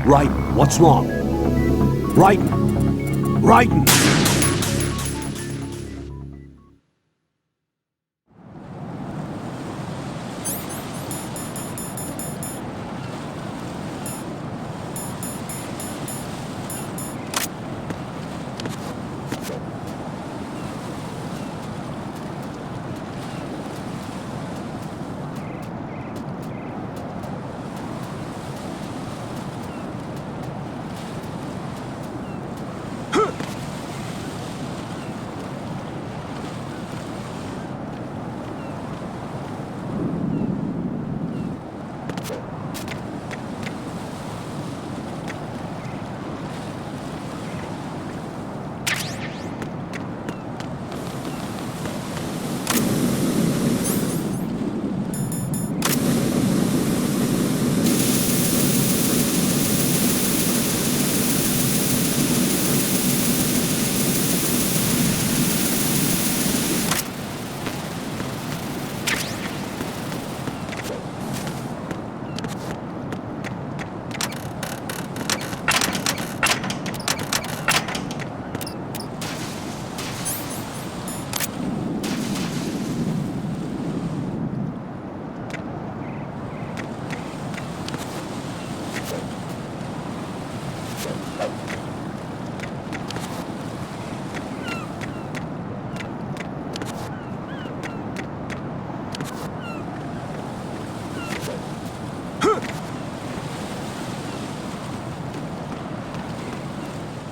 Right, what's wrong? Right, Raiden!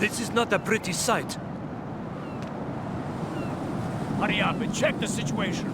This is not a pretty sight. Hurry up and check the situation.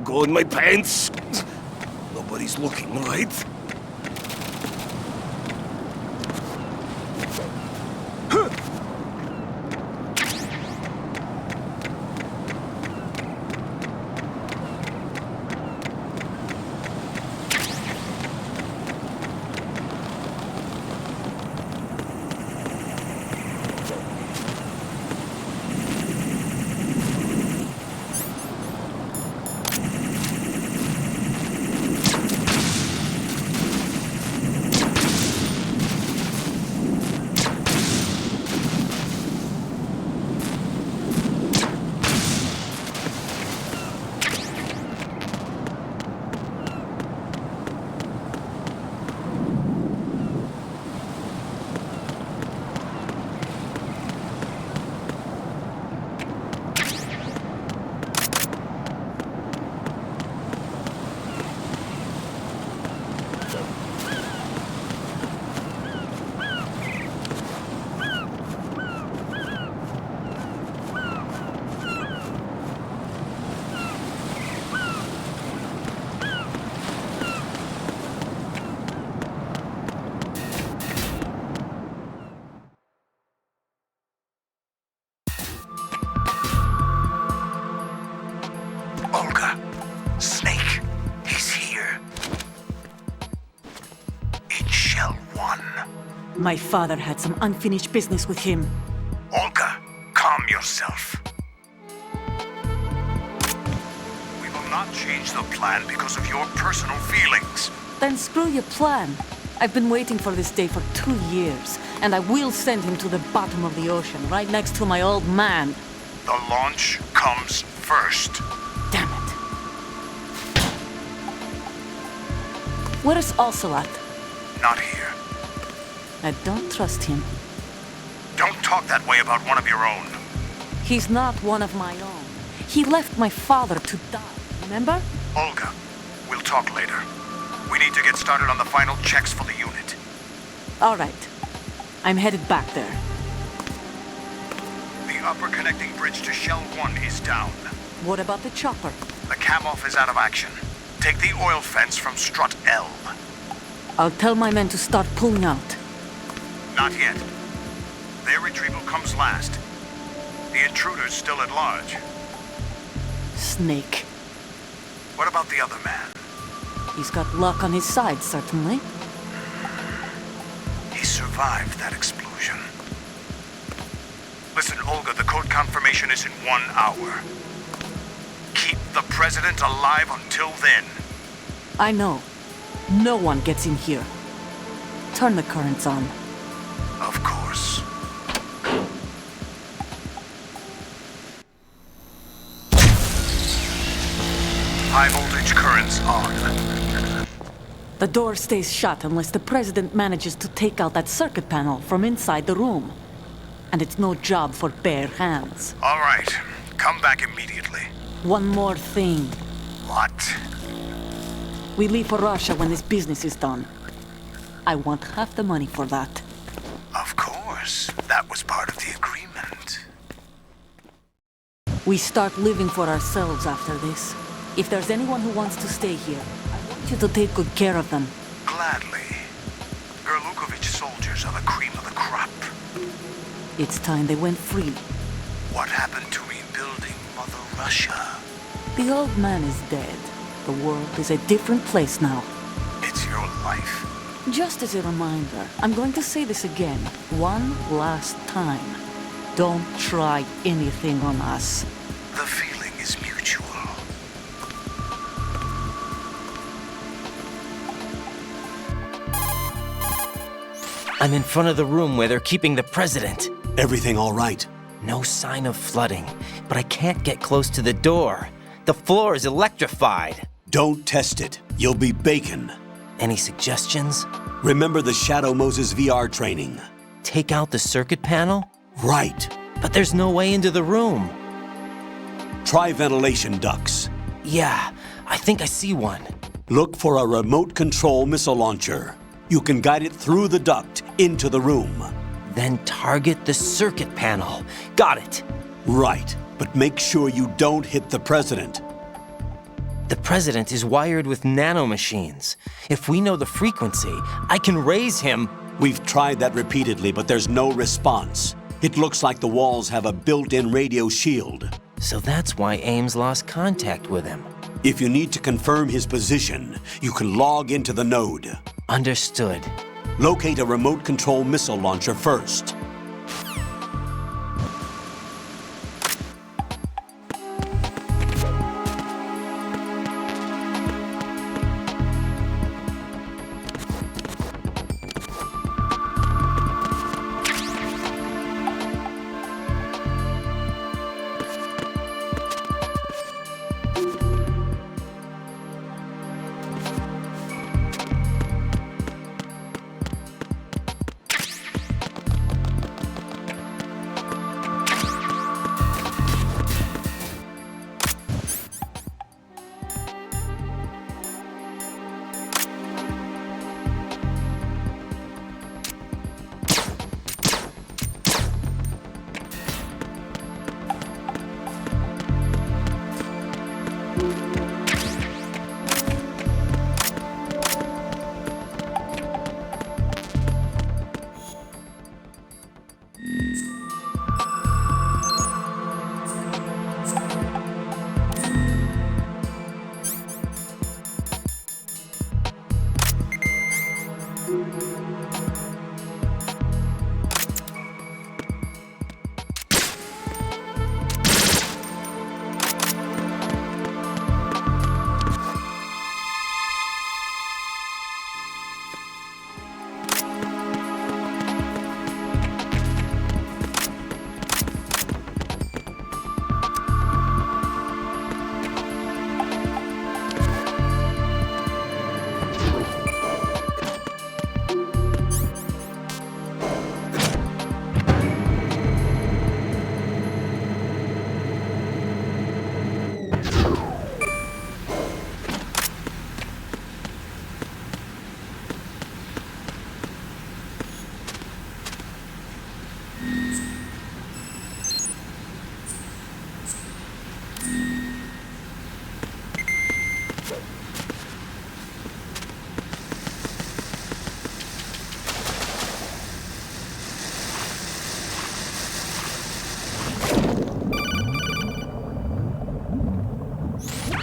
go in my pants. Nobody's looking, right? Olga, Snake, he's here. In Shell 1. My father had some unfinished business with him. Olga, calm yourself. We will not change the plan because of your personal feelings. Then screw your plan. I've been waiting for this day for 2 years, and I will send him to the bottom of the ocean, right next to my old man. The launch comes first. Damn it. Where is Ocelot? Not here. I don't trust him. Don't talk that way about one of your own. He's not one of my own. He left my father to die, remember? Olga, we'll talk later. We need to get started on the final checks for the unit. All right. I'm headed back there. The upper connecting bridge to Shell 1 is down. What about the chopper? The cam-off is out of action. Take the oil fence from strut L. I'll tell my men to start pulling out. Not yet. Their retrieval comes last. The intruder's still at large. Snake. What about the other man? He's got luck on his side, certainly. He survived that explosion. Listen, Olga, the code confirmation is in 1 hour. Keep the president alive until then. I know. No one gets in here. Turn the currents on. Of course. High voltage currents on. The door stays shut unless the president manages to take out that circuit panel from inside the room. And it's no job for bare hands. All right. Come back immediately. One more thing. What? We leave for Russia when this business is done. I want half the money for that. Of course. That was part of the agreement. We start living for ourselves after this. If there's anyone who wants to stay here, I want you to take good care of them. Gladly. Gerlukovich soldiers are the cream of the crop. It's time they went free. What happened to rebuilding Mother Russia? The old man is dead. The world is a different place now. It's your life. Just as a reminder, I'm going to say this again, one last time. Don't try anything on us. The feeling is mutual. I'm in front of the room where they're keeping the president. Everything all right? No sign of flooding, but I can't get close to the door. The floor is electrified. Don't test it. You'll be bacon. Any suggestions? Remember the Shadow Moses VR training? Take out the circuit panel? Right. But there's no way into the room. Try ventilation ducts. Yeah, I think I see one. Look for a remote control missile launcher. You can guide it through the duct into the room. Then target the circuit panel. Got it. Right, but make sure you don't hit the president. The president is wired with nanomachines. If we know the frequency, I can raise him. We've tried that repeatedly, but there's no response. It looks like the walls have a built-in radio shield. So that's why Ames lost contact with him. If you need to confirm his position, you can log into the node. Understood. Locate a remote control missile launcher first.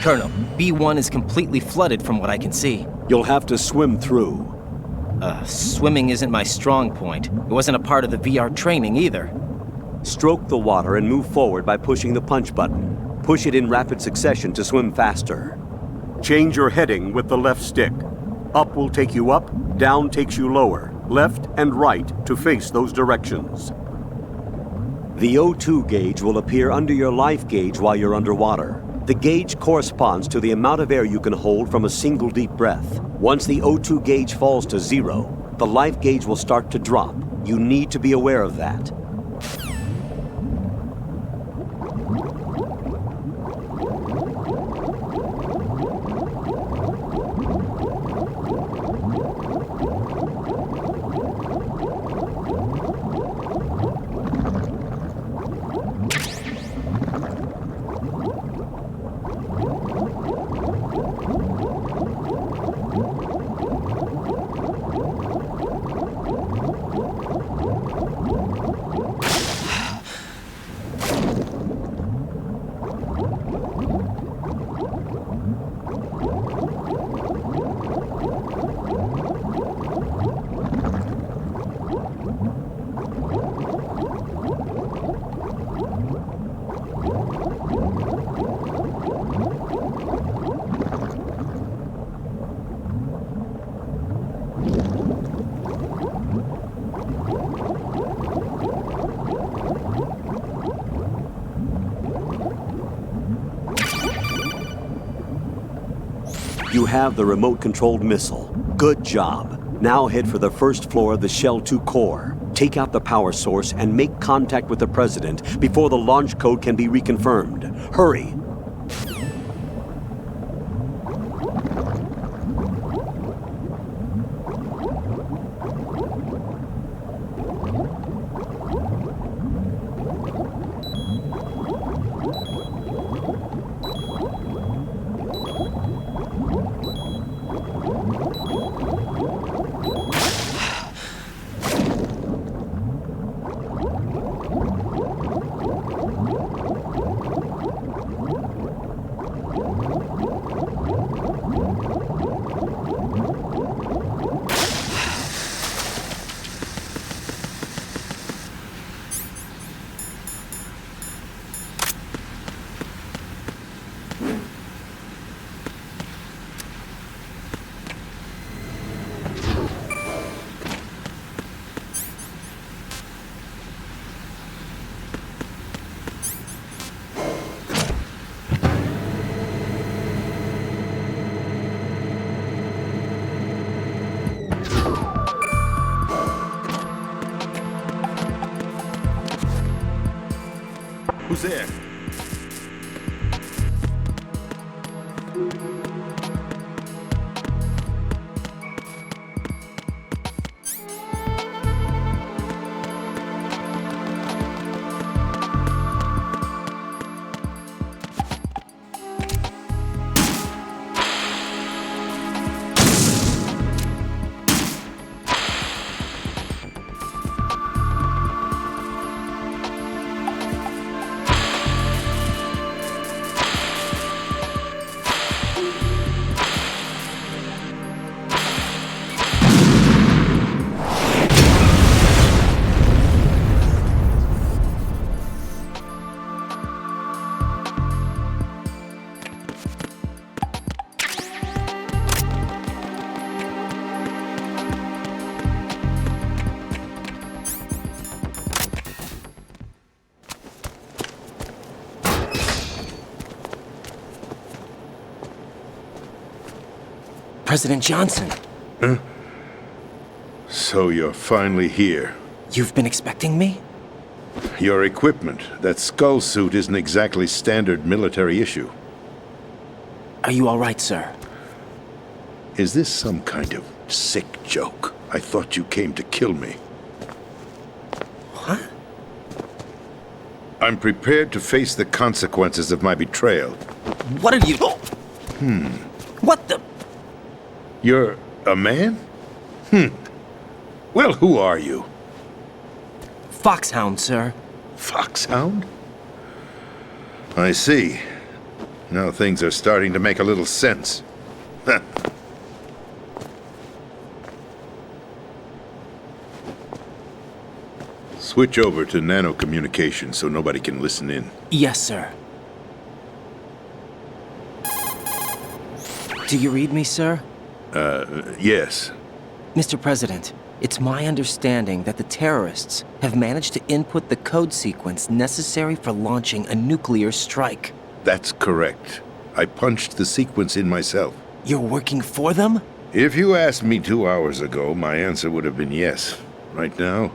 Colonel, B1 is completely flooded from what I can see. You'll have to swim through. Swimming isn't my strong point. It wasn't a part of the VR training either. Stroke the water and move forward by pushing the punch button. Push it in rapid succession to swim faster. Change your heading with the left stick. Up will take you up, down takes you lower, left and right to face those directions. The O2 gauge will appear under your life gauge while you're underwater. The gauge corresponds to the amount of air you can hold from a single deep breath. Once the O2 gauge falls to 0, the life gauge will start to drop. You need to be aware of that. You have the remote-controlled missile. Good job. Now head for the first floor of the Shell 2 core. Take out the power source and make contact with the President before the launch code can be reconfirmed. Hurry! Who's there? President Johnson, So you're finally here. you've been expecting me? Your equipment, that skull suit isn't exactly standard military issue. Are you all right, sir? Is this some kind of sick joke? I thought you came to kill me. What? I'm prepared to face the consequences of my betrayal. What are you... What the... You're a man? Well, who are you? Foxhound, sir. Foxhound? I see. Now things are starting to make a little sense. Huh. Switch over to nano-communication so nobody can listen in. Yes, sir. Do you read me, sir? Yes. Mr. President, it's my understanding that the terrorists have managed to input the code sequence necessary for launching a nuclear strike. That's correct. I punched the sequence in myself. You're working for them? If you asked me 2 hours ago, my answer would have been yes. Right now,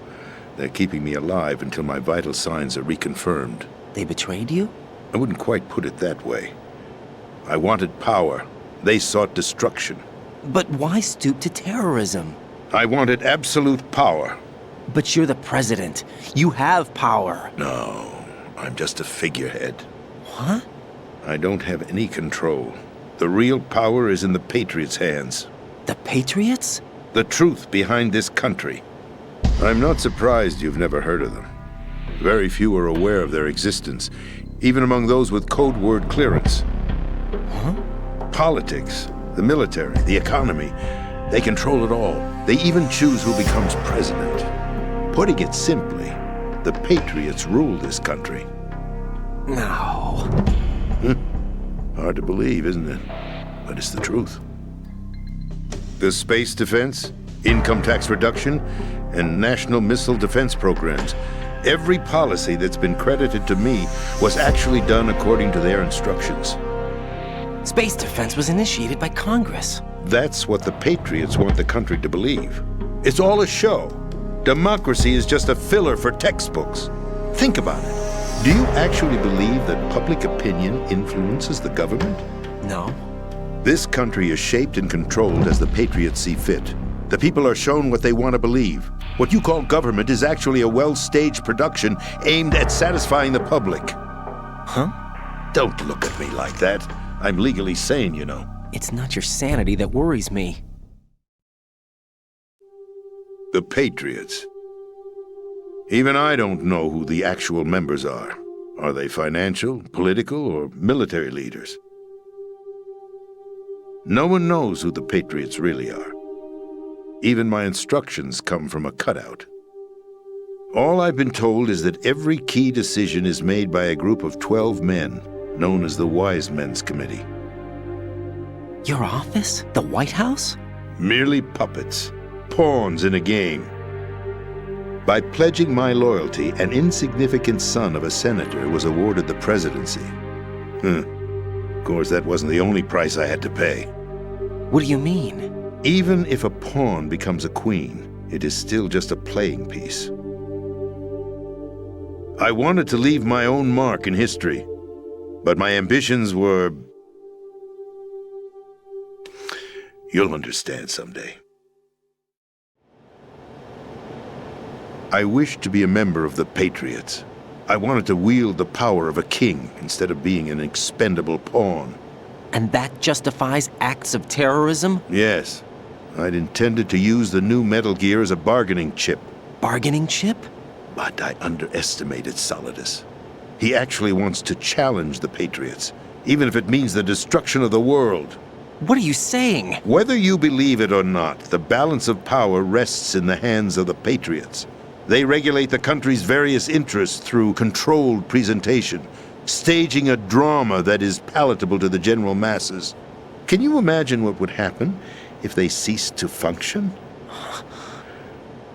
they're keeping me alive until my vital signs are reconfirmed. They betrayed you? I wouldn't quite put it that way. I wanted power. They sought destruction. But why stoop to terrorism? I wanted absolute power. But you're the president. You have power. No, I'm just a figurehead. What? I don't have any control. The real power is in the Patriots' hands. The Patriots? The truth behind this country. I'm not surprised you've never heard of them. Very few are aware of their existence, even among those with code word clearance. Huh? Politics, the military, the economy, they control it all. They even choose who becomes president. Putting it simply, the Patriots rule this country. No. Hard to believe, isn't it? But it's the truth. The space defense, income tax reduction, and national missile defense programs. Every policy that's been credited to me was actually done according to their instructions. Space defense was initiated by Congress. That's what the Patriots want the country to believe. It's all a show. Democracy is just a filler for textbooks. Think about it. Do you actually believe that public opinion influences the government? No. This country is shaped and controlled as the Patriots see fit. The people are shown what they want to believe. What you call government is actually a well-staged production aimed at satisfying the public. Huh? Don't look at me like that. I'm legally sane, you know. It's not your sanity that worries me. The Patriots. Even I don't know who the actual members are. Are they financial, political, or military leaders? No one knows who the Patriots really are. Even my instructions come from a cutout. All I've been told is that every key decision is made by a group of 12 men, known as the Wise Men's Committee. Your office? The White House? Merely puppets, pawns in a game. By pledging my loyalty, an insignificant son of a senator was awarded the presidency. Of course, that wasn't the only price I had to pay. What do you mean? Even if a pawn becomes a queen, it is still just a playing piece. I wanted to leave my own mark in history, but my ambitions were... You'll understand someday. I wished to be a member of the Patriots. I wanted to wield the power of a king instead of being an expendable pawn. And that justifies acts of terrorism? Yes, I'd intended to use the new Metal Gear as a bargaining chip. Bargaining chip? But I underestimated Solidus. He actually wants to challenge the Patriots, even if it means the destruction of the world. What are you saying? Whether you believe it or not, the balance of power rests in the hands of the Patriots. They regulate the country's various interests through controlled presentation, staging a drama that is palatable to the general masses. Can you imagine what would happen if they ceased to function?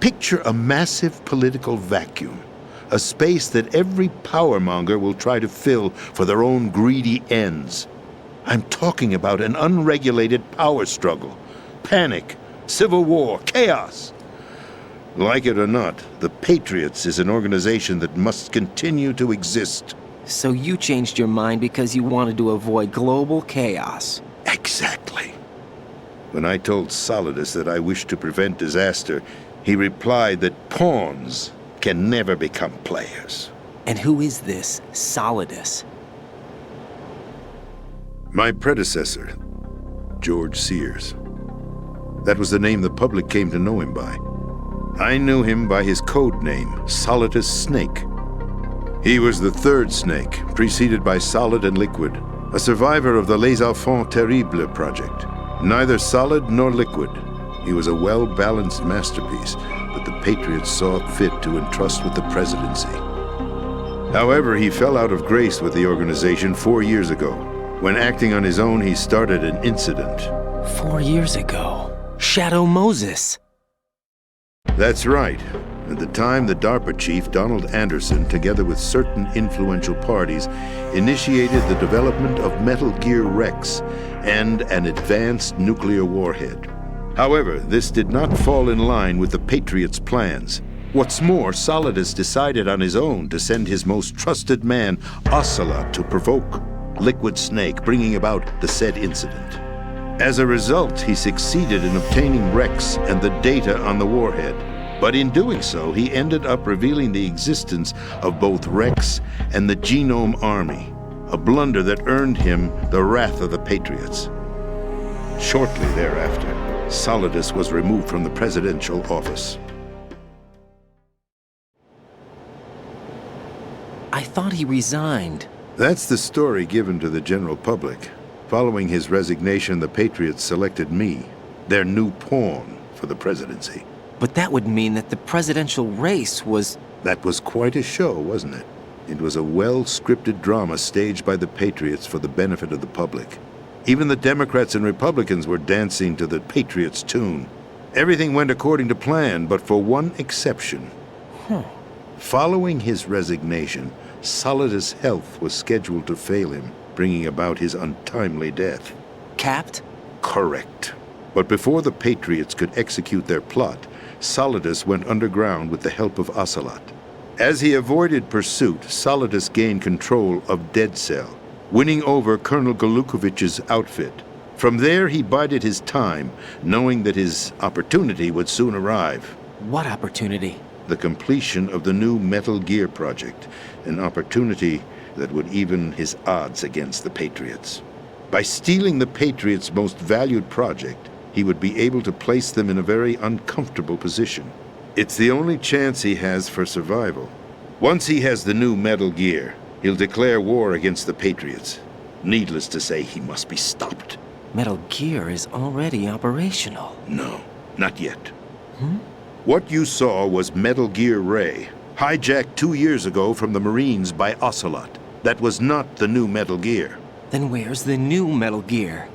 Picture a massive political vacuum, a space that every powermonger will try to fill for their own greedy ends. I'm talking about an unregulated power struggle, panic, civil war, chaos. Like it or not, the Patriots is an organization that must continue to exist. So you changed your mind because you wanted to avoid global chaos. Exactly. When I told Solidus that I wished to prevent disaster, he replied that pawns can never become players. And who is this Solidus? My predecessor, George Sears. That was the name the public came to know him by. I knew him by his code name, Solidus Snake. He was the third Snake, preceded by Solid and Liquid, a survivor of the Les Enfants Terribles project. Neither solid nor liquid, he was a well-balanced masterpiece that the Patriots saw fit to entrust with the presidency. However, he fell out of grace with the organization 4 years ago. When acting on his own, he started an incident. 4 years ago. Shadow Moses. That's right. At the time, the DARPA chief, Donald Anderson, together with certain influential parties, initiated the development of Metal Gear Rex and an advanced nuclear warhead. However, this did not fall in line with the Patriots' plans. What's more, Solidus decided on his own to send his most trusted man, Ocelot, to provoke Liquid Snake, bringing about the said incident. As a result, he succeeded in obtaining Rex and the data on the warhead. But in doing so, he ended up revealing the existence of both Rex and the Genome Army, a blunder that earned him the wrath of the Patriots. Shortly thereafter, Solidus was removed from the presidential office. I thought he resigned. That's the story given to the general public. Following his resignation, the Patriots selected me, their new pawn, for the presidency. But that would mean that the presidential race was... That was quite a show, wasn't it? It was a well-scripted drama staged by the Patriots for the benefit of the public. Even the Democrats and Republicans were dancing to the Patriots' tune. Everything went according to plan, but for one exception. Following his resignation, Solidus' health was scheduled to fail him, bringing about his untimely death. Capped? Correct. But before the Patriots could execute their plot, Solidus went underground with the help of Ocelot. As he avoided pursuit, Solidus gained control of Dead Cell, winning over Colonel Golukovich's outfit. From there, he bided his time, knowing that his opportunity would soon arrive. What opportunity? The completion of the new Metal Gear project, an opportunity that would even his odds against the Patriots. By stealing the Patriots' most valued project, he would be able to place them in a very uncomfortable position. It's the only chance he has for survival. Once he has the new Metal Gear, he'll declare war against the Patriots. Needless to say, he must be stopped. Metal Gear is already operational. No, not yet. What you saw was Metal Gear Ray, hijacked 2 years ago from the Marines by Ocelot. That was not the new Metal Gear. Then where's the new Metal Gear?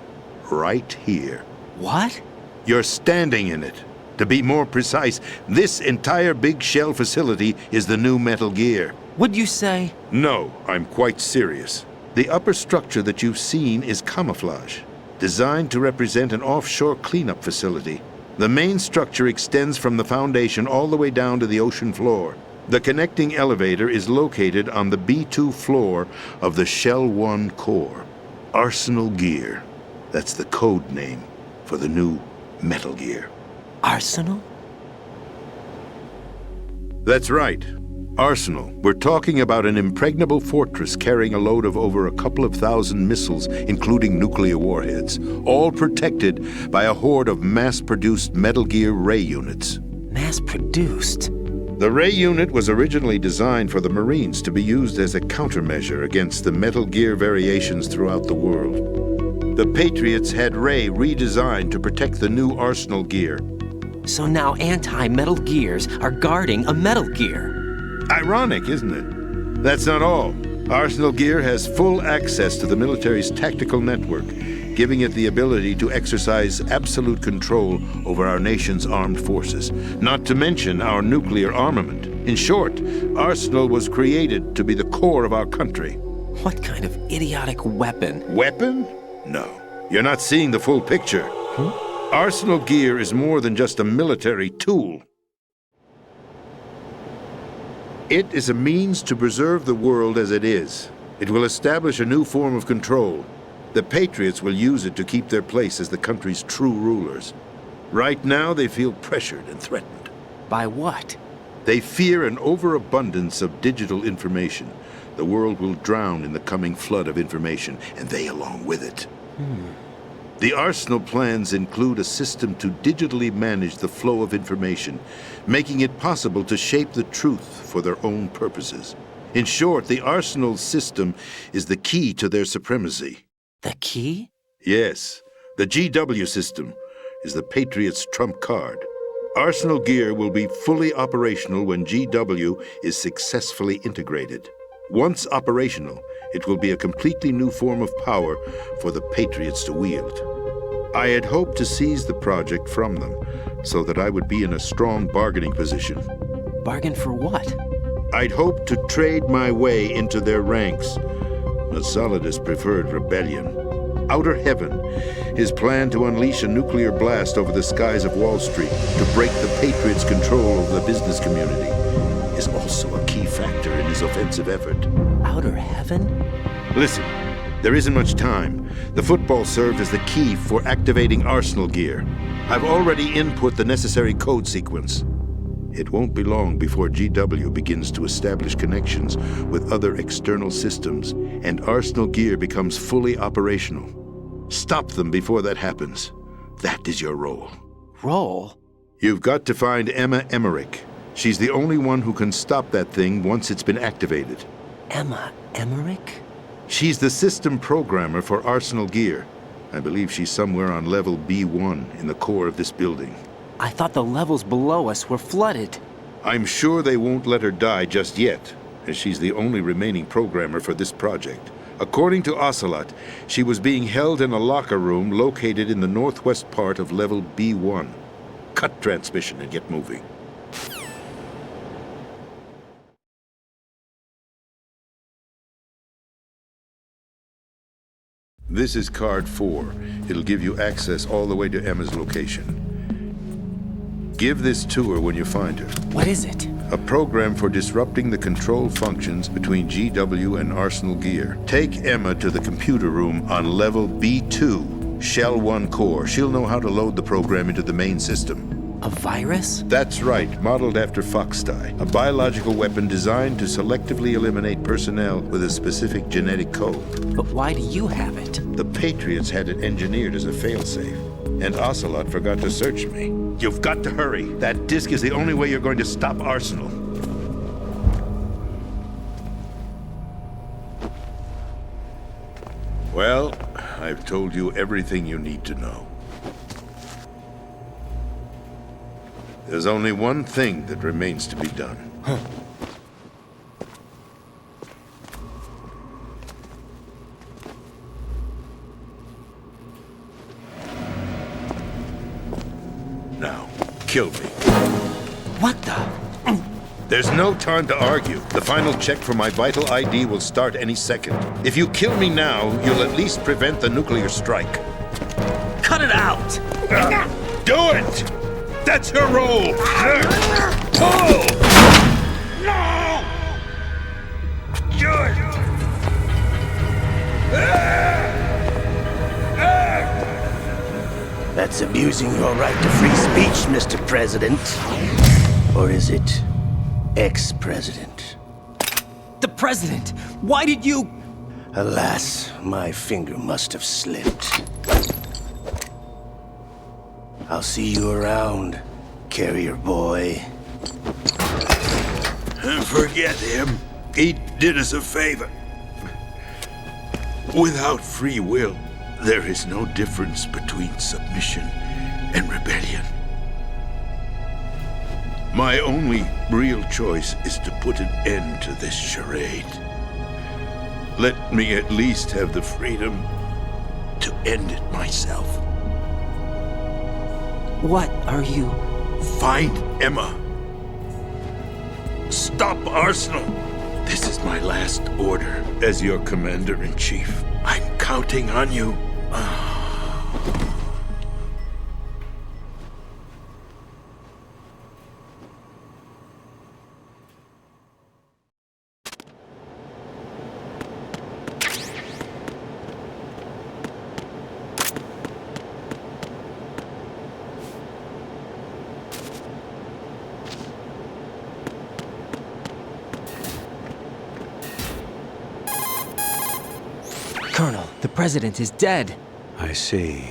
Right here. What? You're standing in it. To be more precise, this entire big shell facility is the new Metal Gear. What'd you say? No, I'm quite serious. The upper structure that you've seen is camouflage, designed to represent an offshore cleanup facility. The main structure extends from the foundation all the way down to the ocean floor. The connecting elevator is located on the B2 floor of the Shell 1 core. Arsenal Gear. That's the code name for the new Metal Gear. Arsenal? That's right. Arsenal. We're talking about an impregnable fortress carrying a load of over a couple of thousand missiles, including nuclear warheads, all protected by a horde of mass-produced Metal Gear Ray units. Mass-produced? The Ray unit was originally designed for the Marines to be used as a countermeasure against the Metal Gear variations throughout the world. The Patriots had Ray redesigned to protect the new Arsenal Gear. So now anti-Metal Gears are guarding a Metal Gear. Ironic, isn't it? That's not all. Arsenal Gear has full access to the military's tactical network, giving it the ability to exercise absolute control over our nation's armed forces, not to mention our nuclear armament. In short, Arsenal was created to be the core of our country. What kind of idiotic weapon? Weapon? No. You're not seeing the full picture. Arsenal Gear is more than just a military tool. It is a means to preserve the world as it is. It will establish a new form of control. The Patriots will use it to keep their place as the country's true rulers. Right now, they feel pressured and threatened. By what? They fear an overabundance of digital information. The world will drown in the coming flood of information, and they along with it. The Arsenal plans include a system to digitally manage the flow of information, making it possible to shape the truth for their own purposes. In short, the Arsenal system is the key to their supremacy. The key? Yes, the GW system is the Patriots' trump card. Arsenal Gear will be fully operational when GW is successfully integrated. Once operational, it will be a completely new form of power for the Patriots to wield. I had hoped to seize the project from them so that I would be in a strong bargaining position. Bargain for what? I'd hoped to trade my way into their ranks. But Solidus preferred rebellion. Outer Heaven, his plan to unleash a nuclear blast over the skies of Wall Street to break the Patriots' control over the business community, is also a key factor in his offensive effort. Outer Heaven? Listen, there isn't much time. The football served as the key for activating Arsenal Gear. I've already input the necessary code sequence. It won't be long before GW begins to establish connections with other external systems, and Arsenal Gear becomes fully operational. Stop them before that happens. That is your role. Role? You've got to find Emma Emmerich. She's the only one who can stop that thing once it's been activated. Emma Emmerich? She's the system programmer for Arsenal Gear. I believe she's somewhere on level B1 in the core of this building. I thought the levels below us were flooded. I'm sure they won't let her die just yet, as she's the only remaining programmer for this project. According to Ocelot, she was being held in a locker room located in the northwest part of level B1. Cut transmission and get moving. This is card 4. It'll give you access all the way to Emma's location. Give this to her when you find her. What is it? A program for disrupting the control functions between GW and Arsenal Gear. Take Emma to the computer room on level B2, Shell 1 core. She'll know how to load the program into the main system. A virus? That's right, modeled after Foxdie, a biological weapon designed to selectively eliminate personnel with a specific genetic code. But why do you have it? The Patriots had it engineered as a failsafe, and Ocelot forgot to search me. You've got to hurry. That disk is the only way you're going to stop Arsenal. Well, I've told you everything you need to know. There's only one thing that remains to be done. Now, kill me. What the? There's no time to argue. The final check for my vital ID will start any second. If you kill me now, you'll at least prevent the nuclear strike. Cut it out! Do it! That's your role! Pull! That's abusing your right to free speech, Mr. President. Or is it ex-president? The president! Why did you... Alas, my finger must have slipped. I'll see you around, carrier boy. Forget him. He did us a favor. Without free will, there is no difference between submission and rebellion. My only real choice is to put an end to this charade. Let me at least have the freedom to end it myself. What are you... Find Emma. Stop Arsenal. This is my last order as your commander-in-chief. I'm counting on you. Colonel, the president is dead. I see.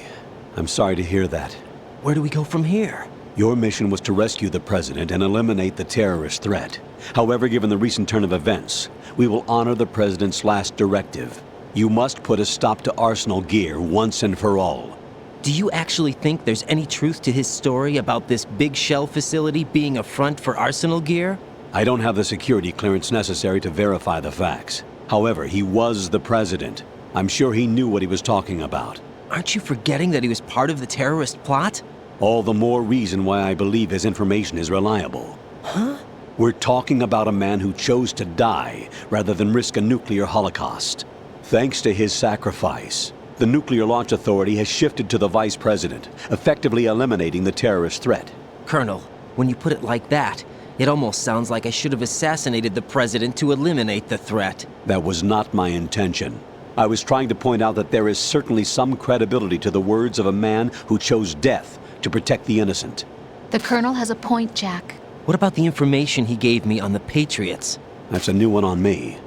I'm sorry to hear that. Where do we go from here? Your mission was to rescue the president and eliminate the terrorist threat. However, given the recent turn of events, we will honor the president's last directive. You must put a stop to Arsenal Gear once and for all. Do you actually think there's any truth to his story about this big shell facility being a front for Arsenal Gear? I don't have the security clearance necessary to verify the facts. However, he was the president. I'm sure he knew what he was talking about. Aren't you forgetting that he was part of the terrorist plot? All the more reason why I believe his information is reliable. Huh? We're talking about a man who chose to die rather than risk a nuclear holocaust. Thanks to his sacrifice, the Nuclear Launch Authority has shifted to the vice president, effectively eliminating the terrorist threat. Colonel, when you put it like that, it almost sounds like I should have assassinated the president to eliminate the threat. That was not my intention. I was trying to point out that there is certainly some credibility to the words of a man who chose death to protect the innocent. The Colonel has a point, Jack. What about the information he gave me on the Patriots? That's a new one on me.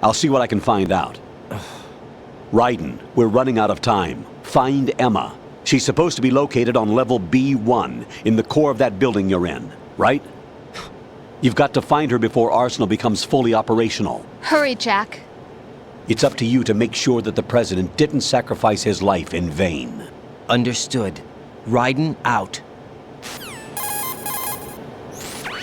I'll see what I can find out. Raiden, we're running out of time. Find Emma. She's supposed to be located on level B1 in the core of that building you're in, right? You've got to find her before Arsenal becomes fully operational. Hurry, Jack. It's up to you to make sure that the president didn't sacrifice his life in vain. Understood. Raiden out.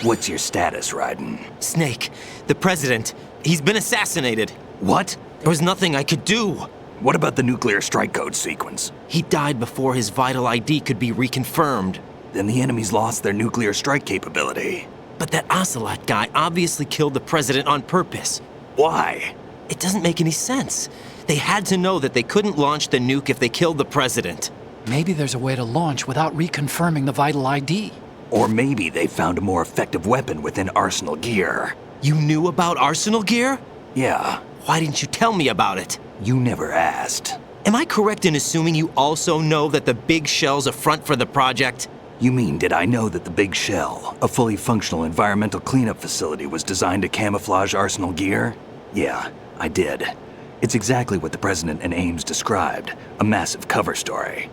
What's your status, Raiden? Snake, the president, he's been assassinated. What? There was nothing I could do. What about the nuclear strike code sequence? He died before his vital ID could be reconfirmed. Then the enemy's lost their nuclear strike capability. But that Ocelot guy obviously killed the president on purpose. Why? It doesn't make any sense. They had to know that they couldn't launch the nuke if they killed the president. Maybe there's a way to launch without reconfirming the vital ID. Or maybe they found a more effective weapon within Arsenal Gear. You knew about Arsenal Gear? Yeah. Why didn't you tell me about it? You never asked. Am I correct in assuming you also know that the Big Shell's a front for the project? You mean, did I know that the Big Shell, a fully functional environmental cleanup facility, was designed to camouflage Arsenal Gear? Yeah, I did. It's exactly what the President and Ames described, a massive cover story.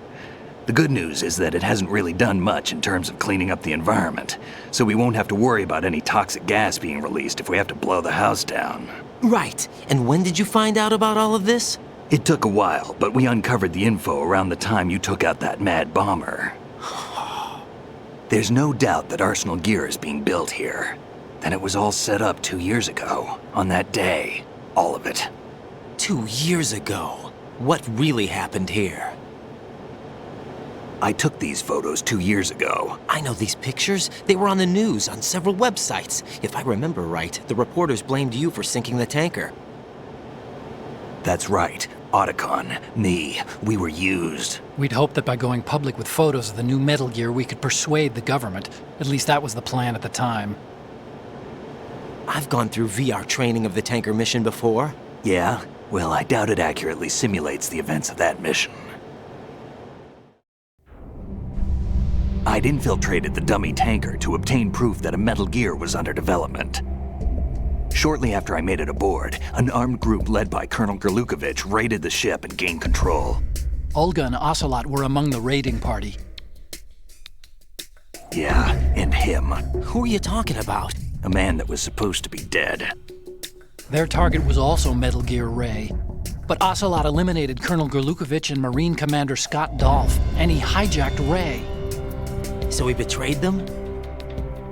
The good news is that it hasn't really done much in terms of cleaning up the environment, so we won't have to worry about any toxic gas being released if we have to blow the house down. Right. And when did you find out about all of this? It took a while, but we uncovered the info around the time you took out that mad bomber. There's no doubt that Arsenal Gear is being built here. Then it was all set up 2 years ago, on that day. All of it. 2 years ago? What really happened here? I took these photos 2 years ago. I know these pictures. They were on the news, on several websites. If I remember right, the reporters blamed you for sinking the tanker. That's right. Otacon, me, we were used. We'd hoped that by going public with photos of the new Metal Gear, we could persuade the government. At least that was the plan at the time. I've gone through VR training of the tanker mission before. Yeah? Well, I doubt it accurately simulates the events of that mission. I'd infiltrated the dummy tanker to obtain proof that a Metal Gear was under development. Shortly after I made it aboard, an armed group led by Colonel Gerlukovich raided the ship and gained control. Olga and Ocelot were among the raiding party. Yeah, and him. Who are you talking about? A man that was supposed to be dead. Their target was also Metal Gear Ray. But Ocelot eliminated Colonel Gerlukovich and Marine Commander Scott Dolph, and he hijacked Ray. So he betrayed them?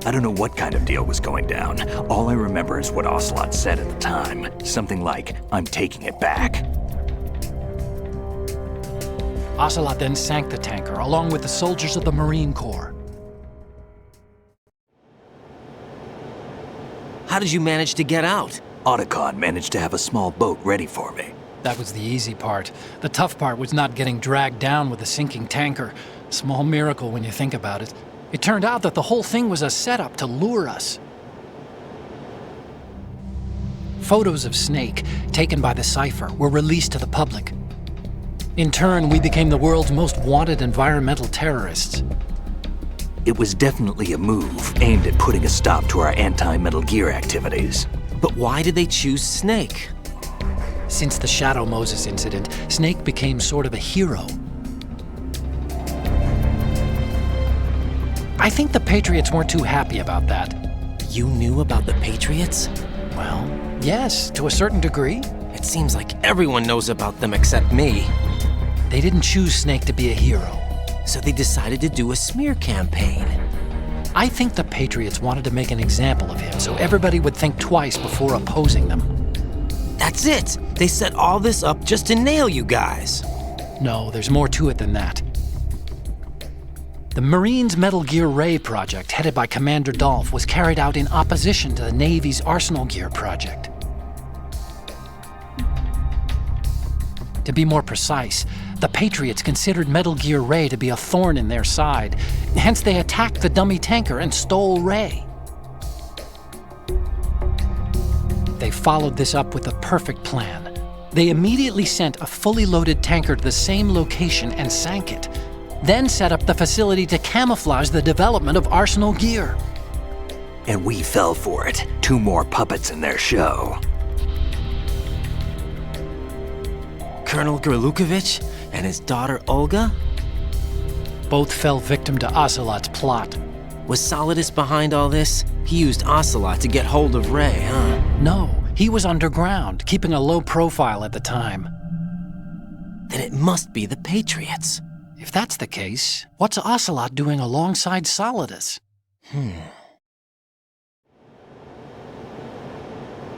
I don't know what kind of deal was going down. All I remember is what Ocelot said at the time. Something like, "I'm taking it back." Ocelot then sank the tanker, along with the soldiers of the Marine Corps. How did you manage to get out? Otacon managed to have a small boat ready for me. That was the easy part. The tough part was not getting dragged down with a sinking tanker. Small miracle when you think about it. It turned out that the whole thing was a setup to lure us. Photos of Snake, taken by the Cypher, were released to the public. In turn, we became the world's most wanted environmental terrorists. It was definitely a move aimed at putting a stop to our anti-Metal Gear activities. But why did they choose Snake? Since the Shadow Moses incident, Snake became sort of a hero. I think the Patriots weren't too happy about that. You knew about the Patriots? Well, yes, to a certain degree. It seems like everyone knows about them except me. They didn't choose Snake to be a hero. So they decided to do a smear campaign. I think the Patriots wanted to make an example of him so everybody would think twice before opposing them. That's it! They set all this up just to nail you guys. No, there's more to it than that. The Marines' Metal Gear Ray project, headed by Commander Dolph, was carried out in opposition to the Navy's Arsenal Gear project. To be more precise, the Patriots considered Metal Gear Ray to be a thorn in their side. Hence, they attacked the dummy tanker and stole Ray. They followed this up with a perfect plan. They immediately sent a fully loaded tanker to the same location and sank it, then set up the facility to camouflage the development of Arsenal Gear. And we fell for it. 2 more puppets in their show. Colonel Gerlukovich and his daughter Olga? Both fell victim to Ocelot's plot. Was Solidus behind all this? He used Ocelot to get hold of Ray, huh? No, he was underground, keeping a low profile at the time. Then it must be the Patriots. If that's the case, what's Ocelot doing alongside Solidus?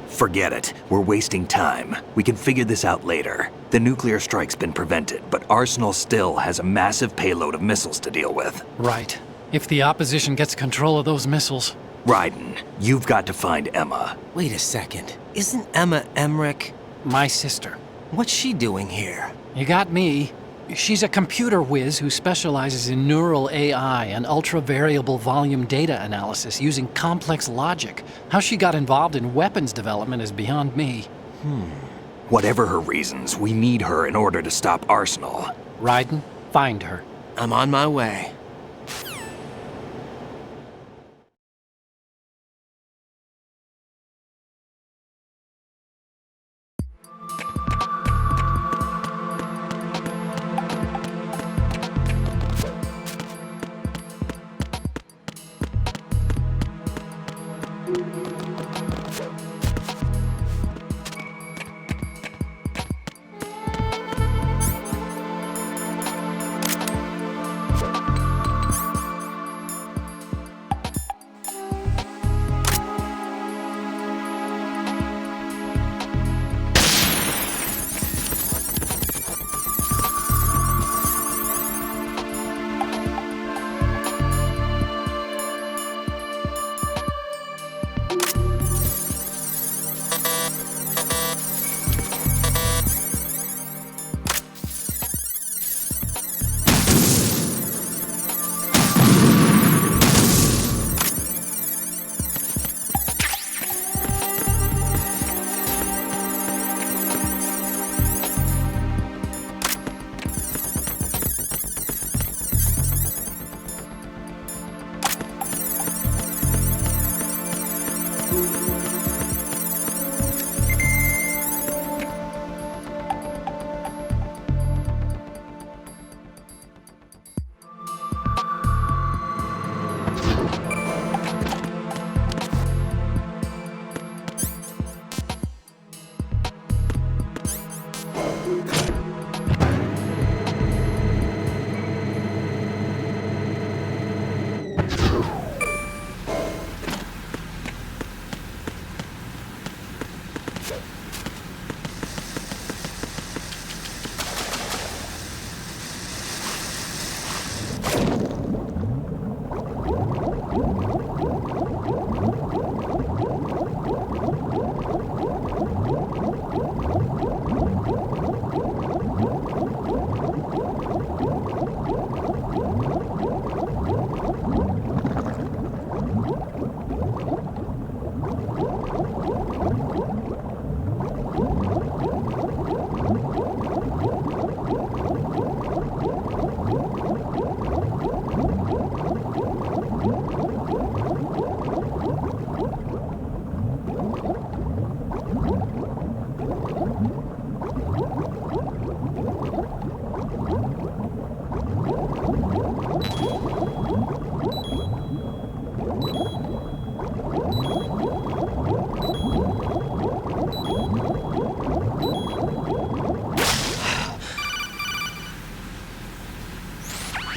Forget it. We're wasting time. We can figure this out later. The nuclear strike's been prevented, but Arsenal still has a massive payload of missiles to deal with. Right. If the opposition gets control of those missiles... Raiden, you've got to find Emma. Wait a second. Isn't Emma Emmerich? My sister. What's she doing here? You got me. She's a computer whiz who specializes in neural AI and ultra-variable volume data analysis using complex logic. How she got involved in weapons development is beyond me. Whatever her reasons, we need her in order to stop Arsenal. Raiden, find her. I'm on my way.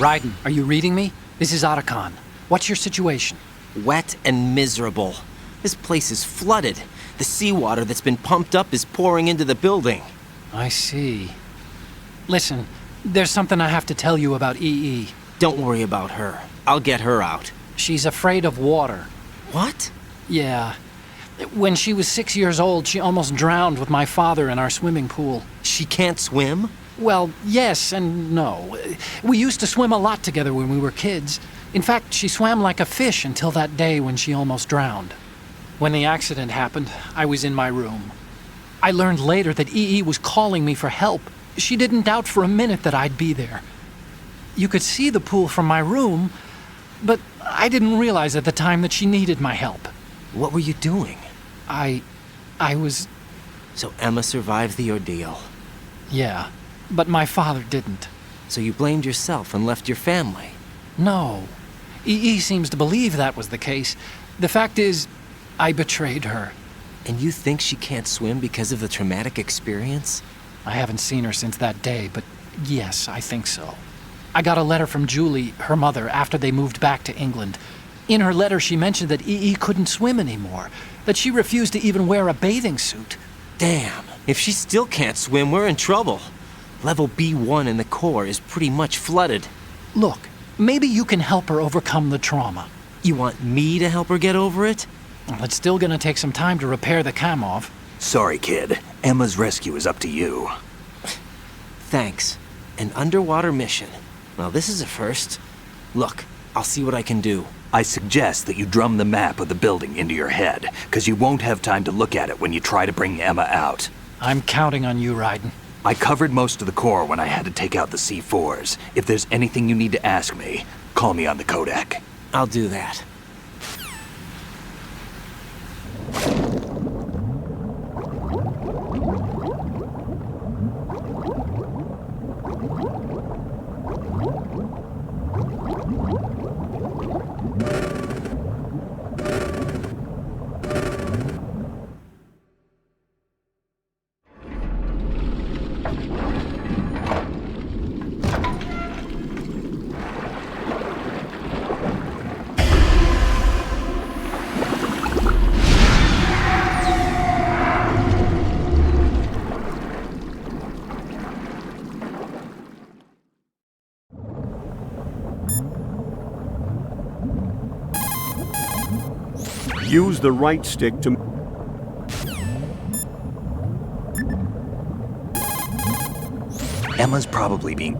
Raiden, are you reading me? This is Otacon. What's your situation? Wet and miserable. This place is flooded. The seawater that's been pumped up is pouring into the building. I see. Listen, there's something I have to tell you about EE. Don't worry about her. I'll get her out. She's afraid of water. What? Yeah. When she was 6 years old, she almost drowned with my father in our swimming pool. She can't swim? Well, yes and no. We used to swim a lot together when we were kids. In fact, she swam like a fish until that day when she almost drowned. When the accident happened, I was in my room. I learned later that EE was calling me for help. She didn't doubt for a minute that I'd be there. You could see the pool from my room, but I didn't realize at the time that she needed my help. What were you doing? I was... So Emma survived the ordeal. Yeah, but my father didn't. So you blamed yourself and left your family? No. EE seems to believe that was the case. The fact is, I betrayed her. And you think she can't swim because of the traumatic experience? I haven't seen her since that day, but yes, I think so. I got a letter from Julie, her mother, after they moved back to England. In her letter, she mentioned that EE couldn't swim anymore, that she refused to even wear a bathing suit. Damn, if she still can't swim, we're in trouble. Level B1 in the core is pretty much flooded. Look, maybe you can help her overcome the trauma. You want me to help her get over it? Well, it's still gonna take some time to repair the Kamov. Sorry, kid. Emma's rescue is up to you. Thanks. An underwater mission. Well, this is a first. Look, I'll see what I can do. I suggest that you drum the map of the building into your head, because you won't have time to look at it when you try to bring Emma out. I'm counting on you, Raiden. I covered most of the core when I had to take out the C4s. If there's anything you need to ask me, call me on the codec. I'll do that. Use the right stick to... Emma's probably being...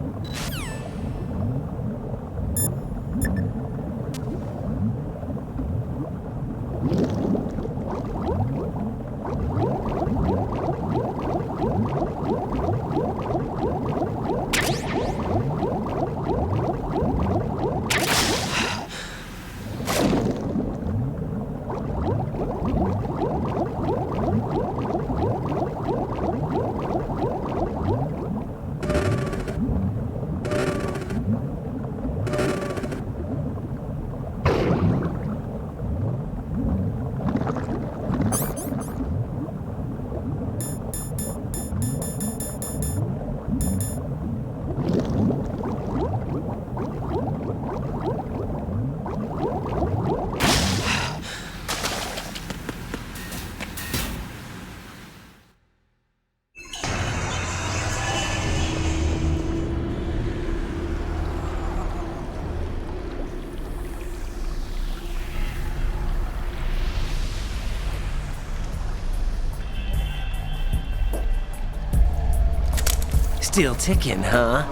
Still ticking, huh?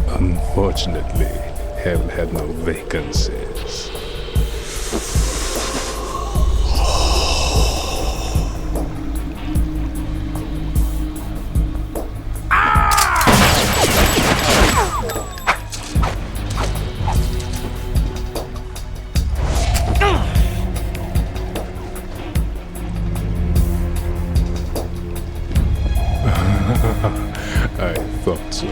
Unfortunately, Hell had no vacancies. I thought so.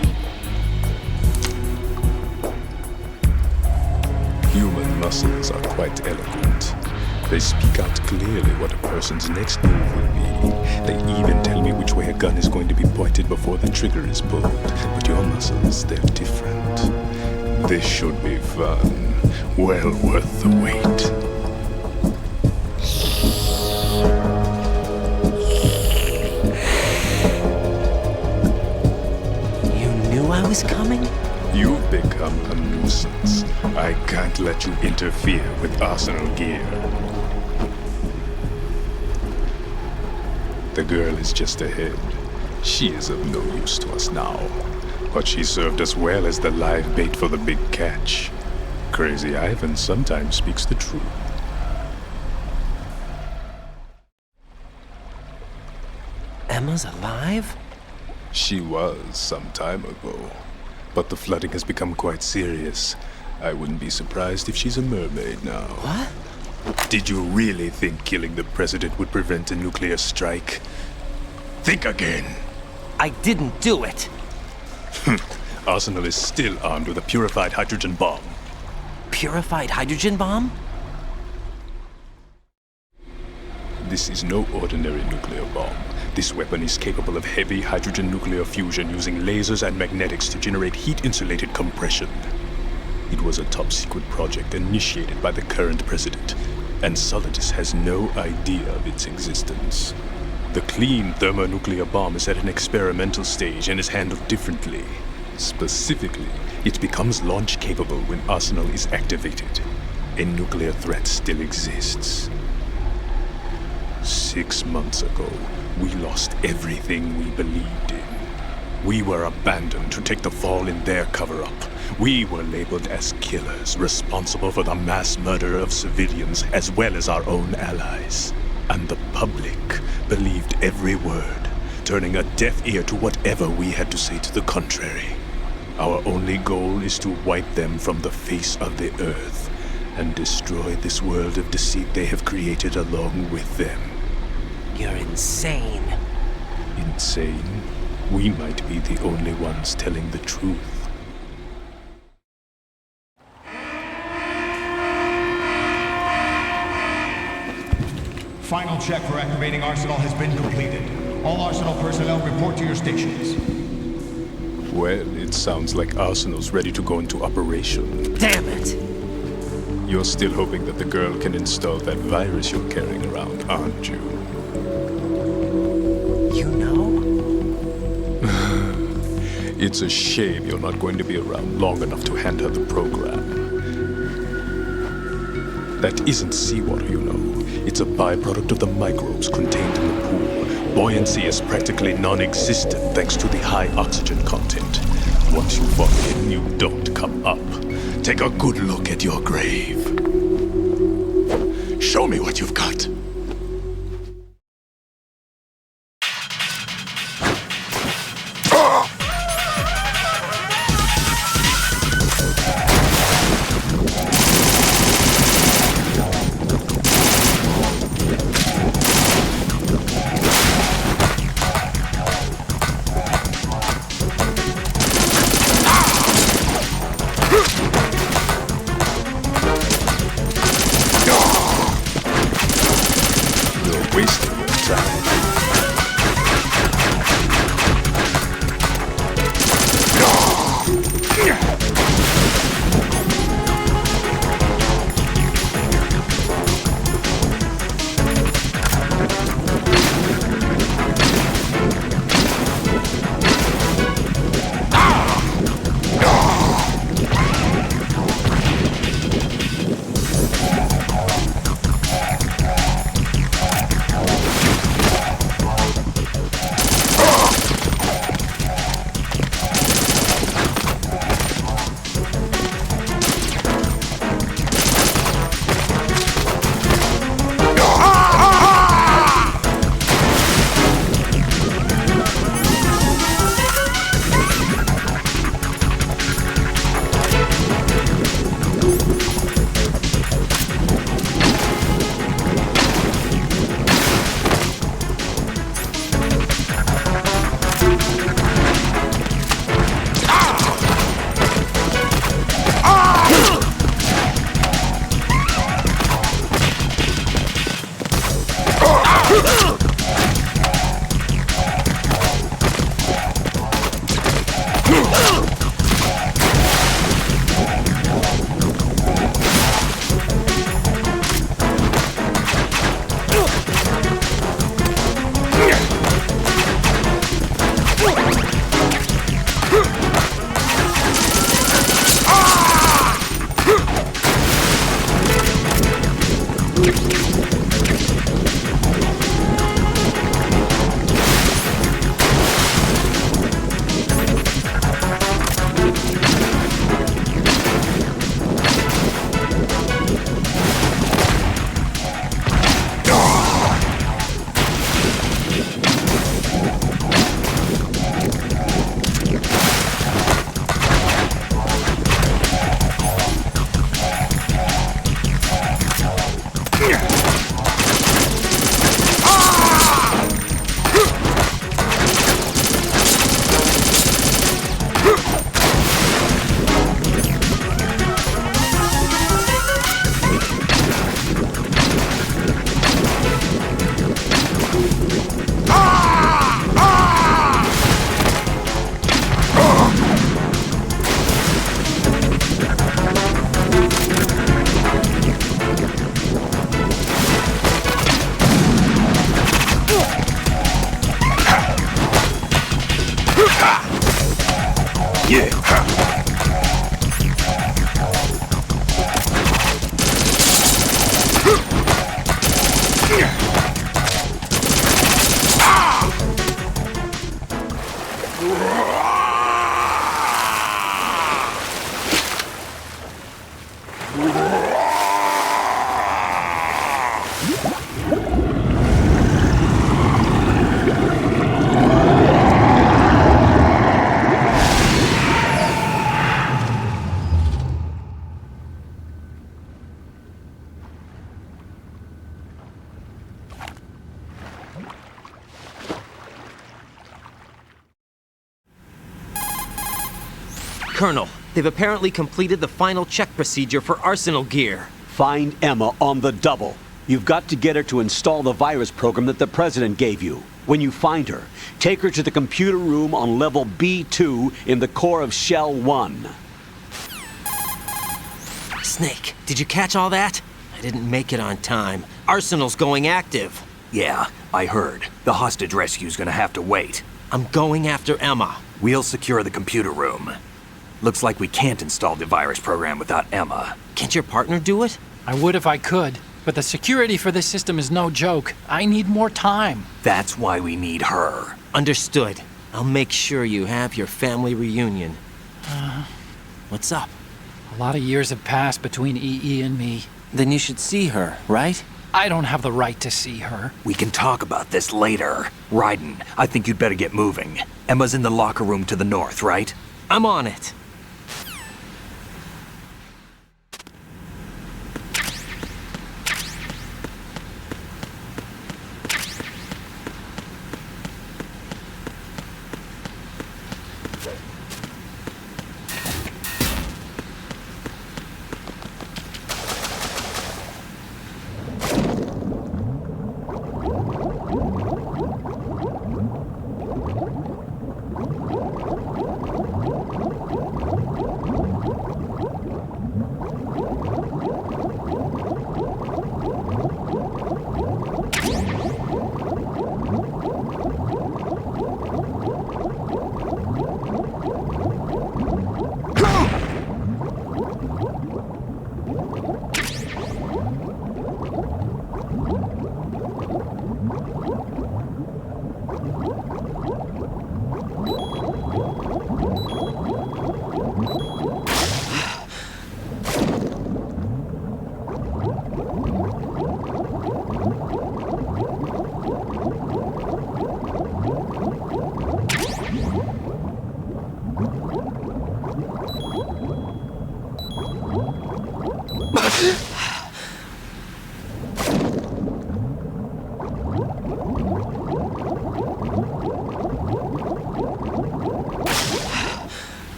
Human muscles are quite eloquent. They speak out clearly what a person's next move will be. They even tell me which way a gun is going to be pointed before the trigger is pulled. But your muscles, they're different. This should be fun. Well worth the wait. I was coming? You've become a nuisance. I can't let you interfere with Arsenal gear. The girl is just ahead. She is of no use to us now. But she served us well as the live bait for the big catch. Crazy Ivan sometimes speaks the truth. Emma's alive? She was some time ago, but the flooding has become quite serious. I wouldn't be surprised if she's a mermaid now. What? Did you really think killing the president would prevent a nuclear strike? Think again. I didn't do it. Arsenal is still armed with a purified hydrogen bomb. Purified hydrogen bomb? This is no ordinary nuclear bomb. This weapon is capable of heavy hydrogen nuclear fusion using lasers and magnetics to generate heat-insulated compression. It was a top-secret project initiated by the current president, and Solidus has no idea of its existence. The clean thermonuclear bomb is at an experimental stage and is handled differently. Specifically, it becomes launch-capable when Arsenal is activated. A nuclear threat still exists. 6 months ago, we lost everything we believed in. We were abandoned to take the fall in their cover-up. We were labeled as killers, responsible for the mass murder of civilians as well as our own allies. And the public believed every word, turning a deaf ear to whatever we had to say to the contrary. Our only goal is to wipe them from the face of the earth and destroy this world of deceit they have created along with them. You're insane. Insane? We might be the only ones telling the truth. Final check for activating Arsenal has been completed. All Arsenal personnel report to your stations. Well, it sounds like Arsenal's ready to go into operation. Damn it! You're still hoping that the girl can install that virus you're carrying around, aren't you? You know? It's a shame you're not going to be around long enough to hand her the program. That isn't seawater, you know. It's a byproduct of the microbes contained in the pool. Buoyancy is practically non-existent thanks to the high oxygen content. Once you fall in, you don't come up. Take a good look at your grave. Show me what you've got. Colonel, they've apparently completed the final check procedure for arsenal gear. Find Emma on the double. You've got to get her to install the virus program that the President gave you. When you find her, take her to the computer room on level B2 in the core of Shell 1. Snake, did you catch all that? I didn't make it on time. Arsenal's going active. Yeah, I heard. The hostage rescue's gonna have to wait. I'm going after Emma. We'll secure the computer room. Looks like we can't install the virus program without Emma. Can't your partner do it? I would if I could, but the security for this system is no joke. I need more time. That's why we need her. Understood. I'll make sure you have your family reunion. What's up? A lot of years have passed between EE and me. Then you should see her, right? I don't have the right to see her. We can talk about this later. Raiden, I think you'd better get moving. Emma's in the locker room to the north, right? I'm on it.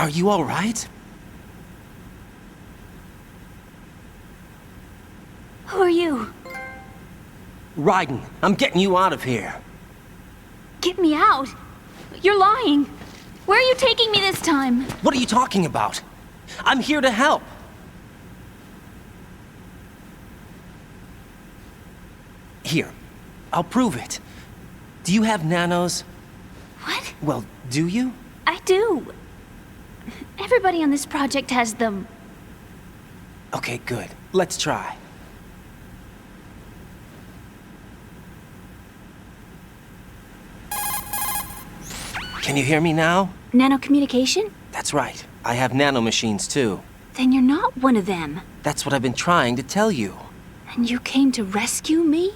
Are you all right? Who are you? Raiden, I'm getting you out of here. Get me out. You're lying. Where are you taking me this time? What are you talking about? I'm here to help. Here, I'll prove it. Do you have nanos? What? Well, do you? I do. Everybody on this project has them. Okay, good. Let's try. Can you hear me now? Nanocommunication? That's right. I have nanomachines too. Then you're not one of them. That's what I've been trying to tell you. And you came to rescue me?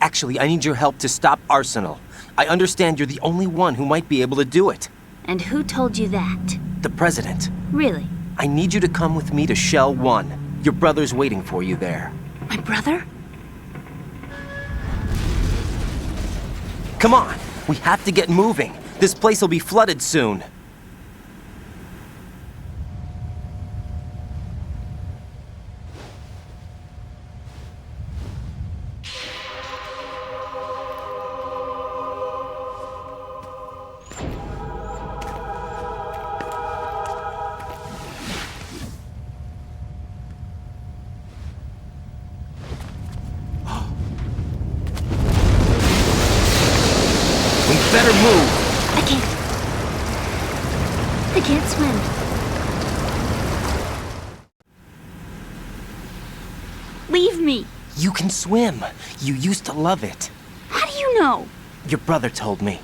Actually, I need your help to stop Arsenal. I understand you're the only one who might be able to do it. And who told you that? The President. Really? I need you to come with me to Shell 1. Your brother's waiting for you there. My brother? Come on! We have to get moving. This place will be flooded soon. Better move! I can't swim. Leave me! You can swim. You used to love it. How do you know? Your brother told me.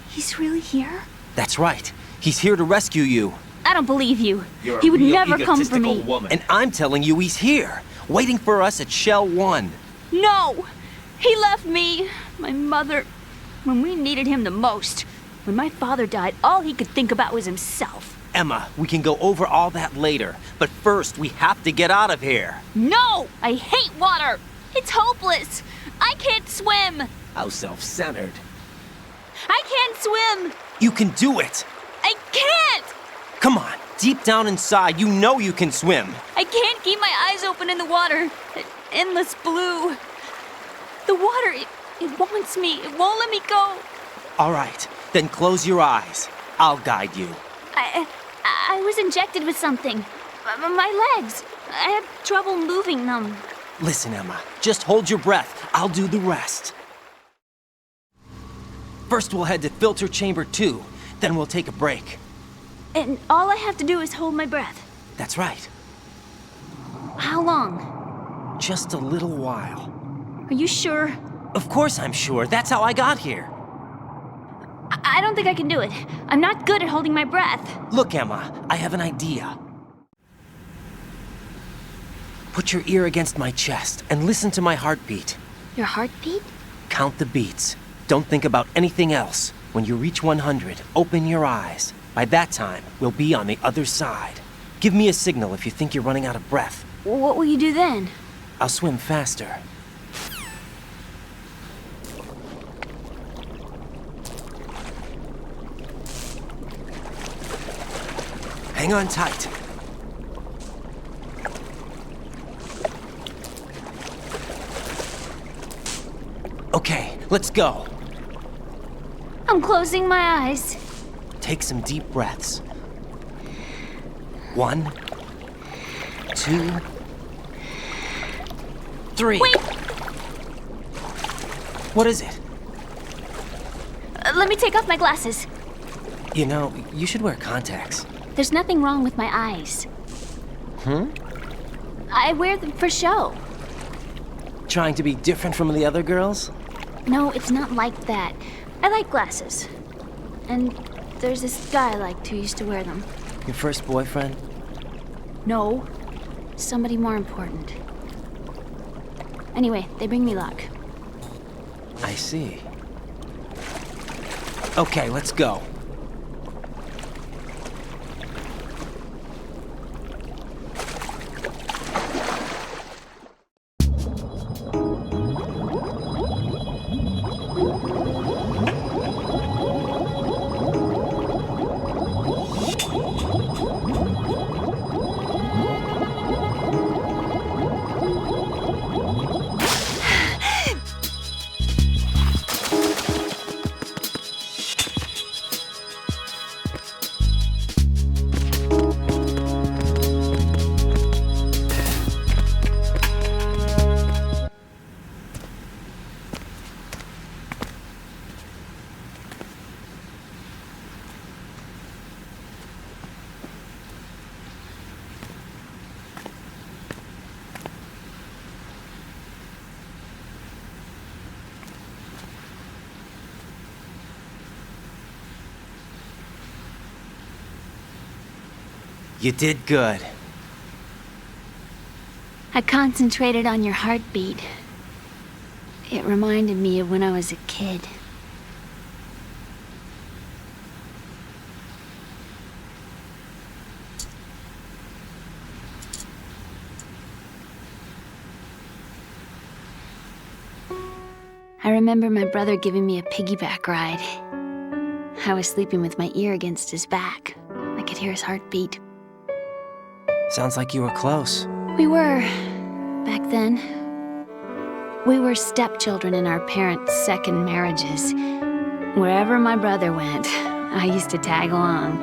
He's really here? That's right. He's here to rescue you. I don't believe you. He would never come for me. And I'm telling you he's here, waiting for us at Shell 1. No! He left me, my mother, when we needed him the most. When my father died, all he could think about was himself. Emma, we can go over all that later, but first we have to get out of here. No! I hate water! It's hopeless! I can't swim! How self-centered. I can't swim! You can do it! I can't! Come on, deep down inside, you know you can swim. I can't keep my eyes open in the water. Endless blue. The water, it wants me. It won't let me go. All right, then close your eyes. I'll guide you. I was injected with something. My legs. I have trouble moving them. Listen, Emma, just hold your breath. I'll do the rest. First we'll head to filter chamber 2, then we'll take a break. And all I have to do is hold my breath. That's right. How long? Just a little while. Are you sure? Of course I'm sure. That's how I got here. I don't think I can do it. I'm not good at holding my breath. Look, Emma, I have an idea. Put your ear against my chest and listen to my heartbeat. Your heartbeat? Count the beats. Don't think about anything else. When you reach 100, open your eyes. By that time, we'll be on the other side. Give me a signal if you think you're running out of breath. What will you do then? I'll swim faster. Hang on tight. Okay, let's go. I'm closing my eyes. Take some deep breaths. 1, 2, 3. Wait! What is it? Let me take off my glasses. You know, you should wear contacts. There's nothing wrong with my eyes. I wear them for show. Trying to be different from the other girls? No, it's not like that. I like glasses. And there's this guy I liked who used to wear them. Your first boyfriend? No. Somebody more important. Anyway, they bring me luck. I see. Okay, let's go. You did good. I concentrated on your heartbeat. It reminded me of when I was a kid. I remember my brother giving me a piggyback ride. I was sleeping with my ear against his back. I could hear his heartbeat. Sounds like you were close. We were, back then. We were stepchildren in our parents' second marriages. Wherever my brother went, I used to tag along.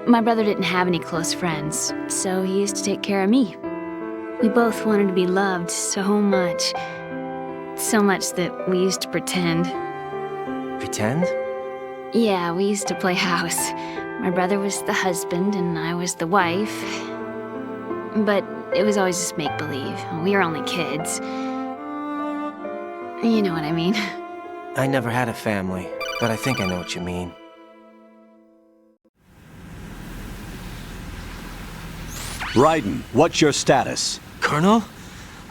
My brother didn't have any close friends, so he used to take care of me. We both wanted to be loved so much. So much that we used to pretend. Pretend? Yeah, we used to play house. My brother was the husband and I was the wife. But it was always just make-believe. We were only kids. You know what I mean. I never had a family, but I think I know what you mean. Raiden, what's your status? Colonel?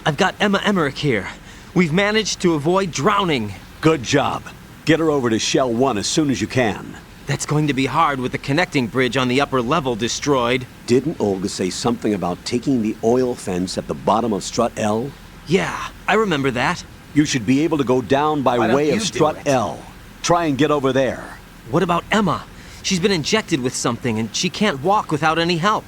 I've got Emma Emmerich here. We've managed to avoid drowning. Good job. Get her over to Shell 1 as soon as you can. That's going to be hard with the connecting bridge on the upper level destroyed. Didn't Olga say something about taking the oil fence at the bottom of Strut L? Yeah, I remember that. You should be able to go down by way of Strut L. Try and get over there. What about Emma? She's been injected with something and she can't walk without any help.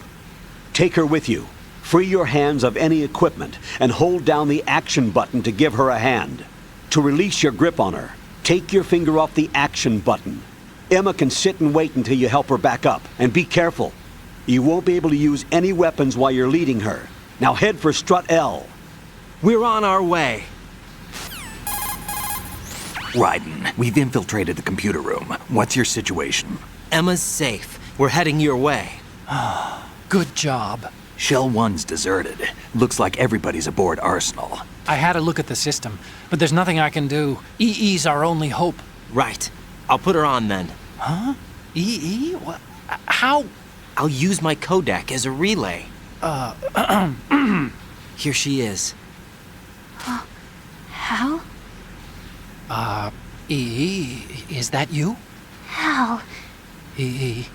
Take her with you. Free your hands of any equipment and hold down the action button to give her a hand. To release your grip on her, take your finger off the action button. Emma can sit and wait until you help her back up. And be careful. You won't be able to use any weapons while you're leading her. Now head for Strut L. We're on our way. Raiden, we've infiltrated the computer room. What's your situation? Emma's safe. We're heading your way. Good job. Shell 1's deserted. Looks like everybody's aboard Arsenal. I had a look at the system, but there's nothing I can do. EE's our only hope. Right. I'll put her on then. Huh? EE? What? How? I'll use my Kodak as a relay. Here she is. Hal? EE, is that you? Hal. EE.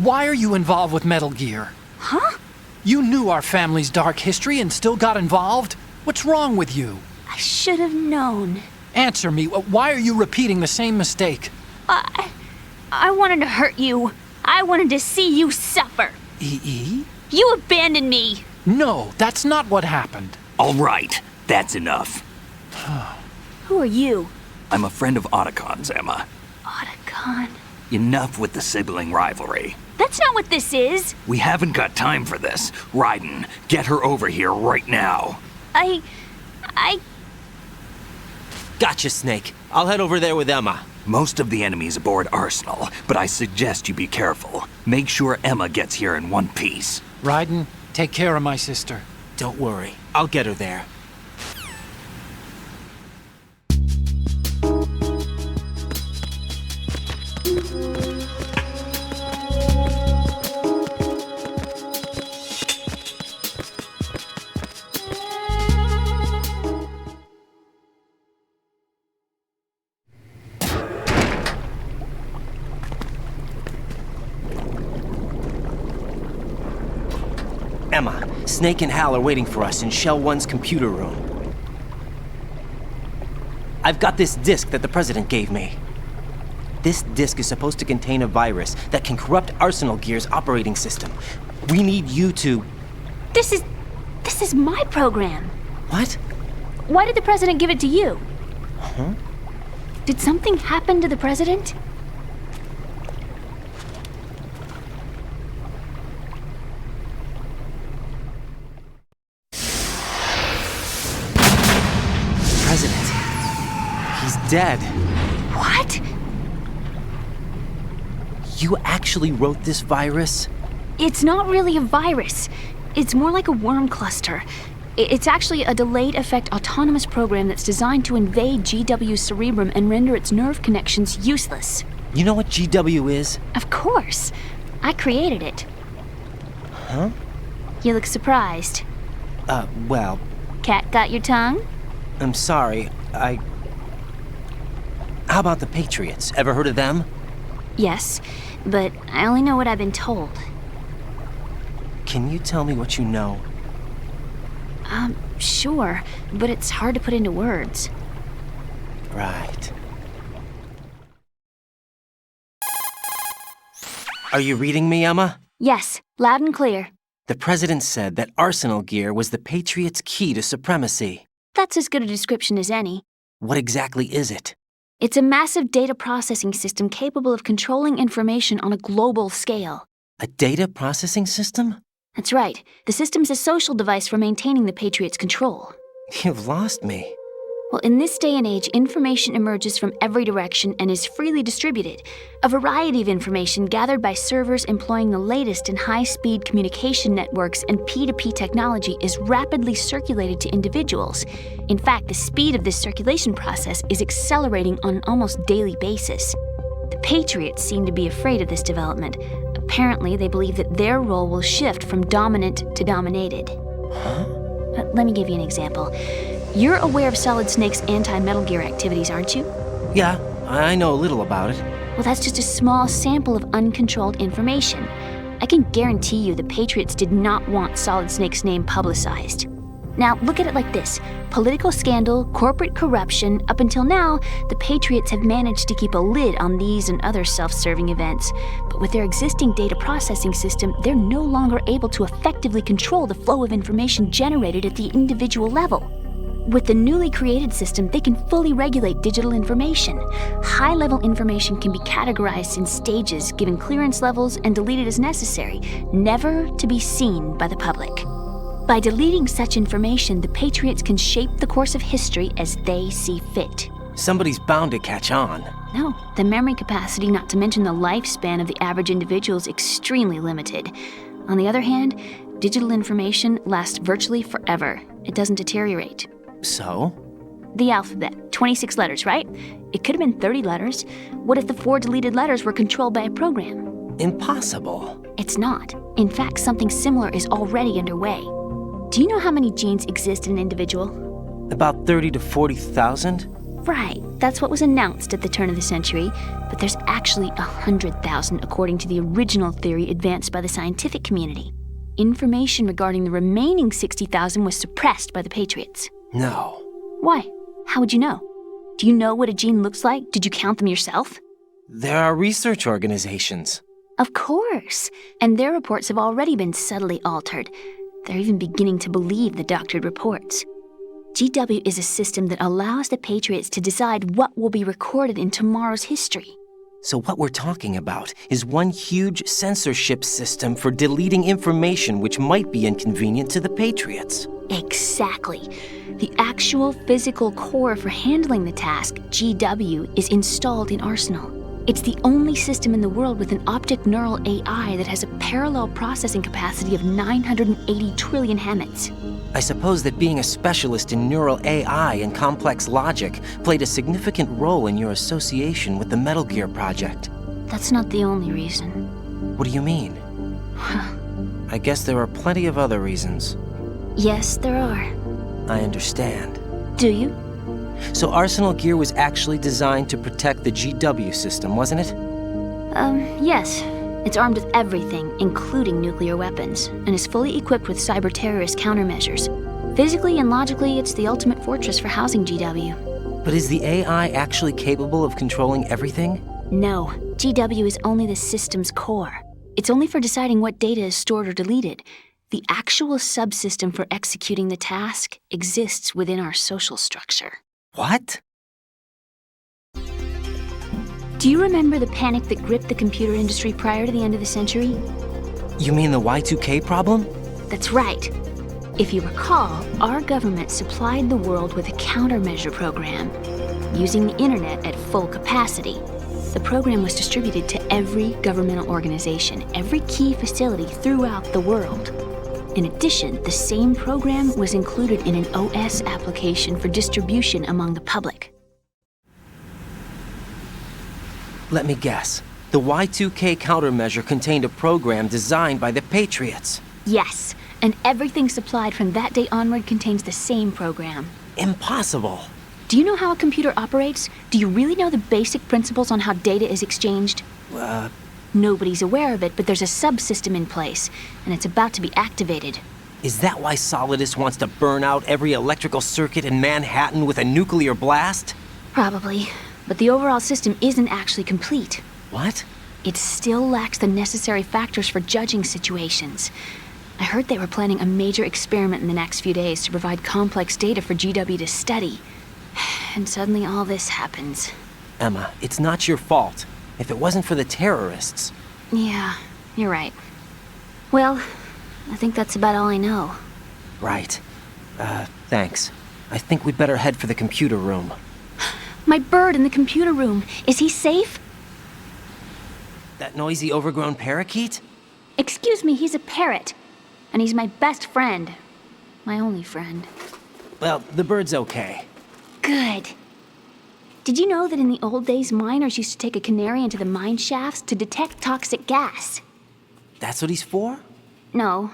Why are you involved with Metal Gear? Huh? You knew our family's dark history and still got involved? What's wrong with you? I should have known. Answer me. Why are you repeating the same mistake? I wanted to hurt you. I wanted to see you suffer. EE? You abandoned me. No, that's not what happened. All right, that's enough. Who are you? I'm a friend of Otacon's, Emma. Otacon. Enough with the sibling rivalry. That's not what this is. We haven't got time for this. Raiden, get her over here right now. I... Gotcha, Snake. I'll head over there with Emma. Most of the enemy's aboard Arsenal, but I suggest you be careful. Make sure Emma gets here in one piece. Raiden, take care of my sister. Don't worry. I'll get her there. Emma, Snake and Hal are waiting for us in Shell 1's computer room. I've got this disk that the President gave me. This disk is supposed to contain a virus that can corrupt Arsenal Gear's operating system. We need you to... This is my program. What? Why did the President give it to you? Huh? Did something happen to the President? President. He's dead. What? You actually wrote this virus? It's not really a virus. It's more like a worm cluster. It's actually a delayed effect autonomous program that's designed to invade GW's cerebrum and render its nerve connections useless. You know what GW is? Of course. I created it. Huh? You look surprised. Well... Cat got your tongue? I'm sorry, How about the Patriots? Ever heard of them? Yes, but I only know what I've been told. Can you tell me what you know? Sure, but it's hard to put into words. Right. Are you reading me, Emma? Yes, loud and clear. The President said that Arsenal gear was the Patriots' key to supremacy. That's as good a description as any. What exactly is it? It's a massive data processing system capable of controlling information on a global scale. A data processing system? That's right. The system's a social device for maintaining the Patriots' control. You've lost me. Well, in this day and age, information emerges from every direction and is freely distributed. A variety of information gathered by servers employing the latest in high-speed communication networks and P2P technology is rapidly circulated to individuals. In fact, the speed of this circulation process is accelerating on an almost daily basis. The Patriots seem to be afraid of this development. Apparently, they believe that their role will shift from dominant to dominated. Huh? Let me give you an example. You're aware of Solid Snake's anti-Metal Gear activities, aren't you? Yeah, I know a little about it. Well, that's just a small sample of uncontrolled information. I can guarantee you the Patriots did not want Solid Snake's name publicized. Now, look at it like this. Political scandal, corporate corruption, up until now, the Patriots have managed to keep a lid on these and other self-serving events. But with their existing data processing system, they're no longer able to effectively control the flow of information generated at the individual level. With the newly created system, they can fully regulate digital information. High-level information can be categorized in stages, given clearance levels, and deleted as necessary, never to be seen by the public. By deleting such information, the Patriots can shape the course of history as they see fit. Somebody's bound to catch on. No, the memory capacity, not to mention the lifespan of the average individual, is extremely limited. On the other hand, digital information lasts virtually forever. It doesn't deteriorate. So? The alphabet, 26 letters, right? It could have been 30 letters. What if the 4 deleted letters were controlled by a program? Impossible. It's not. In fact, something similar is already underway. Do you know how many genes exist in an individual? About 30 to 40,000? Right, that's what was announced at the turn of the century, but there's actually 100,000 according to the original theory advanced by the scientific community. Information regarding the remaining 60,000 was suppressed by the Patriots. No. Why? How would you know? Do you know what a gene looks like? Did you count them yourself? There are research organizations. Of course. And their reports have already been subtly altered. They're even beginning to believe the doctored reports. GW is a system that allows the Patriots to decide what will be recorded in tomorrow's history. So what we're talking about is one huge censorship system for deleting information which might be inconvenient to the Patriots. Exactly. The actual physical core for handling the task, GW, is installed in Arsenal. It's the only system in the world with an optic neural AI that has a parallel processing capacity of 980 trillion Hammets. I suppose that being a specialist in neural AI and complex logic played a significant role in your association with the Metal Gear project. That's not the only reason. What do you mean? I guess there are plenty of other reasons. Yes, there are. I understand. Do you? So Arsenal gear was actually designed to protect the GW system, wasn't it? Yes. It's armed with everything, including nuclear weapons, and is fully equipped with cyber-terrorist countermeasures. Physically and logically, it's the ultimate fortress for housing GW. But is the AI actually capable of controlling everything? No. GW is only the system's core. It's only for deciding what data is stored or deleted. The actual subsystem for executing the task exists within our social structure. What? Do you remember the panic that gripped the computer industry prior to the end of the century? You mean the Y2K problem? That's right. If you recall, our government supplied the world with a countermeasure program, using the internet at full capacity. The program was distributed to every governmental organization, every key facility throughout the world. In addition, the same program was included in an OS application for distribution among the public. Let me guess. The Y2K countermeasure contained a program designed by the Patriots. Yes, and everything supplied from that day onward contains the same program. Impossible. Do you know how a computer operates? Do you really know the basic principles on how data is exchanged? Nobody's aware of it, but there's a subsystem in place, and it's about to be activated. Is that why Solidus wants to burn out every electrical circuit in Manhattan with a nuclear blast? Probably, but the overall system isn't actually complete. What? It still lacks the necessary factors for judging situations. I heard they were planning a major experiment in the next few days to provide complex data for GW to study. And suddenly all this happens. Emma, it's not your fault. If it wasn't for the terrorists... Yeah, you're right. Well, I think that's about all I know. Right. Thanks. I think we'd better head for the computer room. My bird in the computer room. Is he safe? That noisy, overgrown parakeet? Excuse me, he's a parrot. And he's my best friend. My only friend. Well, the bird's okay. Good. Did you know that in the old days, miners used to take a canary into the mine shafts to detect toxic gas? That's what he's for? No.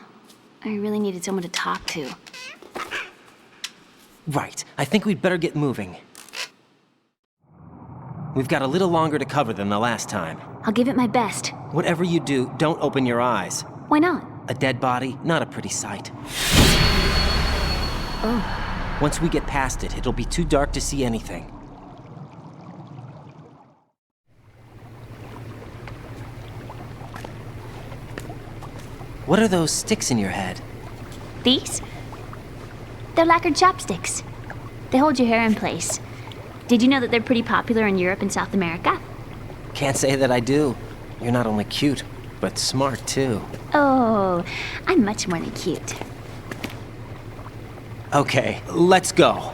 I really needed someone to talk to. Right. I think we'd better get moving. We've got a little longer to cover than the last time. I'll give it my best. Whatever you do, don't open your eyes. Why not? A dead body, not a pretty sight. Oh. Once we get past it, it'll be too dark to see anything. What are those sticks in your head? These? They're lacquered chopsticks. They hold your hair in place. Did you know that they're pretty popular in Europe and South America? Can't say that I do. You're not only cute, but smart too. Oh, I'm much more than cute. Okay, let's go.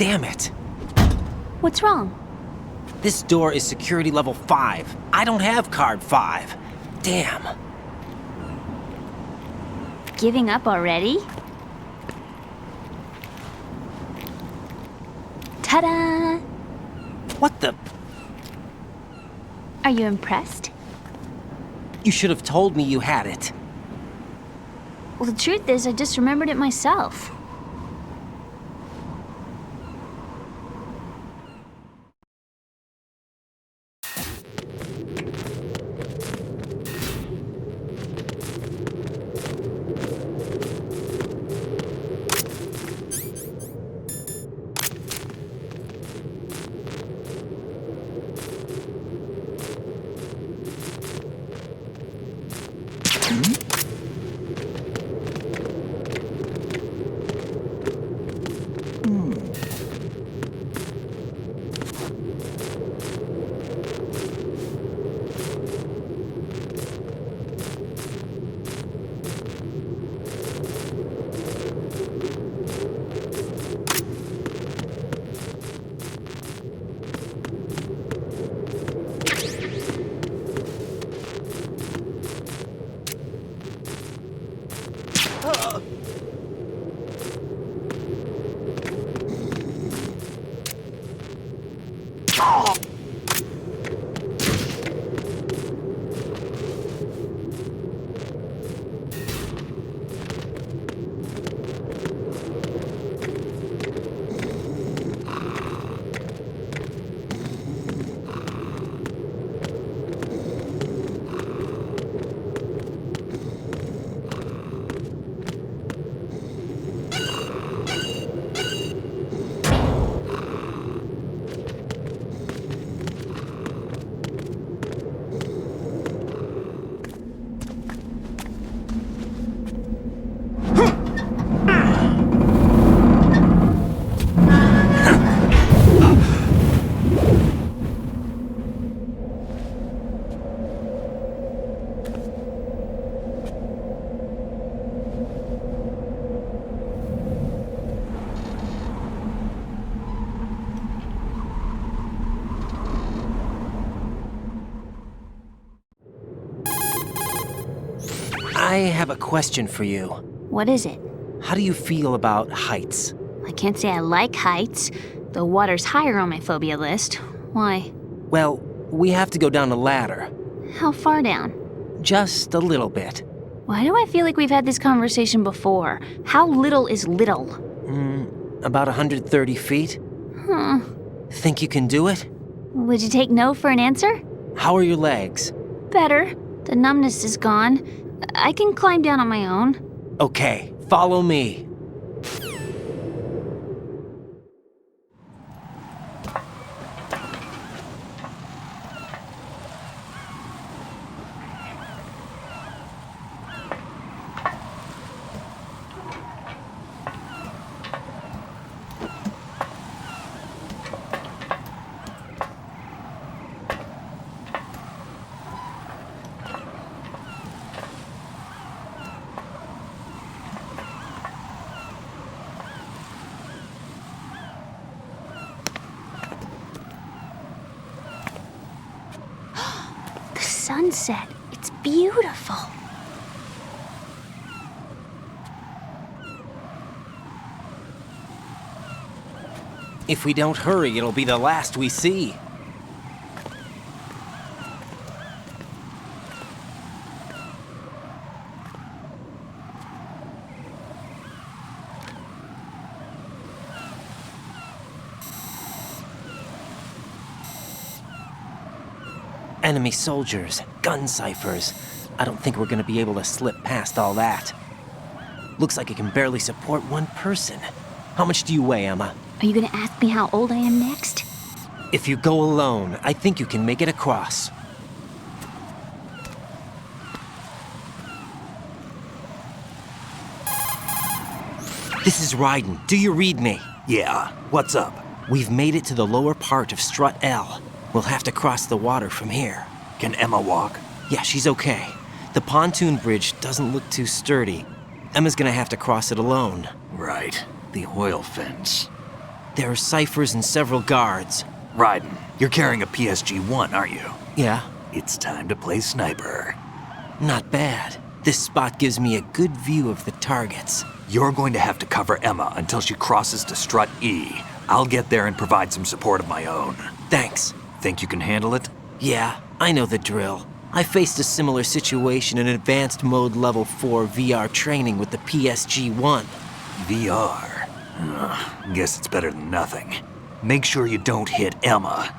Damn it! What's wrong? This door is security level 5. I don't have card 5. Damn. Giving up already? Ta-da! What the? Are you impressed? You should have told me you had it. Well, the truth is, I just remembered it myself. I have a question for you. What is it? How do you feel about heights? I can't say I like heights. The water's higher on my phobia list. Why? Well, we have to go down a ladder. How far down? Just a little bit. Why do I feel like we've had this conversation before? How little is little? About 130 feet. Think you can do it? Would you take no for an answer? How are your legs? Better. The numbness is gone. I can climb down on my own. Okay, follow me. Sunset. It's beautiful. If we don't hurry, it'll be the last we see. Enemy soldiers, gun ciphers. I don't think we're gonna be able to slip past all that. Looks like it can barely support one person. How much do you weigh, Emma? Are you gonna ask me how old I am next? If you go alone, I think you can make it across. This is Raiden. Do you read me? Yeah, what's up? We've made it to the lower part of Strut L. We'll have to cross the water from here. Can Emma walk? Yeah, she's okay. The pontoon bridge doesn't look too sturdy. Emma's gonna have to cross it alone. Right. The oil fence. There are ciphers and several guards. Raiden, you're carrying a PSG-1, aren't you? Yeah. It's time to play sniper. Not bad. This spot gives me a good view of the targets. You're going to have to cover Emma until she crosses to Strut E. I'll get there and provide some support of my own. Thanks. Think you can handle it? Yeah, I know the drill. I faced a similar situation in Advanced Mode Level 4 VR training with the PSG-1. VR? Guess it's better than nothing. Make sure you don't hit Emma.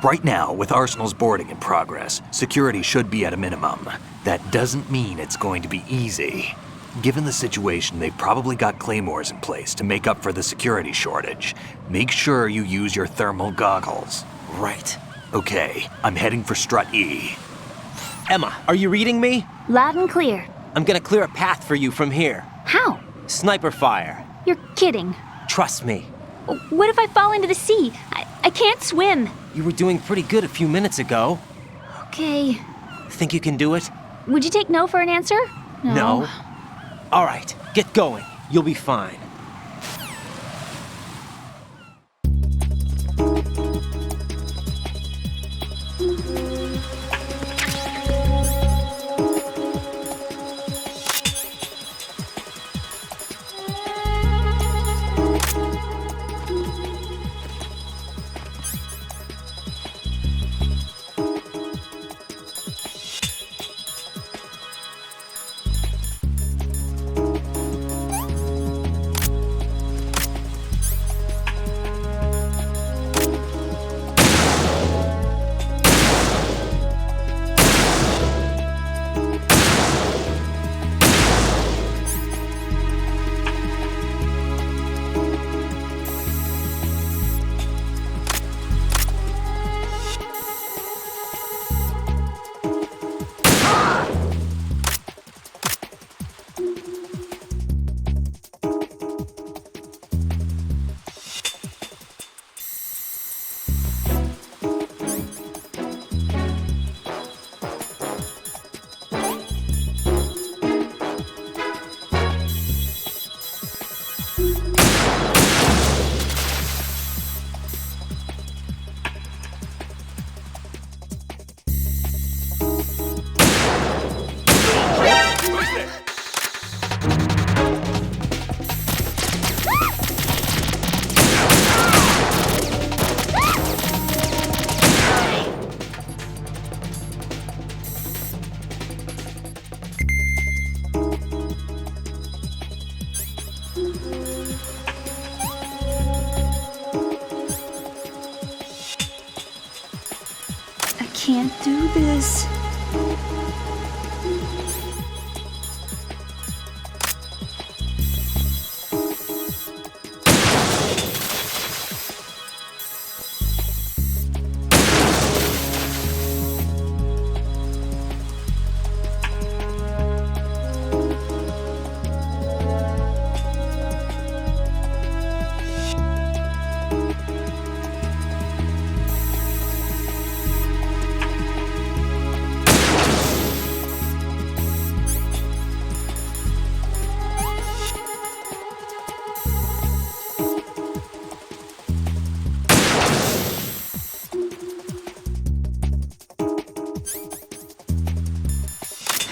Right now, with Arsenal's boarding in progress, security should be at a minimum. That doesn't mean it's going to be easy. Given the situation, they've probably got claymores in place to make up for the security shortage. Make sure you use your thermal goggles. Right. Okay, I'm heading for Strut E. Emma, are you reading me? Loud and clear. I'm gonna clear a path for you from here. How? Sniper fire. You're kidding. Trust me. What if I fall into the sea? I can't swim. You were doing pretty good a few minutes ago. Okay. Think you can do it? Would you take no for an answer? No. All right, get going. You'll be fine. can't do this.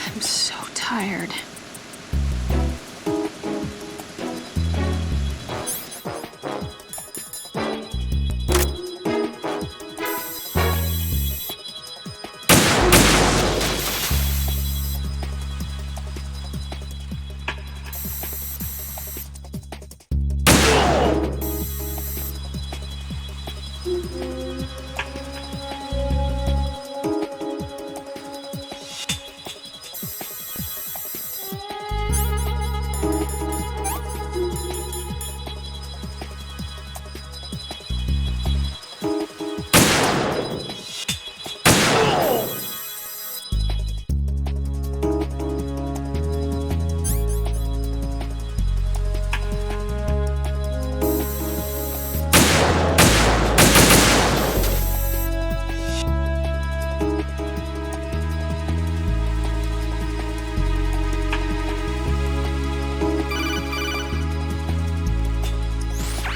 I'm so tired.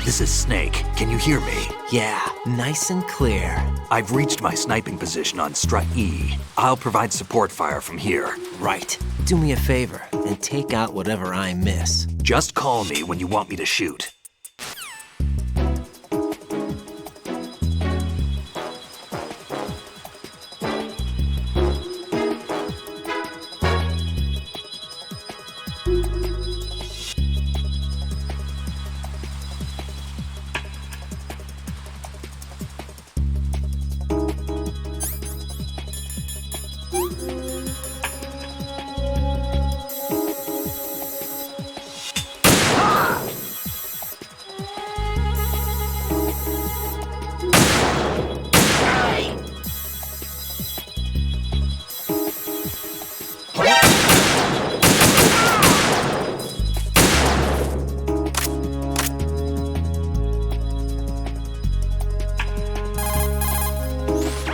This is Snake. Can you hear me? Yeah, nice and clear. I've reached my sniping position on Strut E. I'll provide support fire from here. Right. Do me a favor and take out whatever I miss. Just call me when you want me to shoot.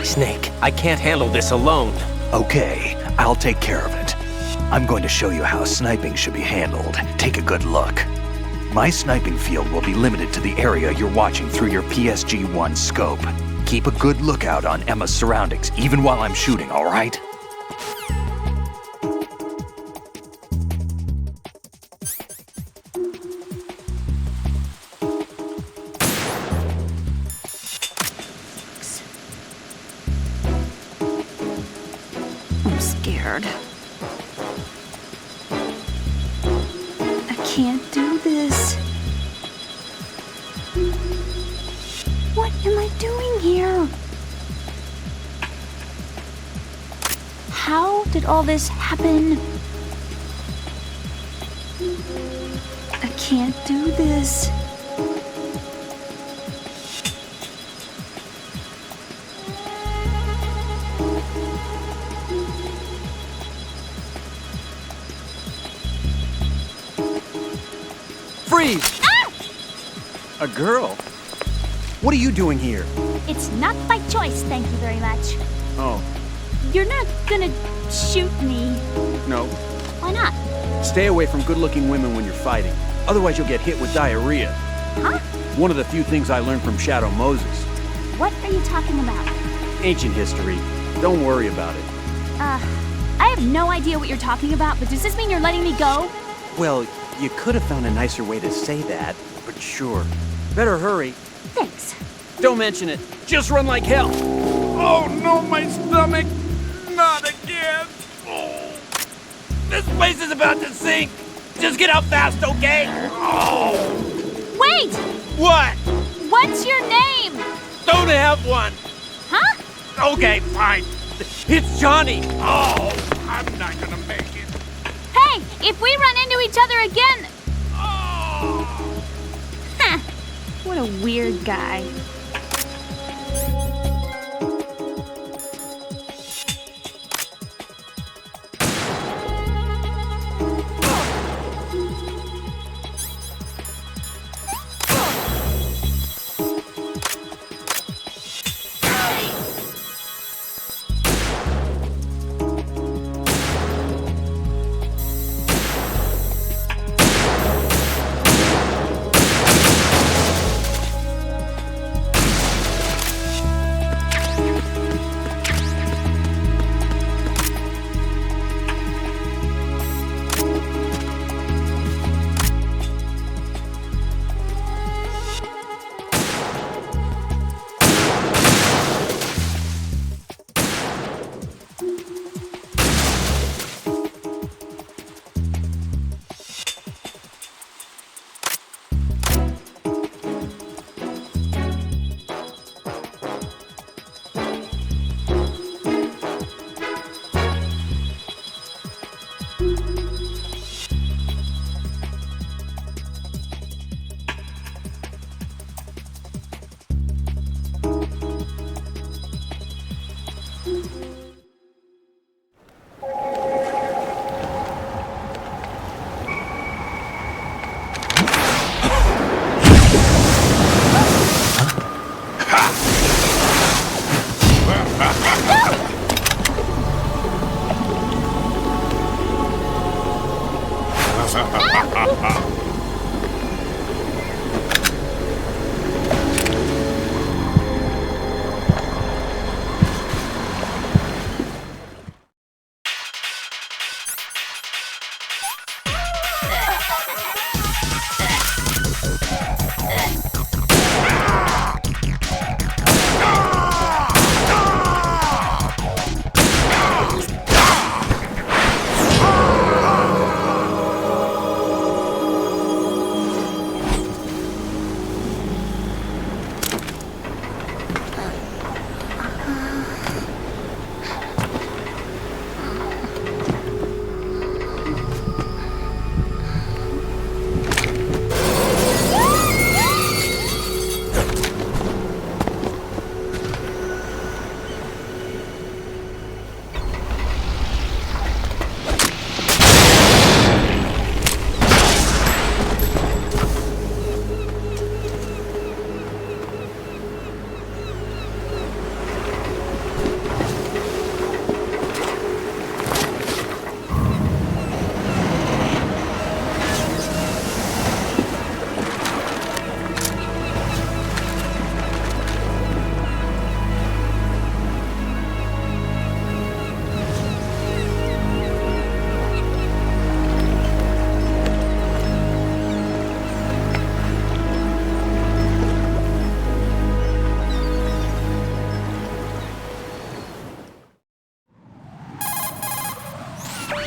Snake, I can't handle this alone. Okay, I'll take care of it. I'm going to show you how sniping should be handled. Take a good look. My sniping field will be limited to the area you're watching through your PSG-1 scope. Keep a good lookout on Emma's surroundings, even while I'm shooting, all right? I'm scared. I can't do this. What am I doing here? How did all this happen? I can't do this. Freeze! Ah! A girl? What are you doing here? It's not by choice, thank you very much. Oh, You're not gonna shoot me. no. Why not? Stay away from good-looking women when you're fighting. Otherwise you'll get hit with diarrhea. Huh? One of the few things I learned from Shadow Moses. What are you talking about? Ancient history. Don't worry about it. I have no idea what you're talking about, but does this mean you're letting me go? Well, you could have found a nicer way to say that, but sure. Better hurry. Thanks. Don't mention it. Just run like hell. Oh no, my stomach! Not again! Oh. This place is about to sink! Just get out fast, okay? Oh! Wait! What? What's your name? Don't have one! Huh? Okay, fine. It's Johnny! Oh, I'm not gonna make it. Hey, if we run into each other again... Huh. What a weird guy.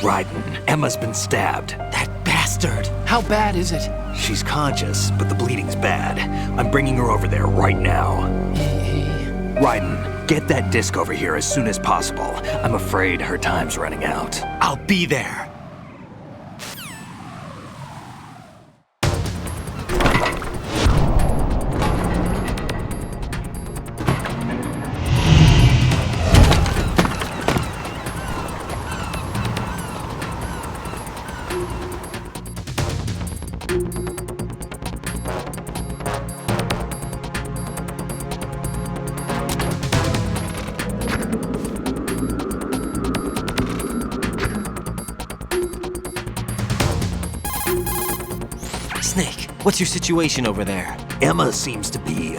Raiden, Emma's been stabbed. That bastard! How bad is it? She's conscious, but the bleeding's bad. I'm bringing her over there right now. Raiden, get that disc over here as soon as possible. I'm afraid her time's running out. I'll be there. Snake, what's your situation over there? Emma seems to be,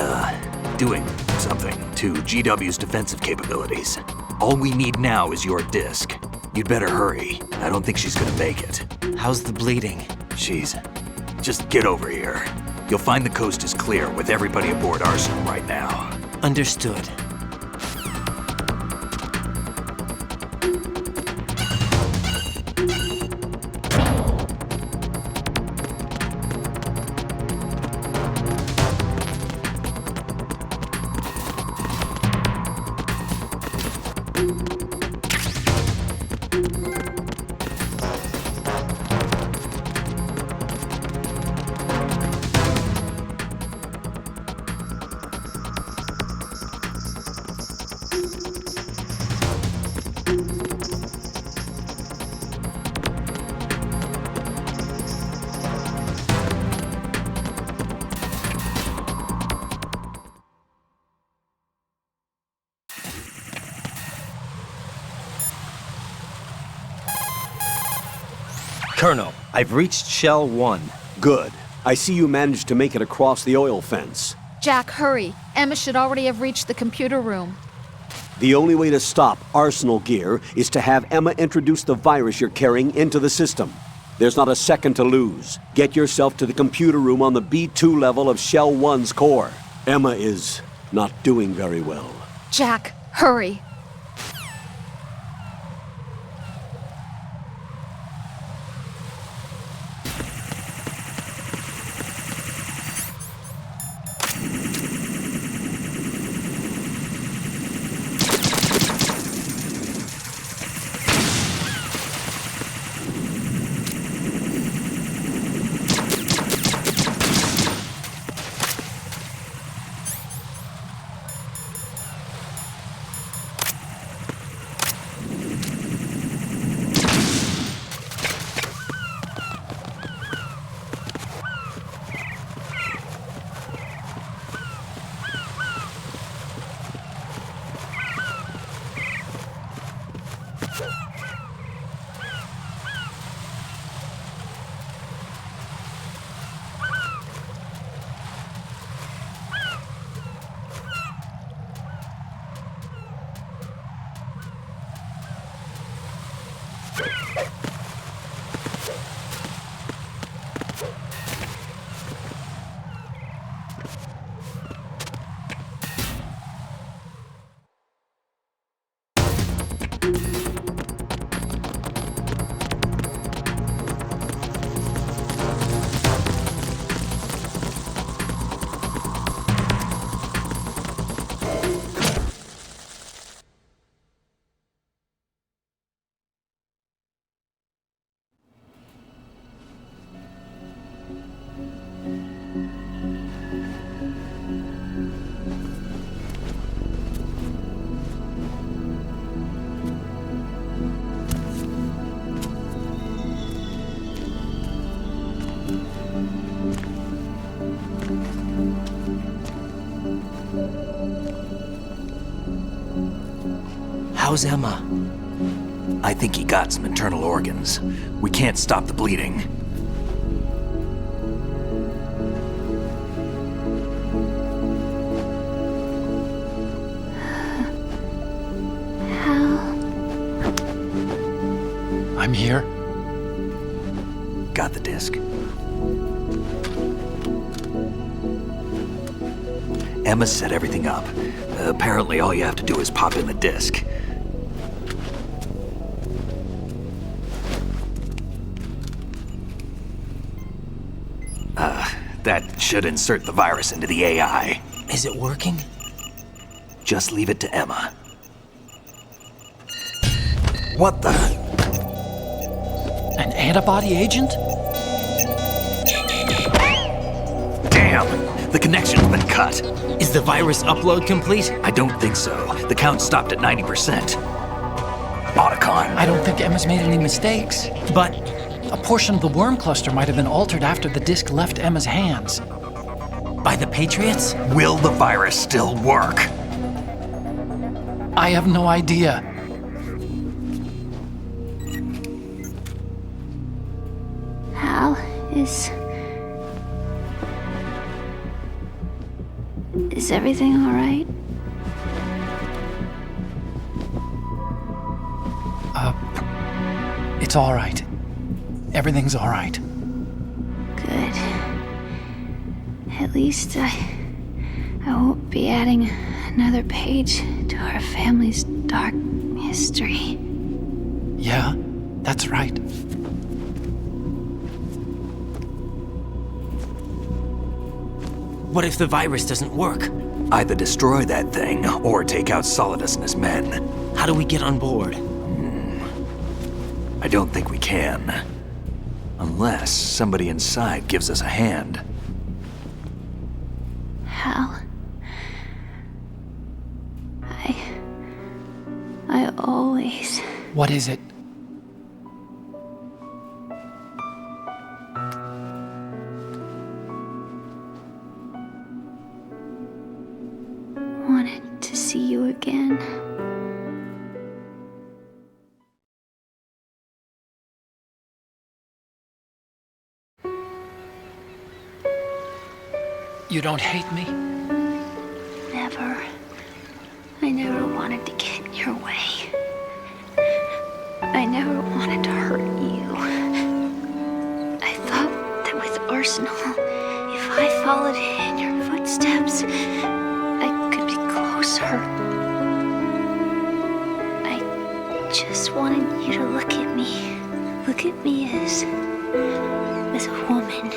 doing something to GW's defensive capabilities. All we need now is your disc. You'd better hurry. I don't think she's gonna make it. How's the bleeding? Just get over here. You'll find the coast is clear with everybody aboard Arsenal right now. Understood. Colonel, I've reached Shell 1. Good. I see you managed to make it across the oil fence. Jack, hurry. Emma should already have reached the computer room. The only way to stop Arsenal Gear is to have Emma introduce the virus you're carrying into the system. There's not a second to lose. Get yourself to the computer room on the B2 level of Shell 1's core. Emma is not doing very well. Jack, hurry. How's Emma? I think he got some internal organs. We can't stop the bleeding. I'm here. Got the disc. Emma set everything up. Apparently all you have to do is pop in the disc. That should insert the virus into the AI. Is it working? Just leave it to Emma. What the? An antibody agent? Damn! The connection's been cut. Is the virus upload complete? I don't think so. The count stopped at 90%. Otacon. I don't think Emma's made any mistakes. But a portion of the worm cluster might have been altered after the disc left Emma's hands. By the Patriots? Will the virus still work? I have no idea. Hal, is everything all right? It's all right. Everything's all right. Good. At least I won't be adding another page to our family's dark history. Yeah, that's right. What if the virus doesn't work? Either destroy that thing, or take out Solidus and his men. How do we get on board? I don't think we can. Unless somebody inside gives us a hand. Hal, I always... What is it? wanted to see you again. You don't hate me? Never. I never wanted to get in your way. I never wanted to hurt you. I thought that with Arsenal, if I followed in your footsteps, I could be closer. I just wanted you to look at me. Look at me as a woman.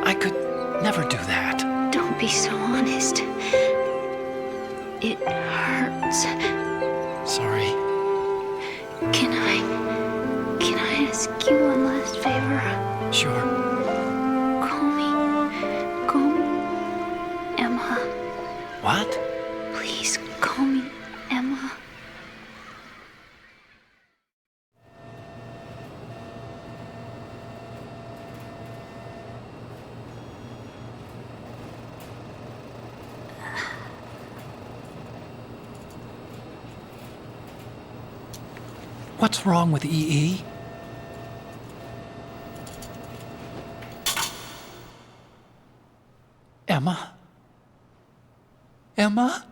I could never do that. Don't be so honest. It hurts. Sorry. Can I ask you one last favor? Sure. Call me Emma. What? Please call me Emma. What's wrong with EE? Emma? Emma?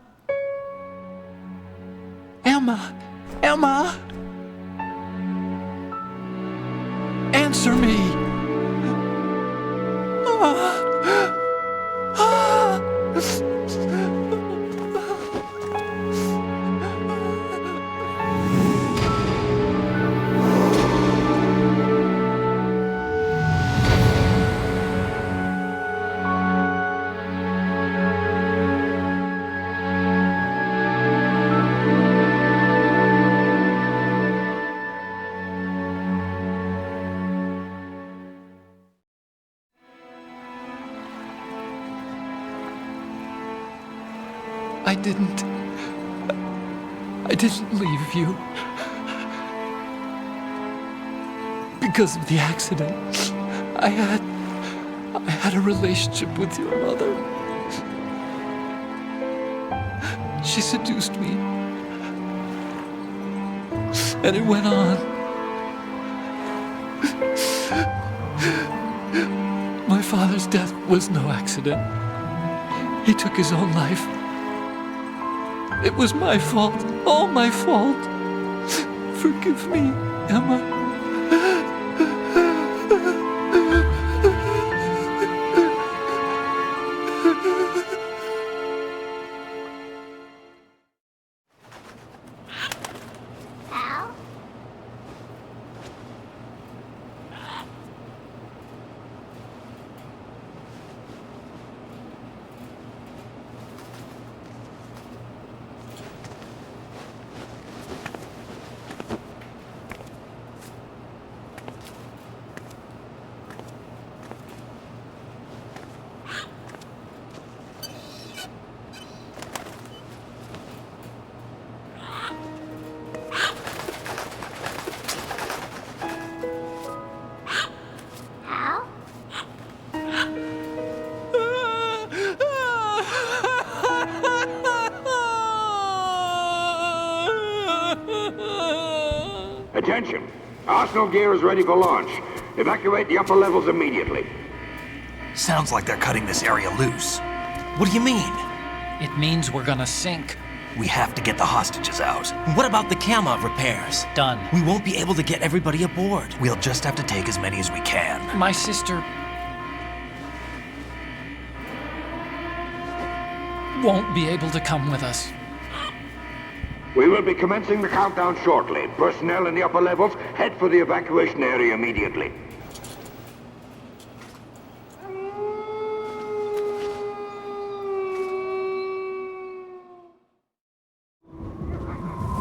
Emma? Emma? Answer me! I didn't leave you. Because of the accident, I had a relationship with your mother. She seduced me. And it went on. My father's death was no accident. He took his own life. It was my fault, all my fault. Forgive me, Emma. Attention! Arsenal gear is ready for launch. Evacuate the upper levels immediately. Sounds like they're cutting this area loose. What do you mean? It means we're gonna sink. We have to get the hostages out. What about the camera repairs? Done. We won't be able to get everybody aboard. We'll just have to take as many as we can. My sister won't be able to come with us. We will be commencing the countdown shortly. Personnel in the upper levels, head for the evacuation area immediately.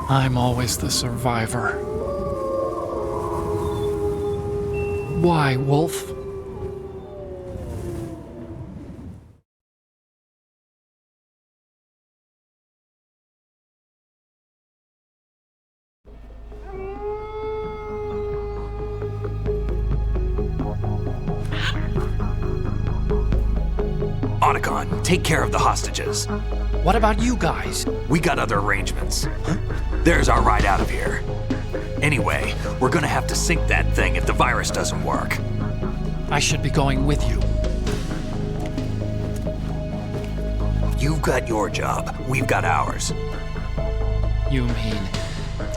I'm always the survivor. Why, Wolf? Otacon, take care of the hostages. What about you guys? We got other arrangements. There's our ride out of here. Anyway, we're gonna have to sink that thing if the virus doesn't work. I should be going with you. You've got your job. We've got ours. You mean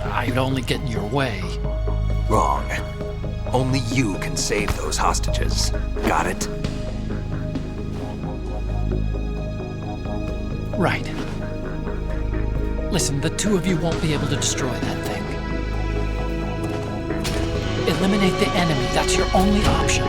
I'd only get in your way? Wrong. Only you can save those hostages. Got it? Right. Listen, the two of you won't be able to destroy that thing. Eliminate the enemy. That's your only option.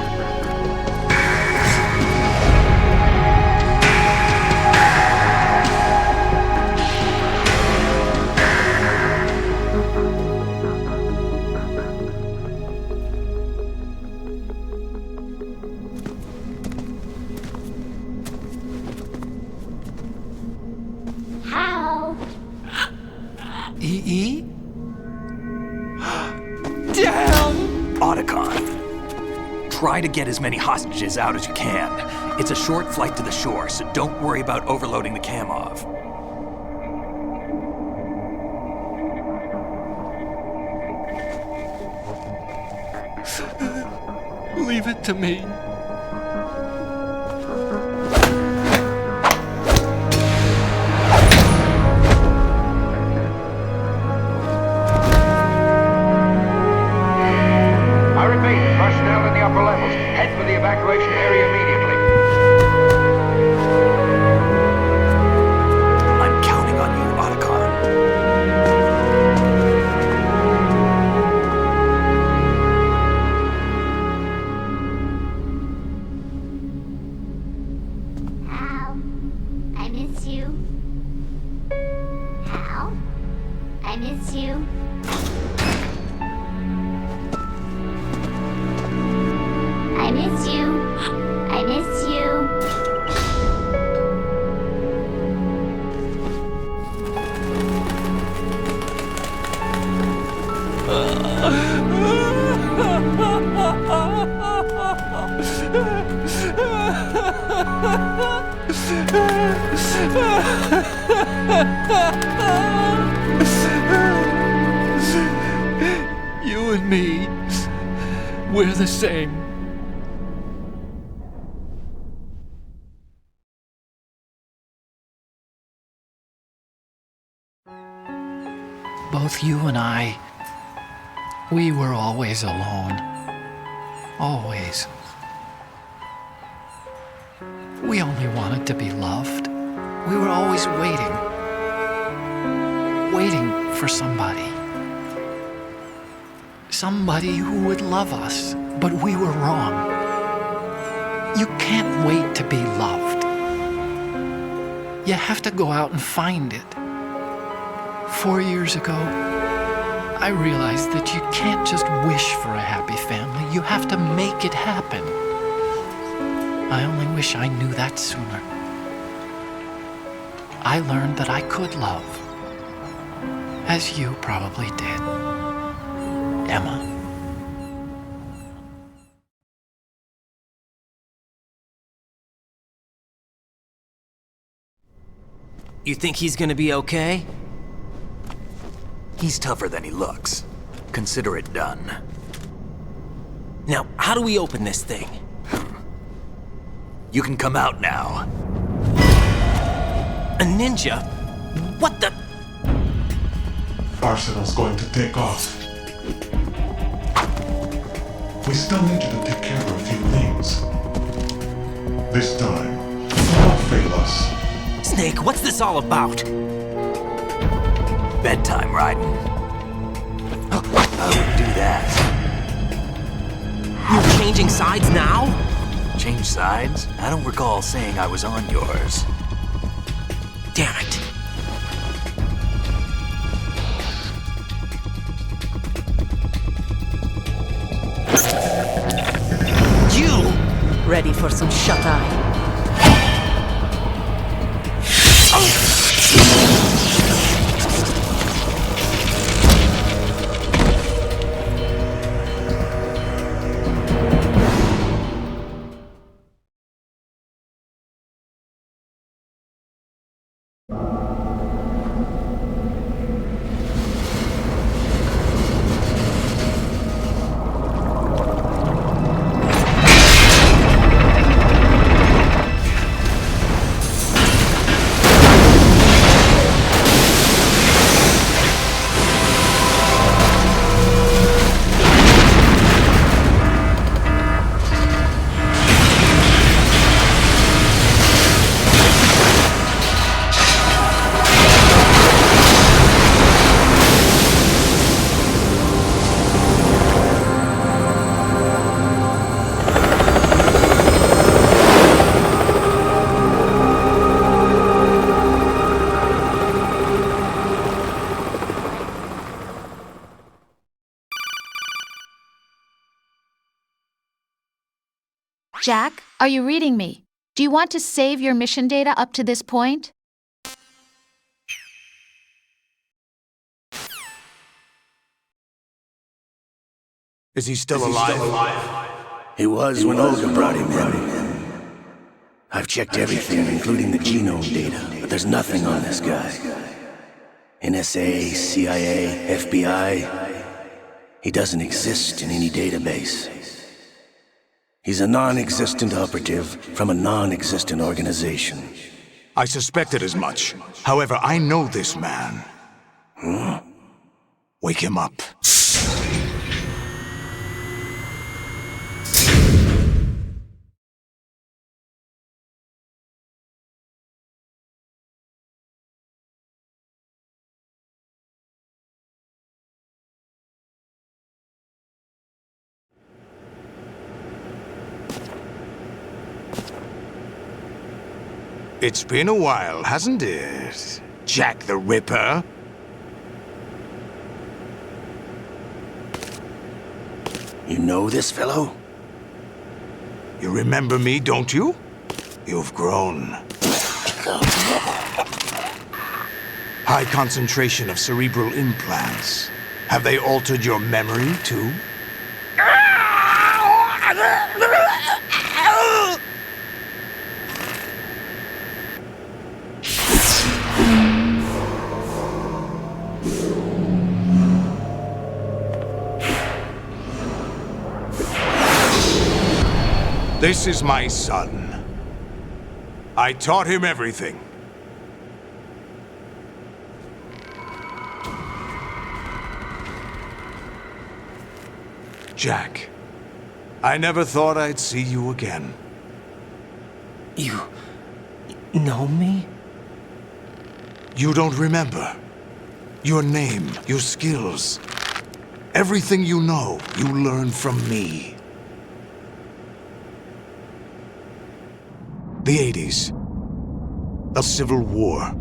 How? EE? Damn! Otacon. Try to get as many hostages out as you can. It's a short flight to the shore, so don't worry about overloading the Kamov. Leave it to me. I repeat, personnel in the upper levels, head for the evacuation area immediately. I'm counting on you, Otacon. Hal, I miss you. Hal, I miss you. I miss you. I miss you. You and me, we're the same. Both you and I, we were always alone. Always. We only wanted to be loved. We were always waiting. Waiting for somebody. Somebody who would love us, but we were wrong. You can't wait to be loved. You have to go out and find it. 4 years ago, I realized that you can't just wish for a happy family. You have to make it happen. I only wish I knew that sooner. I learned that I could love, as you probably did, Emma. You think he's gonna be okay? He's tougher than he looks. Consider it done. Now, how do we open this thing? You can come out now. A ninja? What the? Arsenal's going to take off. We still need you to take care of a few things. This time, don't fail us. Snake, what's this all about? Bedtime, Raiden. I wouldn't do that. You're changing sides now? Change sides? I don't recall saying I was on yours. Damn it. You! Ready for some shut-eye? Jack, are you reading me? Do you want to save your mission data up to this point? Is he still alive? He was when Olga brought him in. I've checked everything, including the genome data, but there's nothing on this guy. NSA, CIA, FBI. He doesn't exist in any database. He's a non-existent operative from a non-existent organization. I suspected as much. However, I know this man. Wake him up. It's been a while, hasn't it? Jack the Ripper? You know this fellow? You remember me, don't you? You've grown. High concentration of cerebral implants. Have they altered your memory, too? This is my son. I taught him everything. Jack, I never thought I'd see you again. You know me? You don't remember. Your name, your skills. Everything you know, you learned from me. The 80s. The Civil War.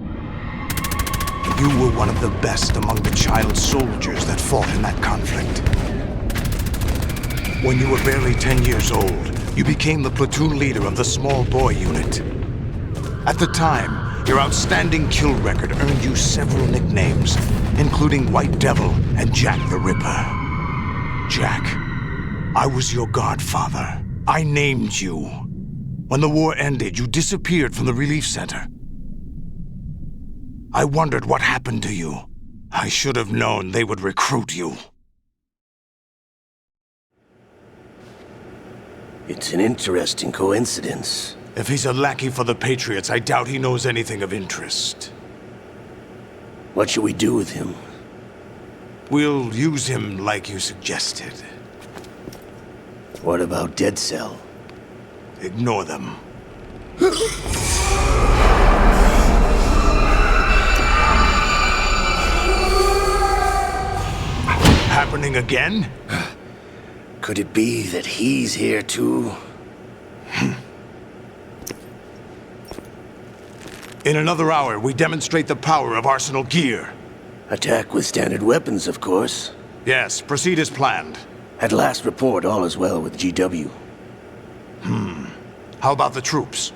You were one of the best among the child soldiers that fought in that conflict. When you were barely 10 years old, you became the platoon leader of the Small Boy Unit. At the time, your outstanding kill record earned you several nicknames, including White Devil and Jack the Ripper. Jack, I was your godfather. I named you. When the war ended, you disappeared from the relief center. I wondered what happened to you. I should have known they would recruit you. It's an interesting coincidence. If he's a lackey for the Patriots, I doubt he knows anything of interest. What should we do with him? We'll use him like you suggested. What about Dead Cell? Ignore them. Happening again? Could it be that he's here too? In another hour, we demonstrate the power of Arsenal gear. Attack with standard weapons, of course. Yes, proceed as planned. At last report, all is well with GW. How about the troops?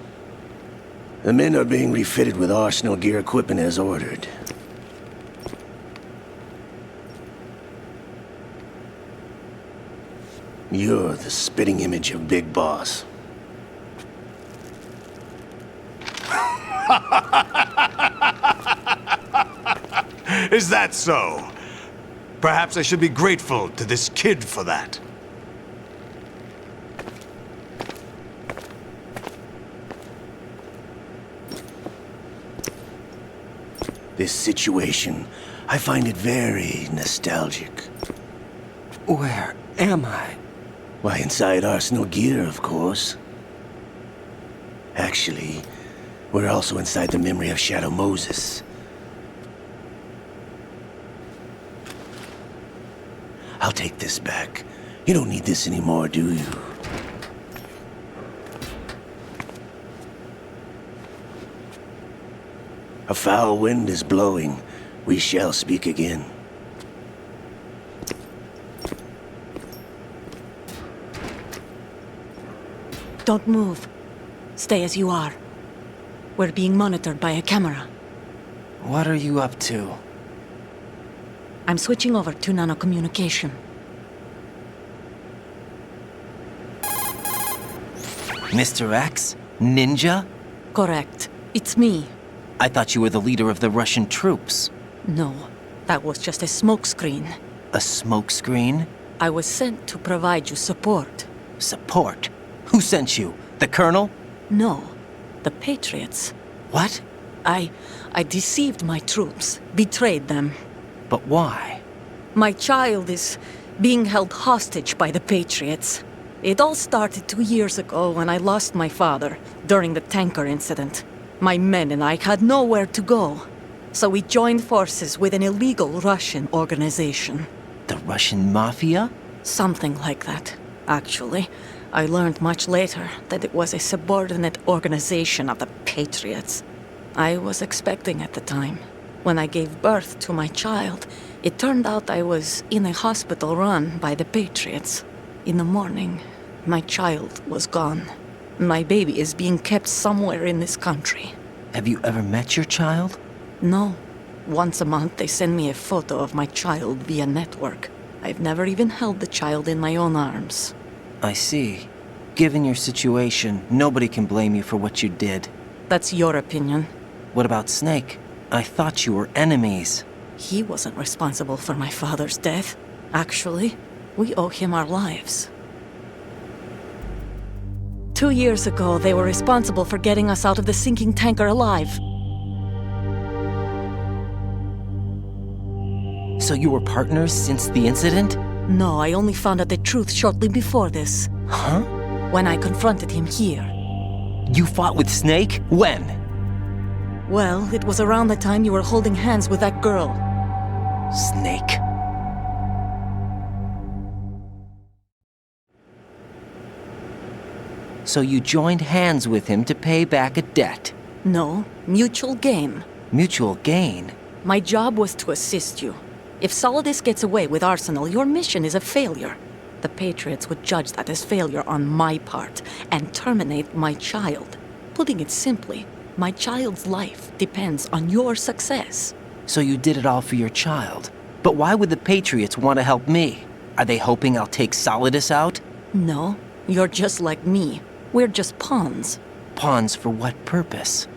The men are being refitted with Arsenal gear equipment as ordered. You're the spitting image of Big Boss. Is that so? Perhaps I should be grateful to this kid for that. This situation, I find it very nostalgic. Where am I? Why, inside Arsenal gear, of course. Actually, we're also inside the memory of Shadow Moses. I'll take this back. You don't need this anymore, do you? A foul wind is blowing. We shall speak again. Don't move. Stay as you are. We're being monitored by a camera. What are you up to? I'm switching over to nanocommunication. Mr. X? Ninja? Correct. It's me. I thought you were the leader of the Russian troops. No, that was just a smokescreen. A smokescreen? I was sent to provide you support. Support? Who sent you? The Colonel? No, the Patriots. What? I deceived my troops, betrayed them. But why? My child is being held hostage by the Patriots. It all started 2 years ago when I lost my father during the tanker incident. My men and I had nowhere to go, so we joined forces with an illegal Russian organization. The Russian Mafia? Something like that, actually. I learned much later that it was a subordinate organization of the Patriots. I was expecting at the time. When I gave birth to my child, it turned out I was in a hospital run by the Patriots. In the morning, my child was gone. My baby is being kept somewhere in this country. Have you ever met your child? No. Once a month, they send me a photo of my child via network. I've never even held the child in my own arms. I see. Given your situation, nobody can blame you for what you did. That's your opinion. What about Snake? I thought you were enemies. He wasn't responsible for my father's death. Actually, we owe him our lives. 2 years ago, they were responsible for getting us out of the sinking tanker alive. So you were partners since the incident? No, I only found out the truth shortly before this. Huh? When I confronted him here. You fought with Snake? When? Well, it was around the time you were holding hands with that girl. Snake. So you joined hands with him to pay back a debt? No, mutual gain. Mutual gain? My job was to assist you. If Solidus gets away with Arsenal, your mission is a failure. The Patriots would judge that as failure on my part and terminate my child. Putting it simply, my child's life depends on your success. So you did it all for your child. But why would the Patriots want to help me? Are they hoping I'll take Solidus out? No, you're just like me. We're just pawns. Pawns for what purpose?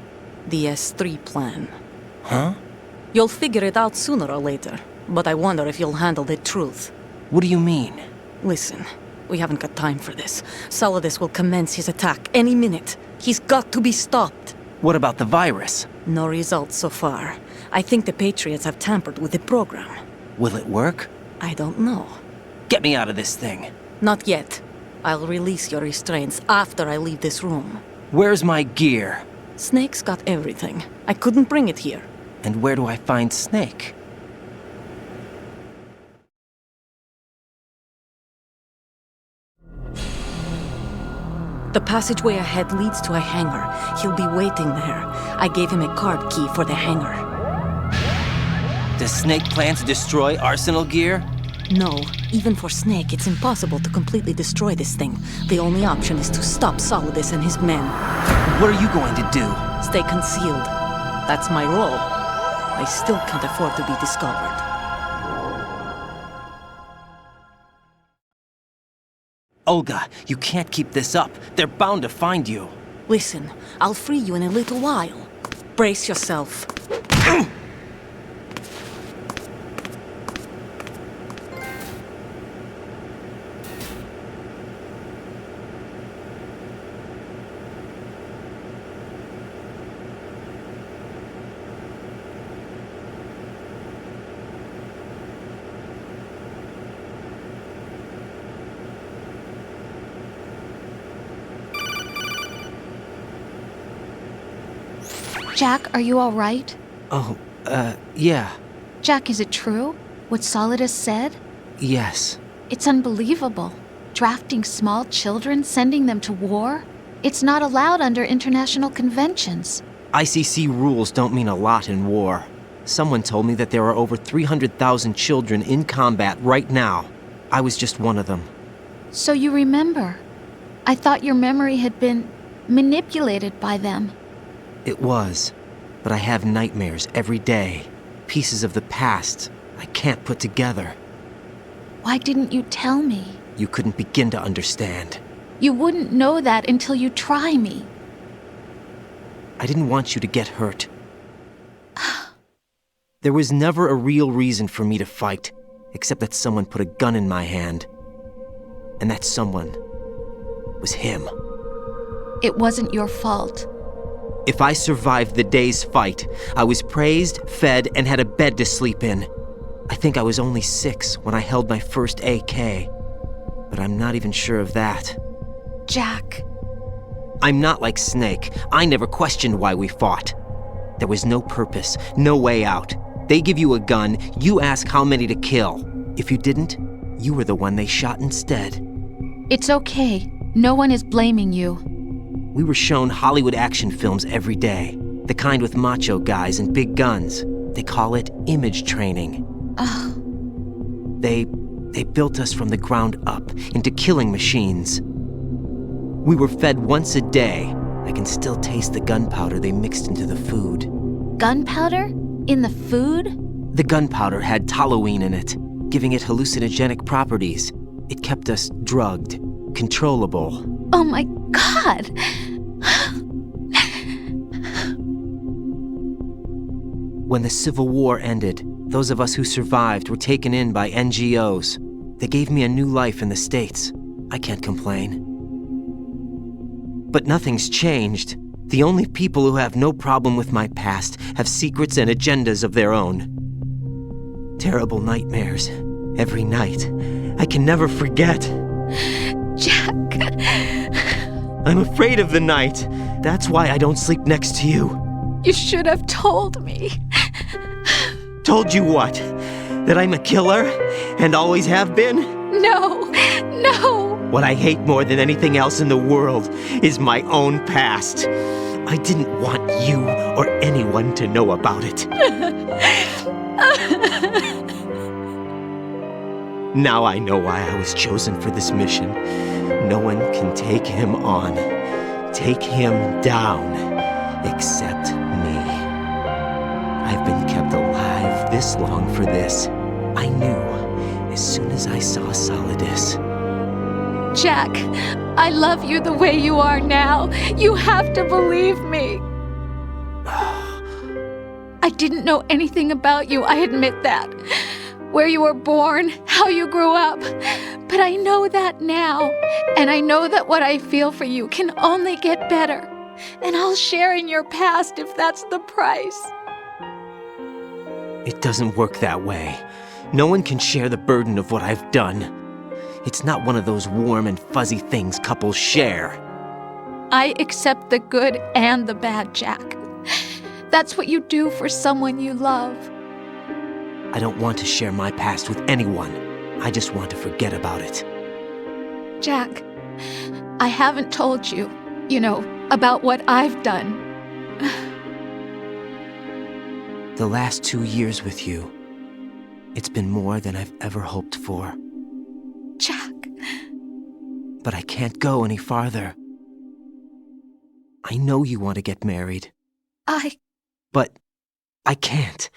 The S3 plan. Huh? You'll figure it out sooner or later, but I wonder if you'll handle the truth. What do you mean? Listen, we haven't got time for this. Solidus will commence his attack any minute. He's got to be stopped. What about the virus? No results so far. I think the Patriots have tampered with the program. Will it work? I don't know. Get me out of this thing. Not yet. I'll release your restraints after I leave this room. Where's my gear? Snake's got everything. I couldn't bring it here. And where do I find Snake? The passageway ahead leads to a hangar. He'll be waiting there. I gave him a card key for the hangar. Does Snake plan to destroy Arsenal gear? No. Even for Snake, it's impossible to completely destroy this thing. The only option is to stop Solidus and his men. What are you going to do? Stay concealed. That's my role. I still can't afford to be discovered. Olga, you can't keep this up. They're bound to find you. Listen, I'll free you in a little while. Brace yourself. Jack, are you all right? Oh, yeah. Jack, is it true? What Solidus said? Yes. It's unbelievable. Drafting small children, sending them to war? It's not allowed under international conventions. ICC rules don't mean a lot in war. Someone told me that there are over 300,000 children in combat right now. I was just one of them. So you remember. I thought your memory had been manipulated by them. It was, but I have nightmares every day. Pieces of the past I can't put together. Why didn't you tell me? You couldn't begin to understand. You wouldn't know that until you try me. I didn't want you to get hurt. There was never a real reason for me to fight, except that someone put a gun in my hand. And that someone was him. It wasn't your fault. If I survived the day's fight, I was praised, fed, and had a bed to sleep in. I think I was only 6 when I held my first AK, but I'm not even sure of that. Jack. I'm not like Snake. I never questioned why we fought. There was no purpose, no way out. They give you a gun, you ask how many to kill. If you didn't, you were the one they shot instead. It's okay. No one is blaming you. We were shown Hollywood action films every day. The kind with macho guys and big guns. They call it image training. They built us from the ground up into killing machines. We were fed once a day. I can still taste the gunpowder they mixed into the food. Gunpowder? In the food? The gunpowder had toluene in it, giving it hallucinogenic properties. It kept us drugged, controllable. Oh my God! When the Civil War ended, those of us who survived were taken in by NGOs. They gave me a new life in the States. I can't complain. But nothing's changed. The only people who have no problem with my past have secrets and agendas of their own. Terrible nightmares. Every night. I can never forget. Jack. I'm afraid of the night. That's why I don't sleep next to you. You should have told me. Told you what? That I'm a killer? And always have been? No. What I hate more than anything else in the world is my own past. I didn't want you or anyone to know about it. Now I know why I was chosen for this mission. No one can take him on, take him down, except me. I've been kept alive this long for this. I knew as soon as I saw Solidus. Jack, I love you the way you are now. You have to believe me. I didn't know anything about you, I admit that. Where you were born, how you grew up. But I know that now. And I know that what I feel for you can only get better. And I'll share in your past if that's the price. It doesn't work that way. No one can share the burden of what I've done. It's not one of those warm and fuzzy things couples share. I accept the good and the bad, Jack. That's what you do for someone you love. I don't want to share my past with anyone. I just want to forget about it. Jack, I haven't told you, about what I've done. The last 2 years with you, it's been more than I've ever hoped for. Jack. But I can't go any farther. I know you want to get married. But I can't.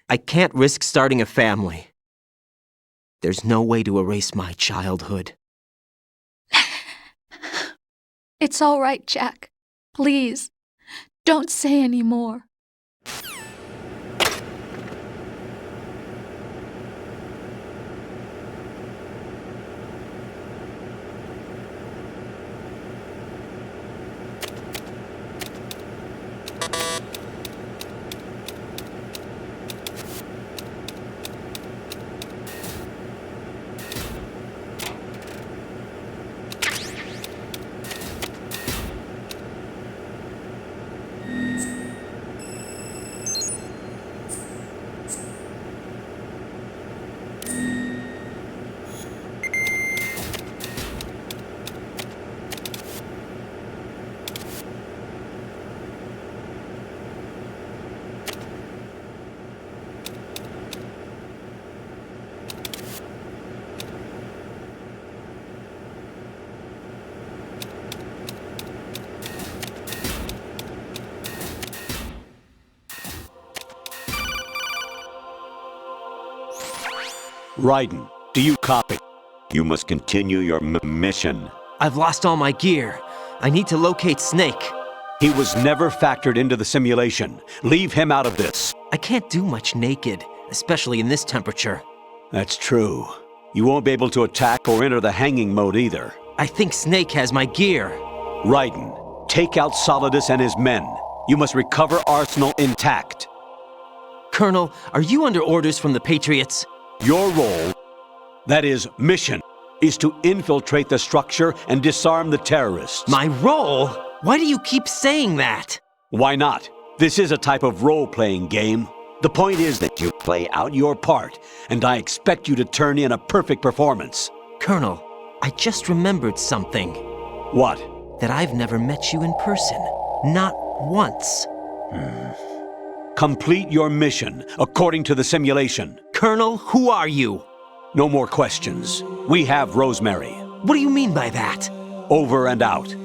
I can't risk starting a family. There's no way to erase my childhood. It's all right, Jack. Please, don't say any more. Raiden, do you copy? You must continue your mission. I've lost all my gear. I need to locate Snake. He was never factored into the simulation. Leave him out of this. I can't do much naked, especially in this temperature. That's true. You won't be able to attack or enter the hanging mode either. I think Snake has my gear. Raiden, take out Solidus and his men. You must recover Arsenal intact. Colonel, are you under orders from the Patriots? Your role, that is, mission, is to infiltrate the structure and disarm the terrorists. My role? Why do you keep saying that? Why not? This is a type of role-playing game. The point is that you play out your part, and I expect you to turn in a perfect performance. Colonel, I just remembered something. What? That I've never met you in person. Not once. Complete your mission, according to the simulation. Colonel, who are you? No more questions. We have Rosemary. What do you mean by that? Over and out.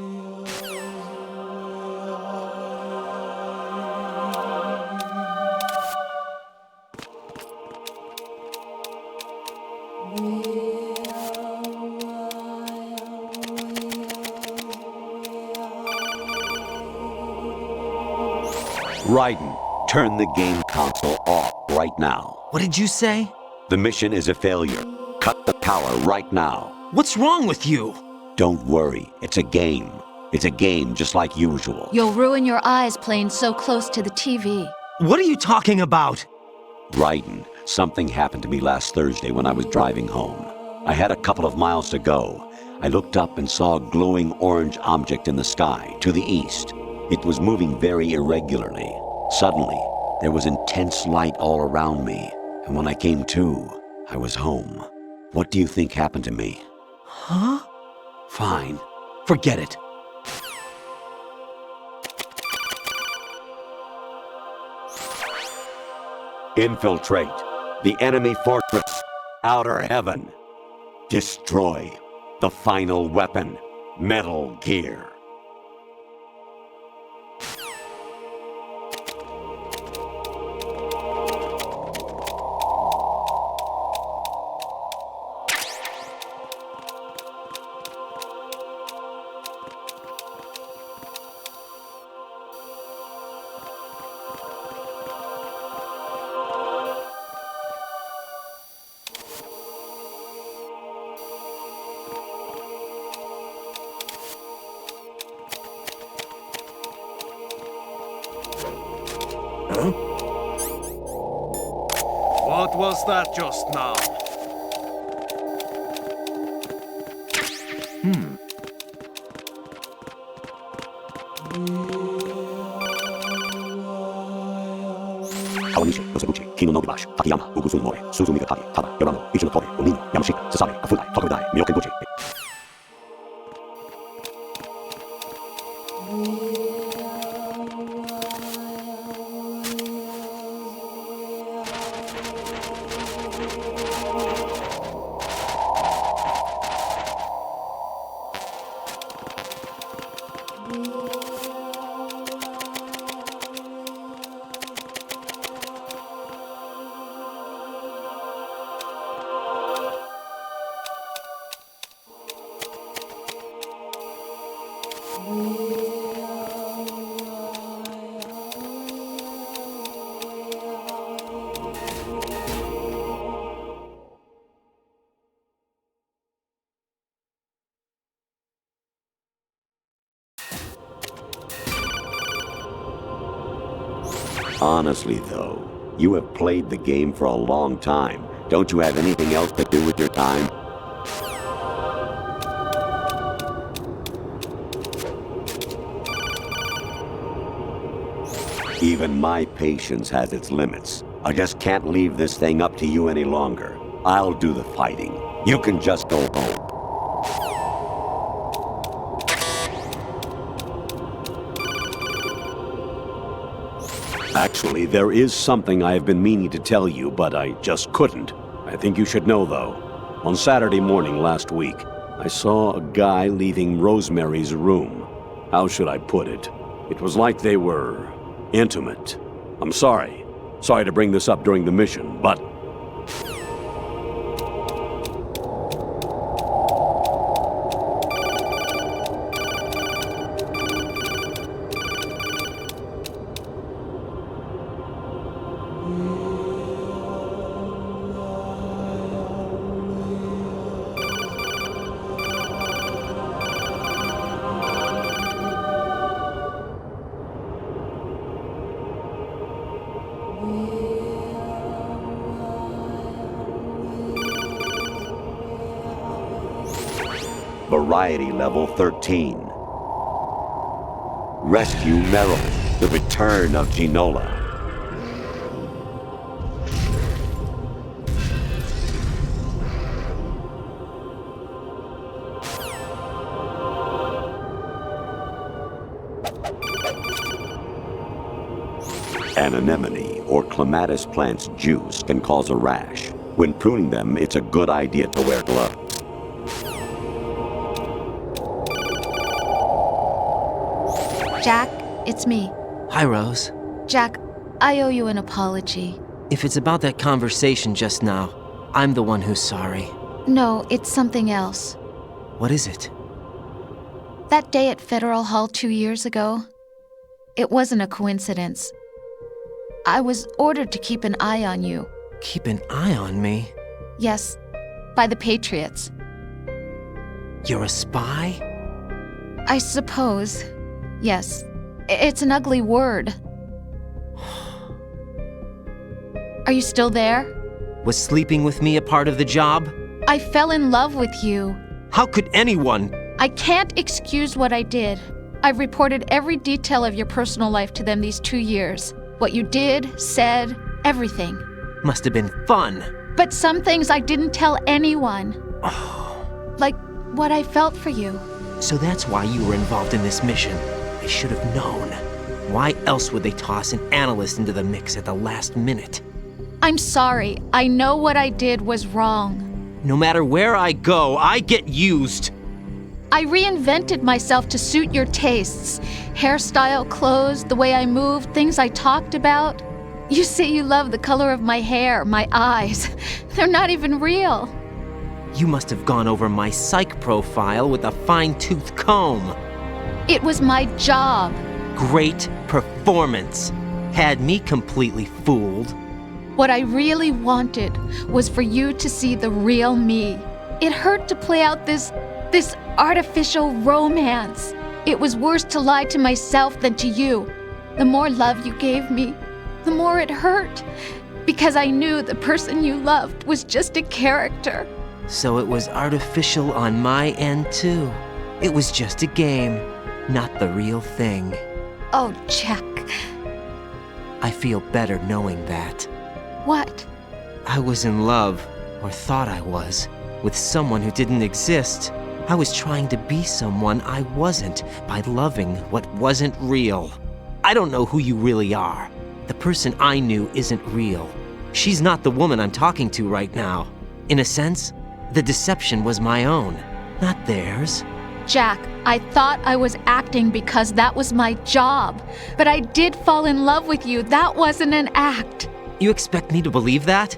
Raiden, turn the game console off right now. What did you say? The mission is a failure. Cut the power right now. What's wrong with you? Don't worry, it's a game. It's a game just like usual. You'll ruin your eyes playing so close to the TV. What are you talking about? Raiden, something happened to me last Thursday when I was driving home. I had a couple of miles to go. I looked up and saw a glowing orange object in the sky to the east. It was moving very irregularly. Suddenly, there was intense light all around me, and when I came to, I was home. What do you think happened to me? Huh? Fine. Forget it. Infiltrate the enemy fortress, Outer Heaven. Destroy the final weapon, Metal Gear. What was that just now? Kawanishi, Yoseguchi, Kino no Gibashi, Takayama, Uguzun Mori, Suzumi Gatari, Tada, Yorano, Ichinotori, Onino, Yamashita, Sasabe, Afudai, Tokudai, Miyokenguchi. Honestly, though, you have played the game for a long time. Don't you have anything else to do with your time? Even my patience has its limits. I just can't leave this thing up to you any longer. I'll do the fighting. You can just go home. Actually, there is something I have been meaning to tell you, but I just couldn't. I think you should know, though. On Saturday morning last week, I saw a guy leaving Rosemary's room. How should I put it? It was like they were intimate. I'm sorry. Sorry to bring this up during the mission, but Variety Level 13. Rescue Meryl, the return of Ginola. An anemone or clematis plant's juice can cause a rash. When pruning them, it's a good idea to wear gloves. Jack, it's me. Hi, Rose. Jack, I owe you an apology. If it's about that conversation just now, I'm the one who's sorry. No, it's something else. What is it? That day at Federal Hall 2 years ago, it wasn't a coincidence. I was ordered to keep an eye on you. Keep an eye on me? Yes, by the Patriots. You're a spy? I suppose. Yes. It's an ugly word. Are you still there? Was sleeping with me a part of the job? I fell in love with you. How could anyone? I can't excuse what I did. I've reported every detail of your personal life to them these 2 years. What you did, said, everything. Must have been fun. But some things I didn't tell anyone. Like what I felt for you. So that's why you were involved in this mission. I should have known. Why else would they toss an analyst into the mix at the last minute? I'm sorry. I know what I did was wrong. No matter where I go, I get used. I reinvented myself to suit your tastes. Hairstyle, clothes, the way I moved, things I talked about. You say you love the color of my hair, my eyes. They're not even real. You must have gone over my psych profile with a fine-tooth comb. It was my job. Great performance. Had me completely fooled. What I really wanted was for you to see the real me. It hurt to play out this artificial romance. It was worse to lie to myself than to you. The more love you gave me, the more it hurt. Because I knew the person you loved was just a character. So it was artificial on my end, too. It was just a game, not the real thing. Oh, Jack. I feel better knowing that. What? I was in love, or thought I was, with someone who didn't exist. I was trying to be someone I wasn't by loving what wasn't real. I don't know who you really are. The person I knew isn't real. She's not the woman I'm talking to right now. In a sense, the deception was my own, not theirs. Jack, I thought I was acting because that was my job. But I did fall in love with you. That wasn't an act. You expect me to believe that?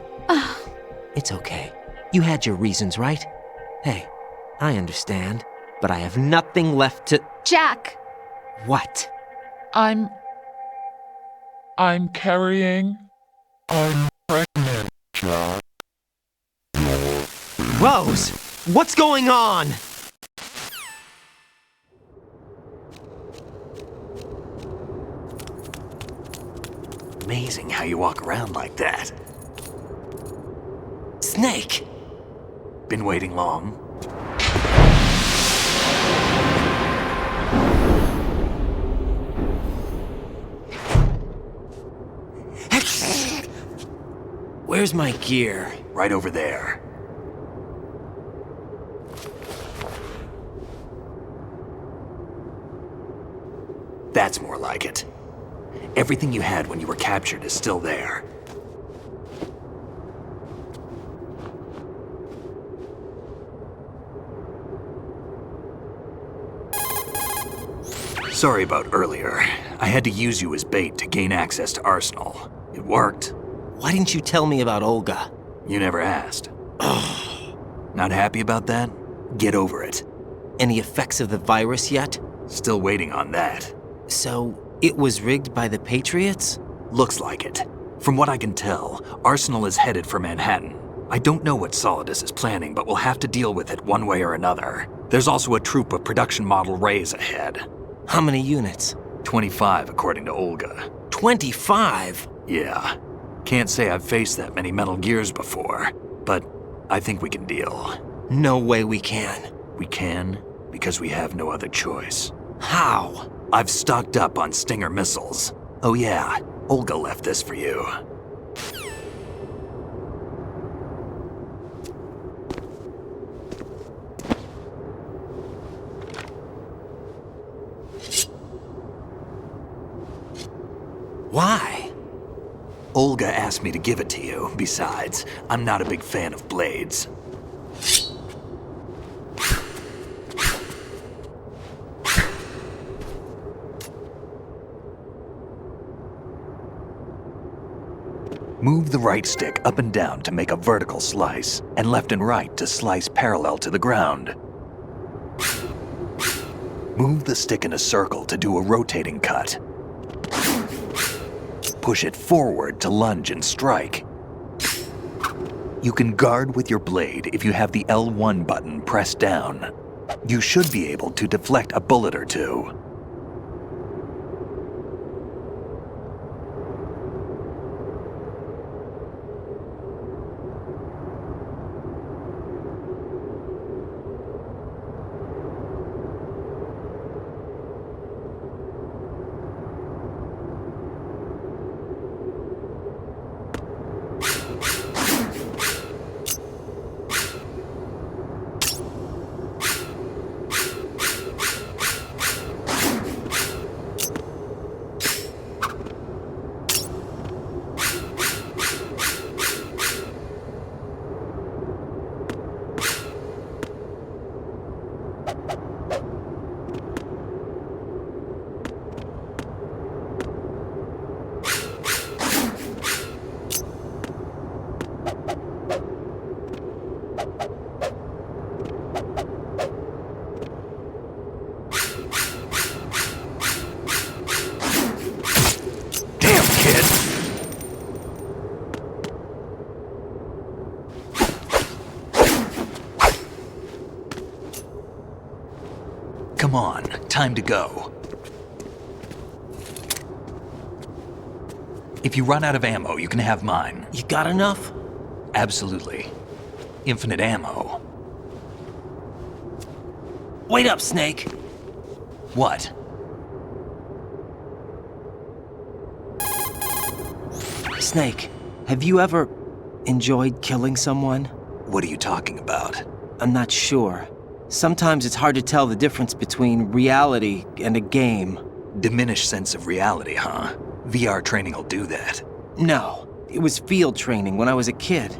It's okay. You had your reasons, right? Hey, I understand, but I have nothing left to— Jack! What? I'm carrying. I'm pregnant, Jack. Rose! What's going on? Amazing how you walk around like that. Snake! Been waiting long? Where's my gear? Right over there. That's more like it. Everything you had when you were captured is still there. Sorry about earlier. I had to use you as bait to gain access to Arsenal. It worked. Why didn't you tell me about Olga? You never asked. Not happy about that? Get over it. Any effects of the virus yet? Still waiting on that. So, it was rigged by the Patriots? Looks like it. From what I can tell, Arsenal is headed for Manhattan. I don't know what Solidus is planning, but we'll have to deal with it one way or another. There's also a troop of production model Rays ahead. How many units? 25, according to Olga. 25? Yeah. Can't say I've faced that many Metal Gears before, but I think we can deal. No way we can. we can because we have no other choice. How? I've stocked up on Stinger missiles. Oh yeah, Olga left this for you. Why? Olga asked me to give it to you. Besides, I'm not a big fan of blades. Move the right stick up and down to make a vertical slice, and left and right to slice parallel to the ground. Move the stick in a circle to do a rotating cut. Push it forward to lunge and strike. You can guard with your blade if you have the L1 button pressed down. You should be able to deflect a bullet or two. Come on, time to go. If you run out of ammo, you can have mine. You got enough? Absolutely. Infinite ammo. Wait up, Snake. What? Snake, have you ever enjoyed killing someone? What are you talking about? I'm not sure. Sometimes it's hard to tell the difference between reality and a game. Diminished sense of reality, huh? VR training will do that. No, it was field training when I was a kid.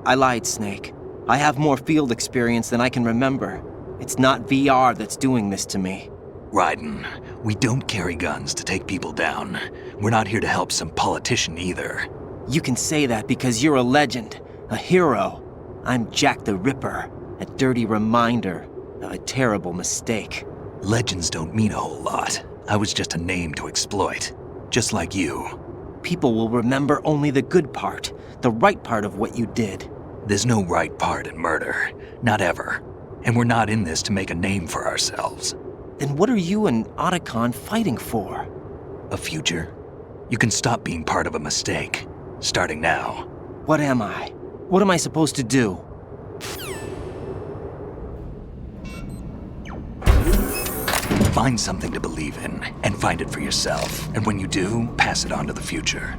I lied, Snake. I have more field experience than I can remember. It's not VR that's doing this to me. Raiden, we don't carry guns to take people down. We're not here to help some politician either. You can say that because you're a legend, a hero. I'm Jack the Ripper, a dirty reminder of a terrible mistake. Legends don't mean a whole lot. I was just a name to exploit, just like you. People will remember only the good part, the right part of what you did. There's no right part in murder, not ever. And we're not in this to make a name for ourselves. Then what are you and Otacon fighting for? A future. You can stop being part of a mistake, starting now. What am I? What am I supposed to do? Find something to believe in, and find it for yourself. And when you do, pass it on to the future.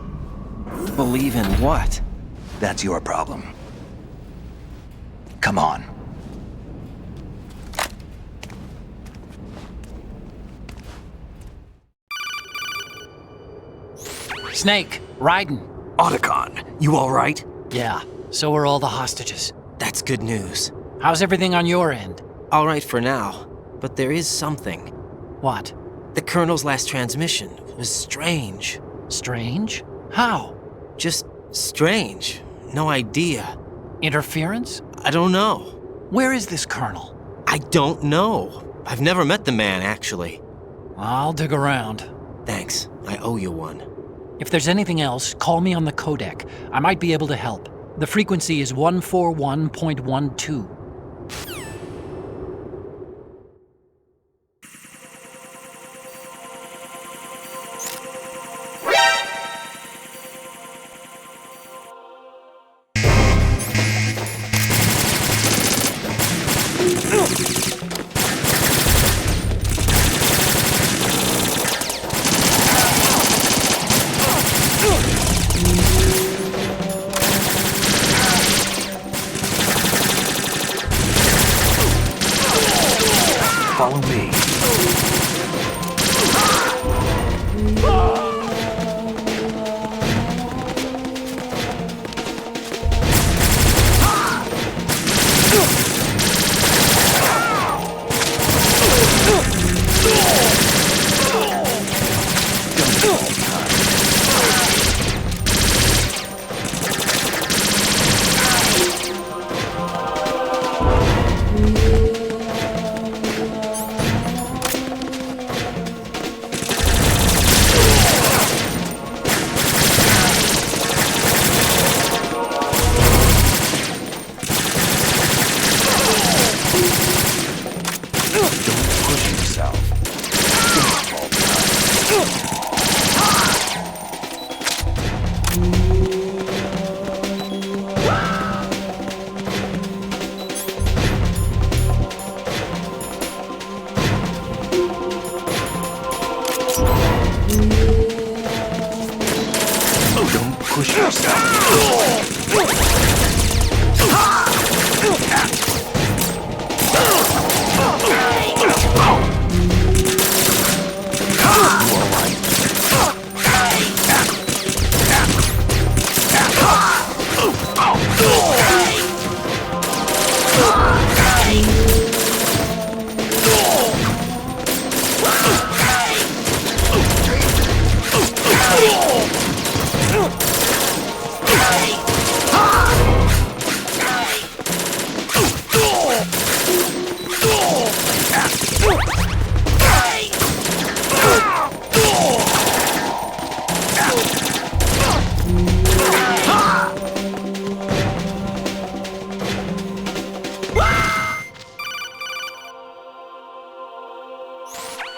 Believe in what? That's your problem. Come on. Snake, Raiden. Otacon, you all right? Yeah, so are all the hostages. That's good news. How's everything on your end? All right for now, but there is something. What? The Colonel's last transmission was strange. Strange? How? Just strange. No idea. Interference? I don't know. Where is this Colonel? I don't know. I've never met the man, actually. I'll dig around. Thanks. I owe you one. If there's anything else, call me on the codec. I might be able to help. The frequency is 141.12. Follow me.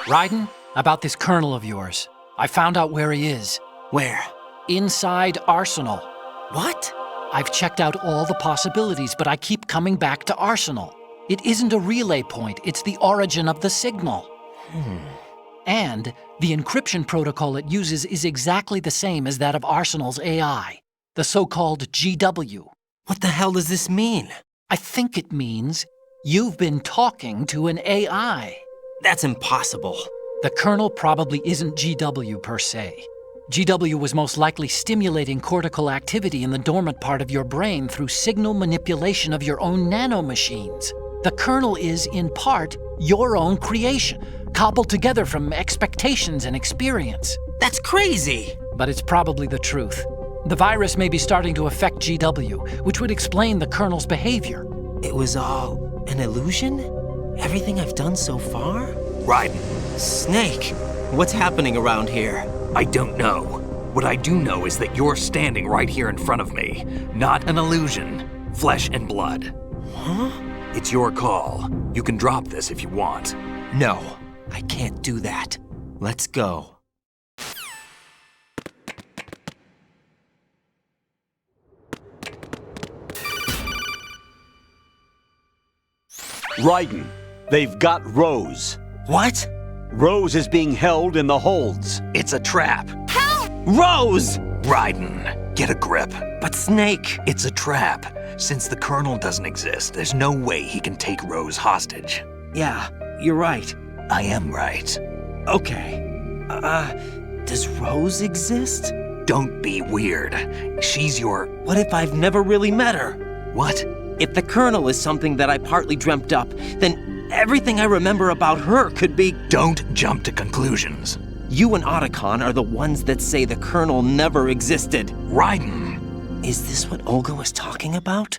Raiden, about this colonel of yours. I found out where he is. Where? Inside Arsenal. What? I've checked out all the possibilities, but I keep coming back to Arsenal. It isn't a relay point, it's the origin of the signal. And the encryption protocol it uses is exactly the same as that of Arsenal's AI, the so-called GW. What the hell does this mean? I think it means you've been talking to an AI. That's impossible. The Colonel probably isn't GW per se. GW was most likely stimulating cortical activity in the dormant part of your brain through signal manipulation of your own nanomachines. The Colonel is, in part, your own creation, cobbled together from expectations and experience. That's crazy! But it's probably the truth. The virus may be starting to affect GW, which would explain the Colonel's behavior. It was all an illusion? Everything I've done so far? Raiden. Snake, what's happening around here? I don't know. What I do know is that you're standing right here in front of me. Not an illusion. Flesh and blood. Huh? It's your call. You can drop this if you want. No, I can't do that. Let's go. Raiden, they've got Rose. What? Rose is being held in the holds. It's a trap. Help! Rose! Raiden, get a grip. But Snake... It's a trap. Since the Colonel doesn't exist, there's no way he can take Rose hostage. Yeah, you're right. I am right. Okay. Does Rose exist? Don't be weird. She's your... What if I've never really met her? What? If the Colonel is something that I partly dreamt up, then everything I remember about her could be... Don't jump to conclusions. You and Otacon are the ones that say the Colonel never existed. Raiden! Is this what Olga was talking about?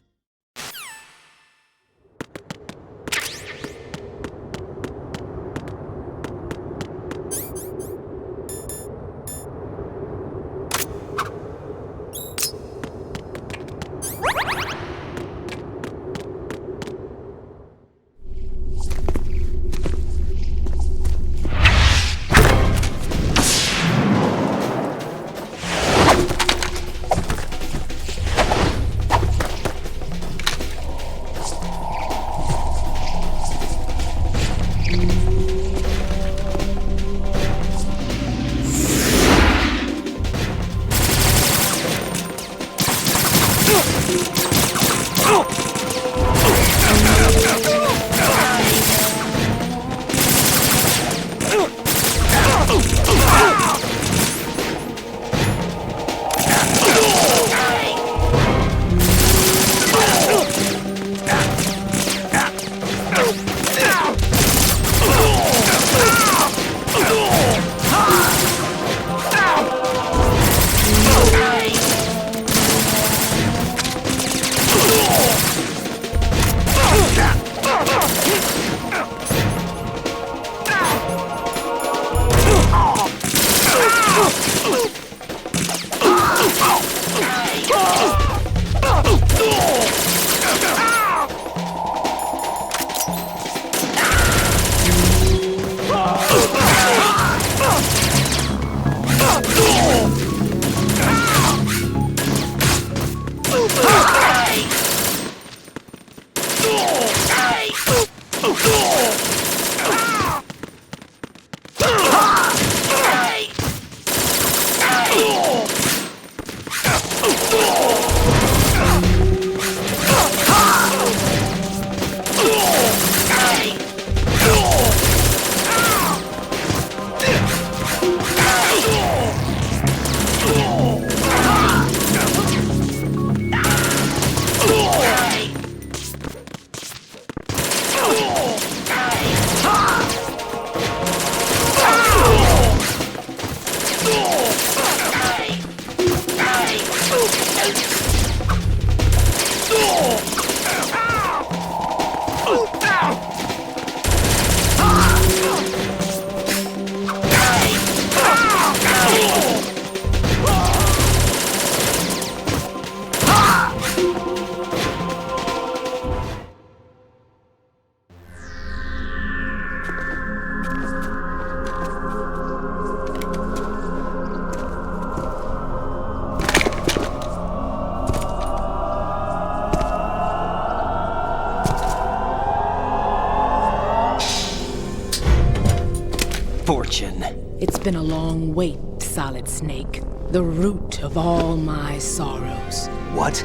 Fortune. It's been a long wait, Solid Snake. The root of all my sorrows. What?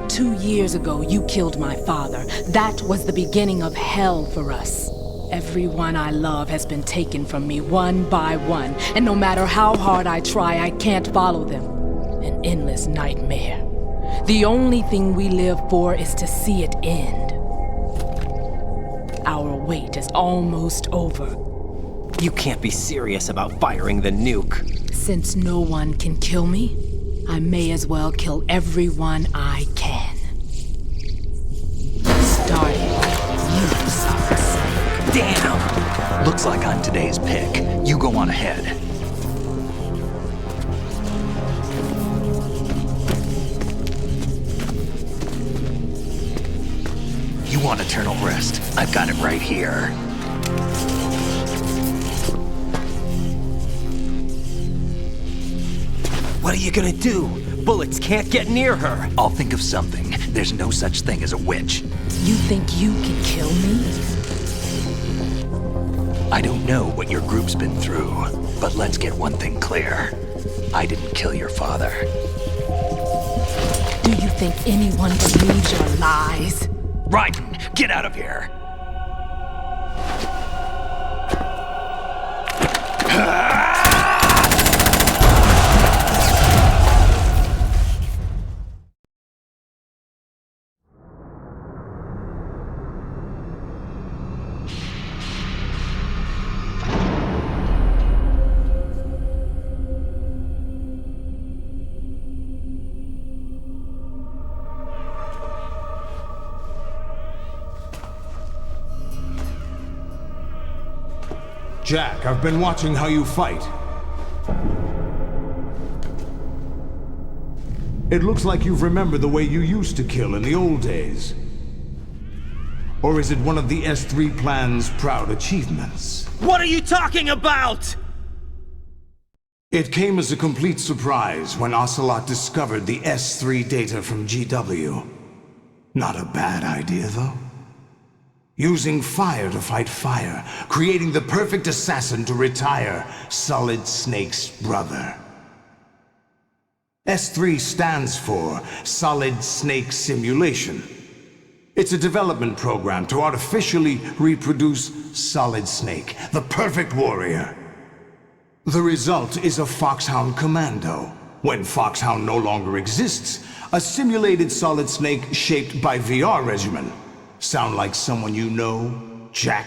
2 years ago, you killed my father. That was the beginning of hell for us. Everyone I love has been taken from me one by one, and no matter how hard I try, I can't follow them. An endless nightmare. The only thing we live for is to see it end. Our wait is almost over. You can't be serious about firing the nuke. Since no one can kill me, I may as well kill everyone I can. Starting with you, Solid Snake. Damn! Looks like I'm today's pick. You go on ahead. You want eternal rest? I've got it right here. What are you gonna do? Bullets can't get near her. I'll think of something. There's no such thing as a witch. You think you can kill me? I don't know what your group's been through, but let's get one thing clear. I didn't kill your father. Do you think anyone believes your lies? Raiden, get out of here! Jack, I've been watching how you fight. It looks like you've remembered the way you used to kill in the old days. Or is it one of the S3 plan's proud achievements? What are you talking about? It came as a complete surprise when Ocelot discovered the S3 data from GW. Not a bad idea, though. Using fire to fight fire, creating the perfect assassin to retire Solid Snake's brother. S3 stands for Solid Snake Simulation. It's a development program to artificially reproduce Solid Snake, the perfect warrior. The result is a Foxhound Commando. When Foxhound no longer exists, a simulated Solid Snake shaped by VR regimen. Sound like someone you know, Jack?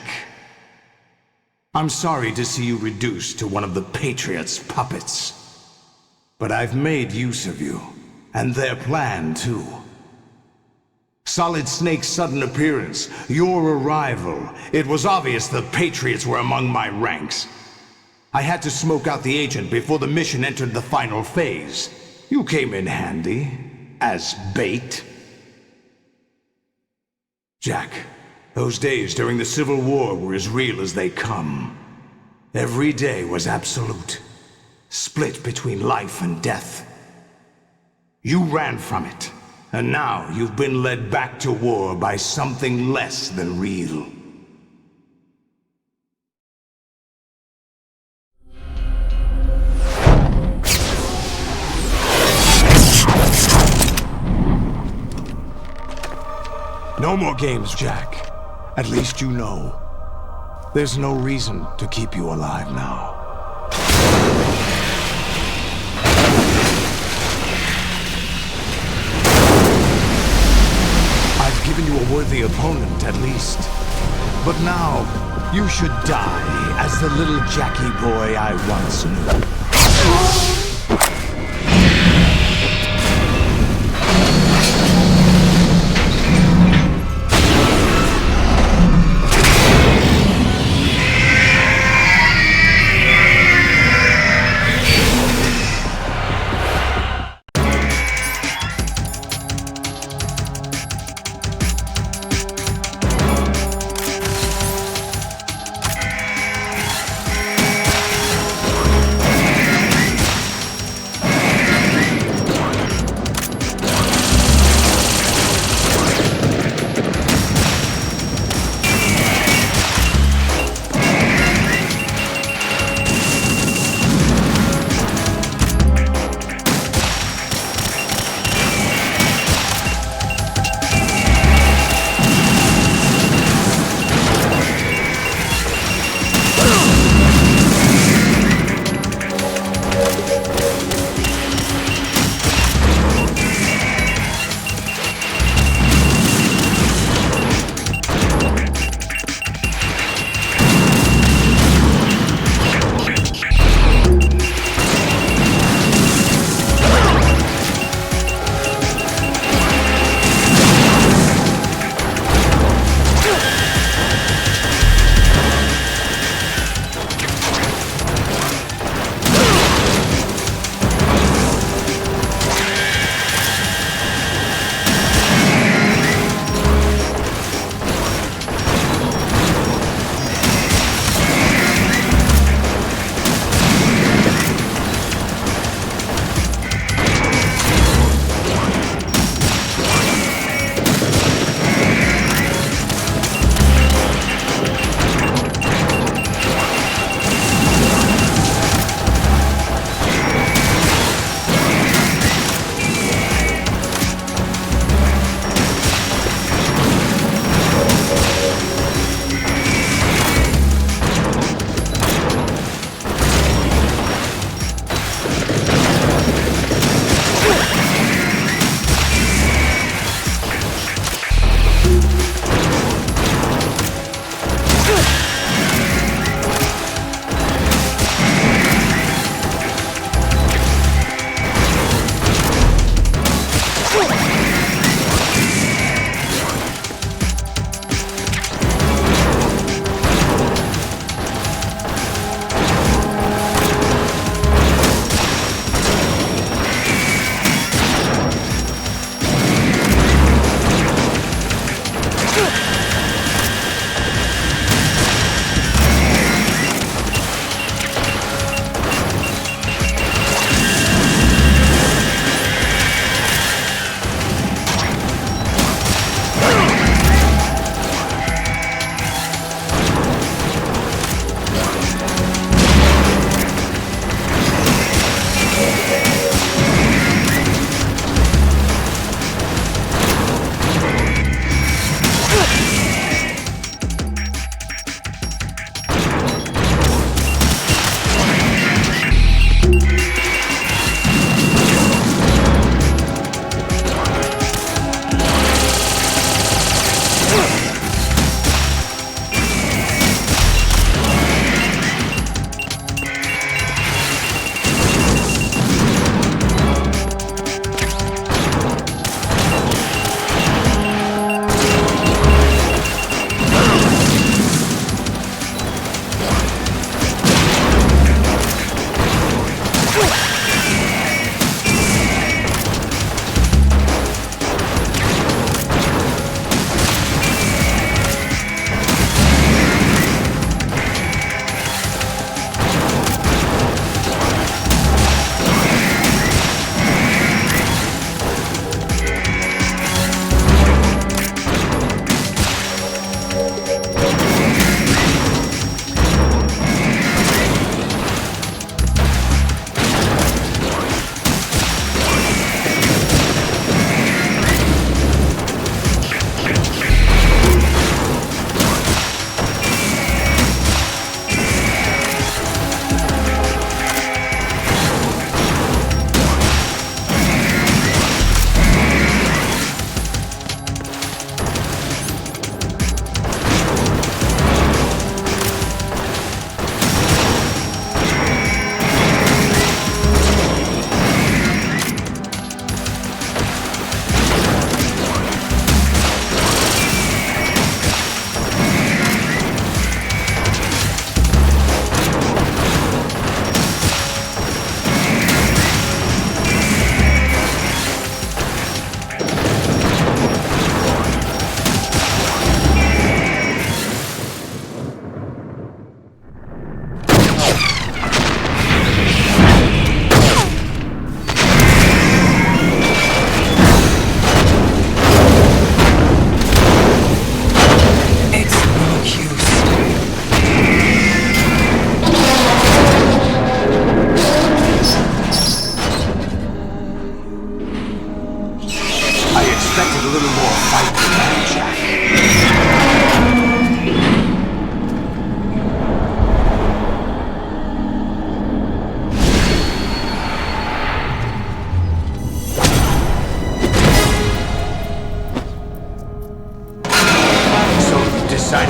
I'm sorry to see you reduced to one of the Patriots' puppets. But I've made use of you, and their plan too. Solid Snake's sudden appearance, your arrival, it was obvious the Patriots were among my ranks. I had to smoke out the agent before the mission entered the final phase. You came in handy, as bait. Jack, those days during the Civil War were as real as they come. Every day was absolute, split between life and death. You ran from it, and now you've been led back to war by something less than real. No more games, Jack. At least you know. There's no reason to keep you alive now. I've given you a worthy opponent, at least. But now, you should die as the little Jackie boy I once knew.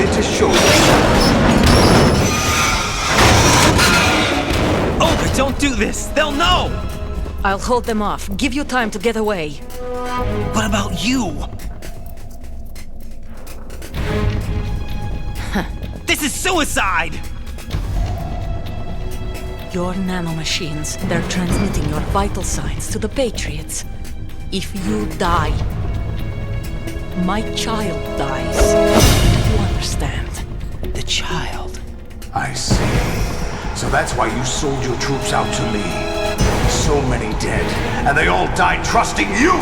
decided to show Olga, don't do this! They'll know! I'll hold them off. Give you time to get away. What about you? This is suicide! Your nanomachines, they're transmitting your vital signs to the Patriots. If you die, my child dies. You understand? The child. I see. So that's why you sold your troops out to me. So many dead, and they all died trusting you!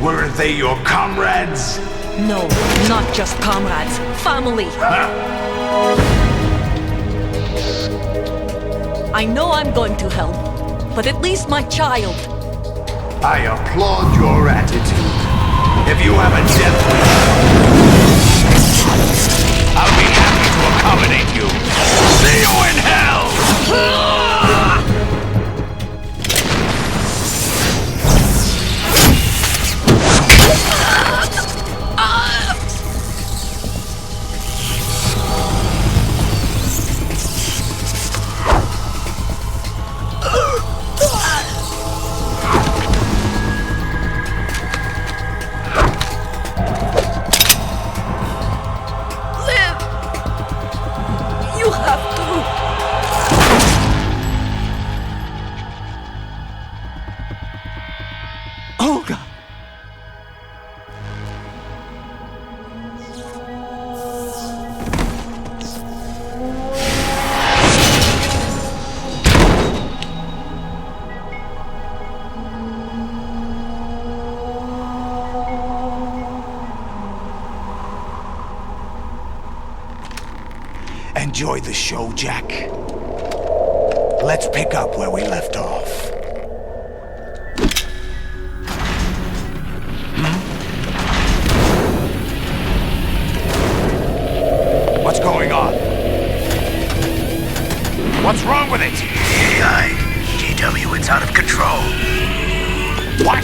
Weren't they your comrades? No, not just comrades. Family. I know I'm going to hell, but at least my child. I applaud your attitude. If you have a death wish, I'll be happy to accommodate you. See you in hell! Olga! Enjoy the show, Jack. Let's pick up where we left off. What's going on? What's wrong with it? AI. GW, it's out of control. What?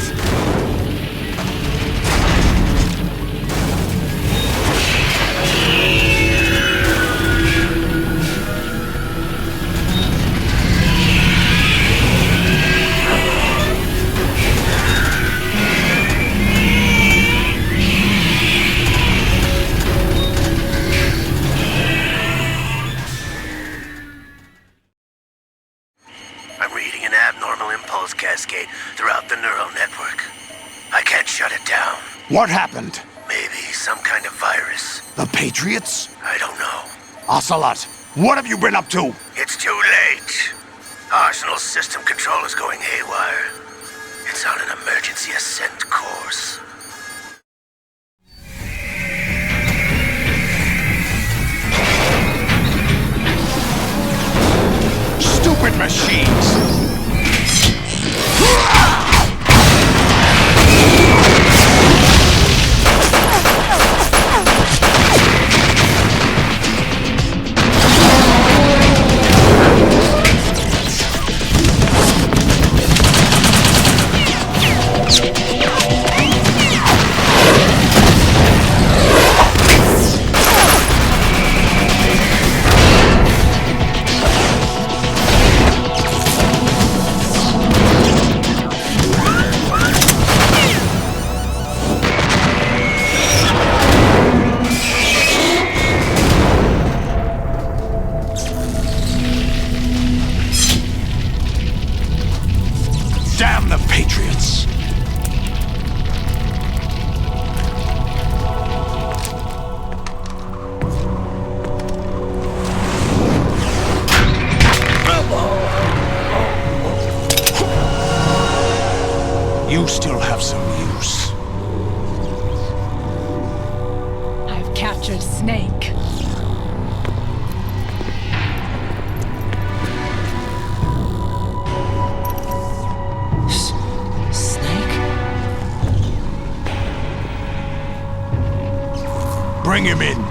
I'm reading an abnormal impulse cascade throughout the neural network. I can't shut it down. What happened? Maybe some kind of virus. The Patriots? I don't know. Ocelot, what have you been up to? It's too late. Arsenal's system control is going haywire. It's on an emergency ascent course. Stupid machines! Damn the Patriots! You still have some use. I've captured Snake. Bring him in.